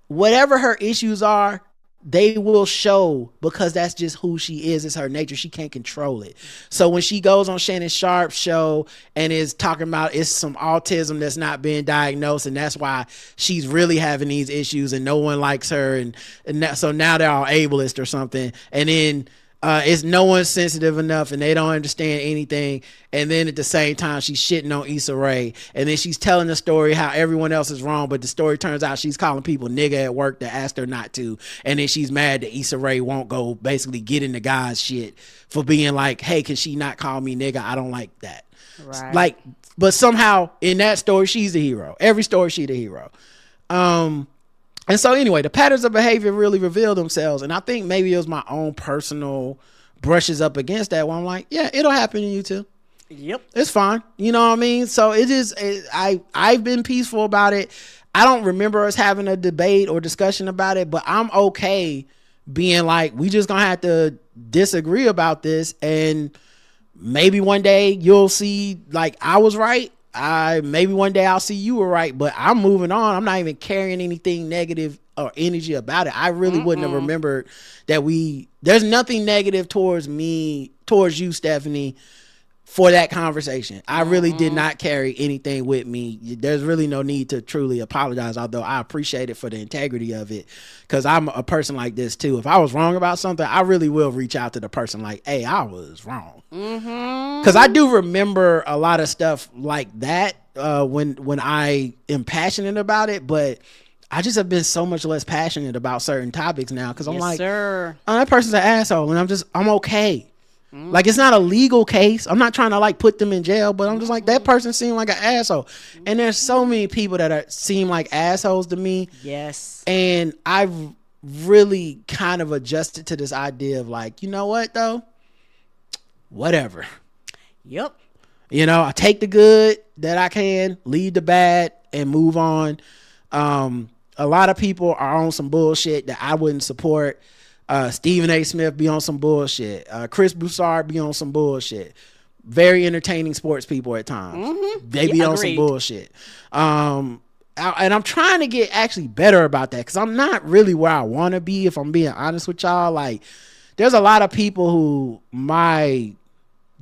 whatever her issues are, they will show, because that's just who she is. It's her nature. She can't control it. So when she goes on Shannon Sharp's show and is talking about it's some autism that's not being diagnosed, and that's why she's really having these issues and no one likes her, so now they're all ableist or something, and then it's no one's sensitive enough and they don't understand anything, and then at the same time she's shitting on Issa Rae, and then she's telling the story how everyone else is wrong, but the story turns out she's calling people nigga at work that asked her not to, and then she's mad that Issa Rae won't go basically get in the guy's shit for being like, hey, can she not call me nigga? I don't like that. Right. Like, but somehow in that story she's the hero. Every story she's the hero. And so anyway, the patterns of behavior really reveal themselves. And I think maybe it was my own personal brushes up against that where I'm like, yeah, it'll happen to you too. Yep. It's fine. You know what I mean? So I've been peaceful about it. I don't remember us having a debate or discussion about it, but I'm okay being like, we just gonna have to disagree about this. And maybe one day you'll see like I was right. Maybe one day I'll see you were right, but I'm moving on. I'm not even carrying anything negative or energy about it. I really wouldn't have remembered that there's nothing negative towards you, Stephanie, for that conversation. I really did not carry anything with me. There's really no need to truly apologize, although I appreciate it for the integrity of it, because I'm a person like this too. If I was wrong about something, I really will reach out to the person like, hey, I was wrong. Because I do remember a lot of stuff like that when I am passionate about it, but I just have been so much less passionate about certain topics now, because I'm like, oh, that person's an asshole, and I'm okay. Like, it's not a legal case. I'm not trying to like put them in jail, but I'm just like, that person seemed like an asshole. And there's so many people that seem like assholes to me. Yes. And I've really kind of adjusted to this idea of like, you know what though? Whatever. Yep. You know, I take the good that I can, leave the bad, and move on. A lot of people are on some bullshit that I wouldn't support. Stephen A. Smith be on some bullshit. Chris Broussard be on some bullshit. Very entertaining sports people at times. They be on some bullshit. And I'm trying to get actually better about that, because I'm not really where I want to be, if I'm being honest with y'all. Like, there's a lot of people who my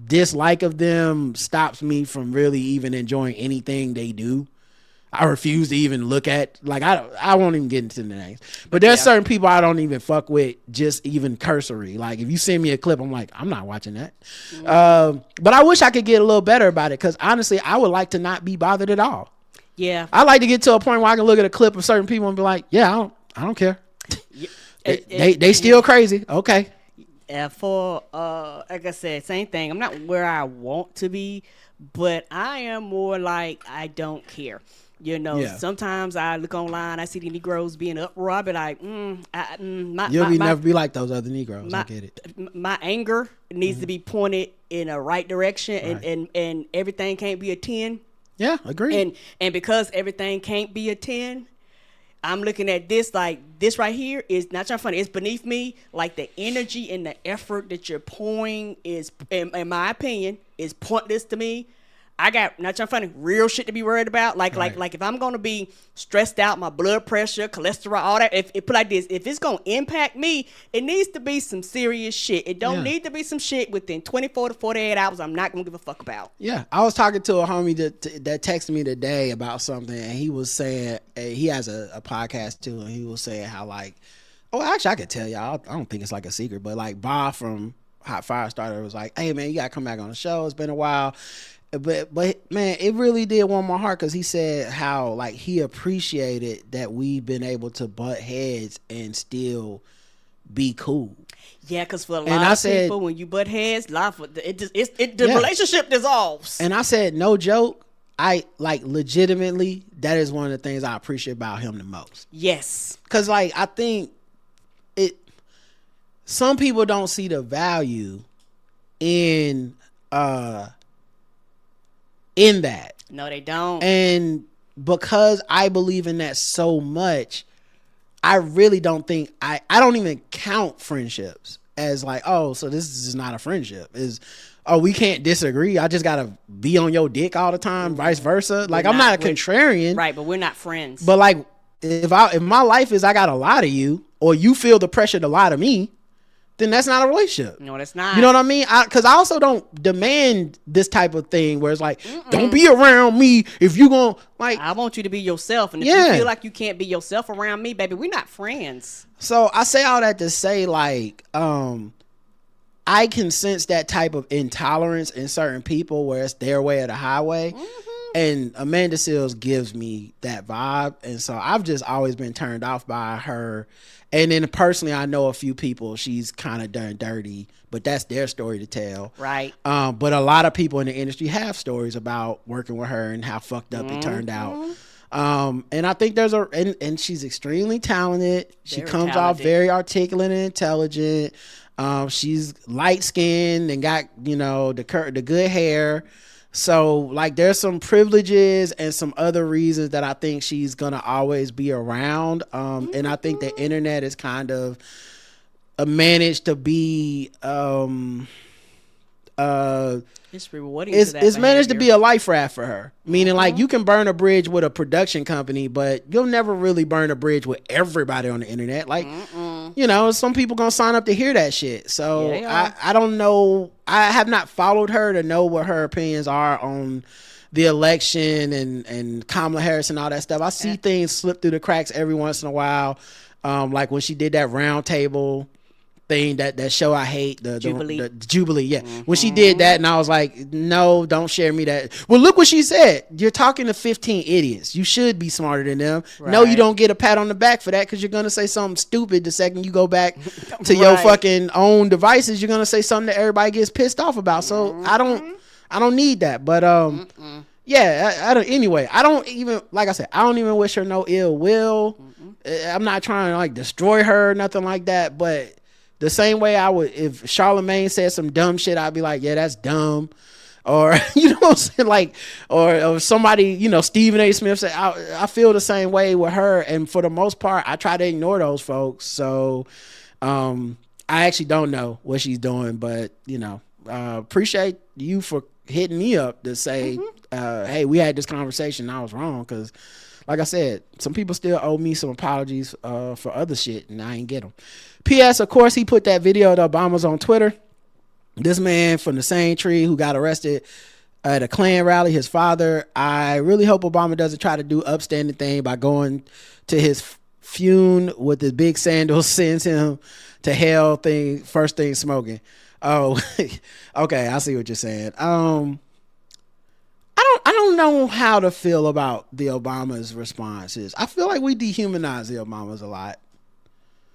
dislike of them stops me from really even enjoying anything they do. I refuse to even look at, like, I won't even get into the names, but there's certain people I don't even fuck with, just even cursory. Like, if you send me a clip, I'm like, I'm not watching that. But I wish I could get a little better about it, because honestly, I would like to not be bothered at all. Yeah. I like to get to a point where I can look at a clip of certain people and be like, yeah, I don't care. They still crazy. Okay. For like I said, same thing. I'm not where I want to be, but I am more like, I don't care. You know, sometimes I look online, I see the Negroes being uproar. I be like, never be like those other Negroes. I get it. My anger needs to be pointed in a right direction, right. And everything can't be a 10. Yeah, agree. And because everything can't be a 10, I'm looking at this like, this right here is not trying to funny. It's beneath me. Like, the energy and the effort that you're pouring is, in my opinion, is pointless to me. I got, not trying to funny, real shit to be worried about. Like if I'm gonna be stressed out, my blood pressure, cholesterol, all that. If put like this, if it's gonna impact me, it needs to be some serious shit. It don't need to be some shit within 24 to 48 hours. I'm not gonna give a fuck about. Yeah, I was talking to a homie that texted me today about something, and he was saying he has a podcast too, and he was saying how like, oh, actually I could tell y'all. I don't think it's like a secret, but like Bob from Hot Firestarter was like, hey man, you gotta come back on the show. It's been a while. But man, it really did warm my heart, because he said how like he appreciated that we've been able to butt heads and still be cool. Yeah, because for a lot of people, when you butt heads, the relationship dissolves. And I said, no joke, I like legitimately, that is one of the things I appreciate about him the most. Yes, because like I think some people don't see the value in that. No, they don't. And because I believe in that so much, I really don't think I don't even count friendships as like, oh, so this is just not a friendship. Is oh, we can't disagree. I just gotta be on your dick all the time, vice versa. Like I'm not a contrarian, right? But we're not friends. But like if my life is I gotta lie to you, or you feel the pressure to lie to me, then that's not a relationship. No, that's not. You know what I mean? Because I also don't demand this type of thing where it's like, don't be around me if you gonna like. I want you to be yourself, and if you feel like you can't be yourself around me, baby, we're not friends. So I say all that to say, like, I can sense that type of intolerance in certain people where it's their way or the highway. And Amanda Seales gives me that vibe. And so I've just always been turned off by her. And then personally, I know a few people she's kind of done dirty, but that's their story to tell. Right. But a lot of people in the industry have stories about working with her and how fucked up it turned out. And I think there's and she's extremely talented. She comes off very articulate and intelligent. She's light skinned and got, the good hair. So like there's some privileges and some other reasons that I think she's gonna always be around. And I think the internet is kind of managed to be it's rewarding. It's managed to be a life raft for her. Meaning like you can burn a bridge with a production company, but you'll never really burn a bridge with everybody on the internet. Like some people gonna sign up to hear that shit. So I don't know. I have not followed her to know what her opinions are on the election and Kamala Harris and all that stuff. I see things slip through the cracks every once in a while. Like when she did that round table thing, that show I hate, the Jubilee, when she did that, and I was like, no, don't share me that. Well, look what she said. You're talking to 15 idiots. You should be smarter than them. Right. No, you don't get a pat on the back for that, because you're gonna say something stupid the second you go back to your fucking own devices. You're gonna say something that everybody gets pissed off about. So I don't need that. But I don't. Anyway, I don't even, like I said, I don't even wish her no ill will. I'm not trying to like destroy her or nothing like that, but the same way I would, if Charlamagne said some dumb shit, I'd be like, yeah, that's dumb. Or, you know what I'm saying? Like, or somebody, Stephen A. Smith said, I feel the same way with her. And for the most part, I try to ignore those folks. So, I actually don't know what she's doing, but, appreciate you for hitting me up to say, hey, we had this conversation and I was wrong. Cause like I said, some people still owe me some apologies for other shit, and I ain't get them. P.S. Of course, he put that video of the Obamas on Twitter. This man from the same tree who got arrested at a Klan rally, his father. I really hope Obama doesn't try to do upstanding thing by going to his funeral with his big sandals, sends him to hell thing, first thing smoking. Oh, okay, I see what you're saying. I don't know how to feel about the Obama's responses. I feel like we dehumanize the Obamas a lot.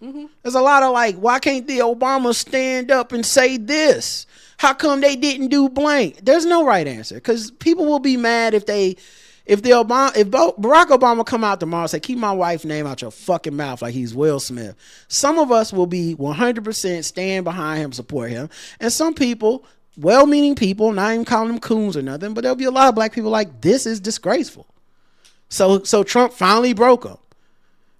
There's a lot of like, why can't the Obamas stand up and say this? How come they didn't do blank? There's no right answer, because people will be mad if Barack Obama come out tomorrow and say, keep my wife's name out your fucking mouth, like he's Will Smith. Some of us will be 100% stand behind him, support him, and some people, well-meaning people, not even calling them coons or nothing, but there'll be a lot of black people like, this is disgraceful. So Trump finally broke him.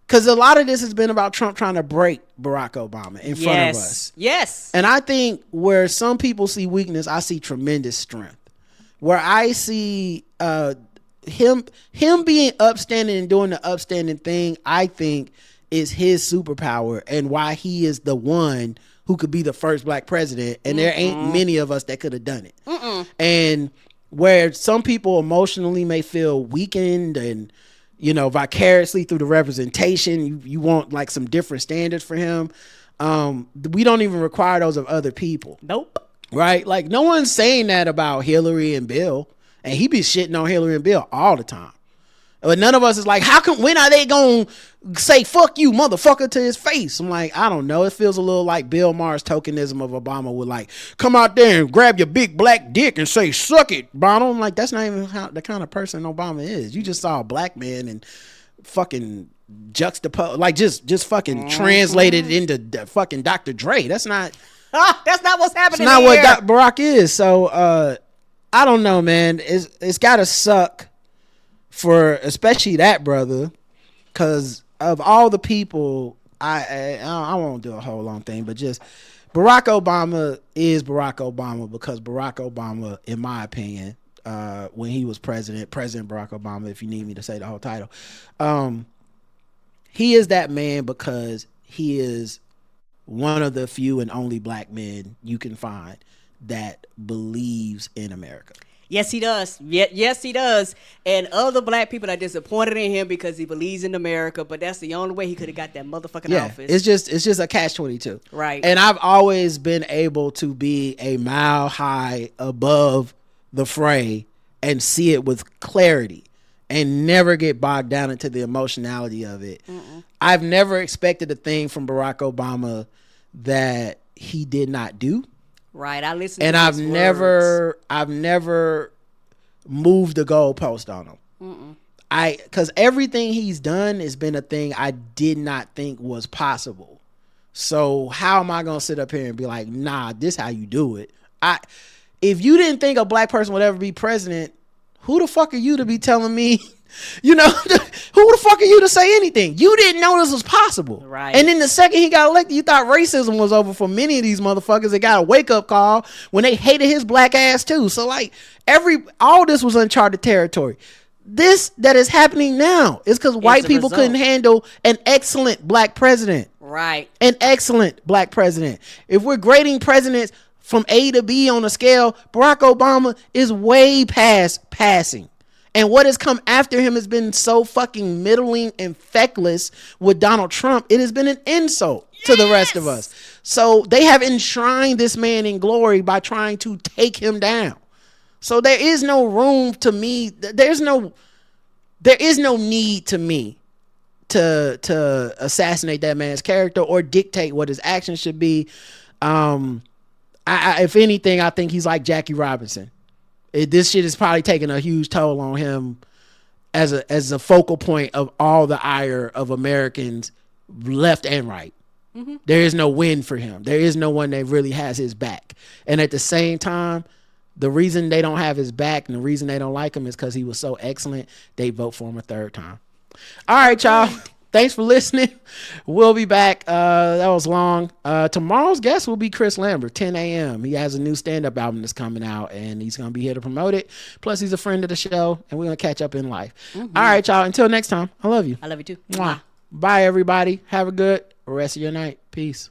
Because a lot of this has been about Trump trying to break Barack Obama in front of us. Yes. And I think where some people see weakness, I see tremendous strength. Where I see him being upstanding and doing the upstanding thing, I think is his superpower and why he is the one who could be the first black president. And there ain't many of us that could have done it. And where some people emotionally may feel weakened and, vicariously through the representation, you want like some different standards for him. We don't even require those of other people. Nope. Right? Like no one's saying that about Hillary and Bill, and he be shitting on Hillary and Bill all the time. But none of us is like, when are they gonna say fuck you motherfucker to his face? I'm like, I don't know. It feels a little like Bill Maher's tokenism of Obama would like come out there and grab your big black dick and say suck it, Bono. I'm like, that's not even the kind of person Obama is. You just saw a black man and fucking juxtapose, like just fucking translated into fucking Dr. Dre. That's not that's not what's happening. That's not what Barack is. So I don't know, man. It's gotta suck for especially that brother, because of all the people, I won't do a whole long thing, but just Barack Obama is Barack Obama because Barack Obama, in my opinion, when he was President Barack Obama, if you need me to say the whole title, he is that man because he is one of the few and only black men you can find that believes in America. Yes, he does. Yes, he does. And other black people are disappointed in him because he believes in America, but that's the only way he could have got that motherfucking office. It's just a catch-22. Right. And I've always been able to be a mile high above the fray and see it with clarity and never get bogged down into the emotionality of it. I've never expected a thing from Barack Obama that he did not do. Right, I listened and to I've his never words. moved the goalpost on him. Because everything he's done has been a thing I did not think was possible. So how am I gonna sit up here and be like, nah, this how you do it? If you didn't think a black person would ever be president, who the fuck are you to be telling me? You know, who the fuck are you to say anything? You didn't know this was possible. Right. And then the second he got elected, you thought racism was over for many of these motherfuckers that got a wake-up call when they hated his black ass too. So like all this was uncharted territory. This that is happening now is because white people couldn't handle an excellent black president. Right. An excellent black president. If we're grading presidents from A to B on a scale, Barack Obama is way past passing. And what has come after him has been so fucking middling and feckless with Donald Trump. It has been an insult to the rest of us. So they have enshrined this man in glory by trying to take him down. So there is no room to me. There is no need to me to assassinate that man's character or dictate what his actions should be. If anything, I think he's like Jackie Robinson. This shit is probably taking a huge toll on him as a focal point of all the ire of Americans, left and right. There is no win for him. There is no one that really has his back. And at the same time, the reason they don't have his back and the reason they don't like him is because he was so excellent, they vote for him a third time. All right, y'all. Thanks for listening. We'll be back. That was long. Tomorrow's guest will be Chris Lambert, 10 a.m. He has a new stand-up album that's coming out, and he's going to be here to promote it. Plus, he's a friend of the show, and we're going to catch up in life. All right, y'all. Until next time, I love you. I love you too. Mwah. Bye, everybody. Have a good rest of your night. Peace.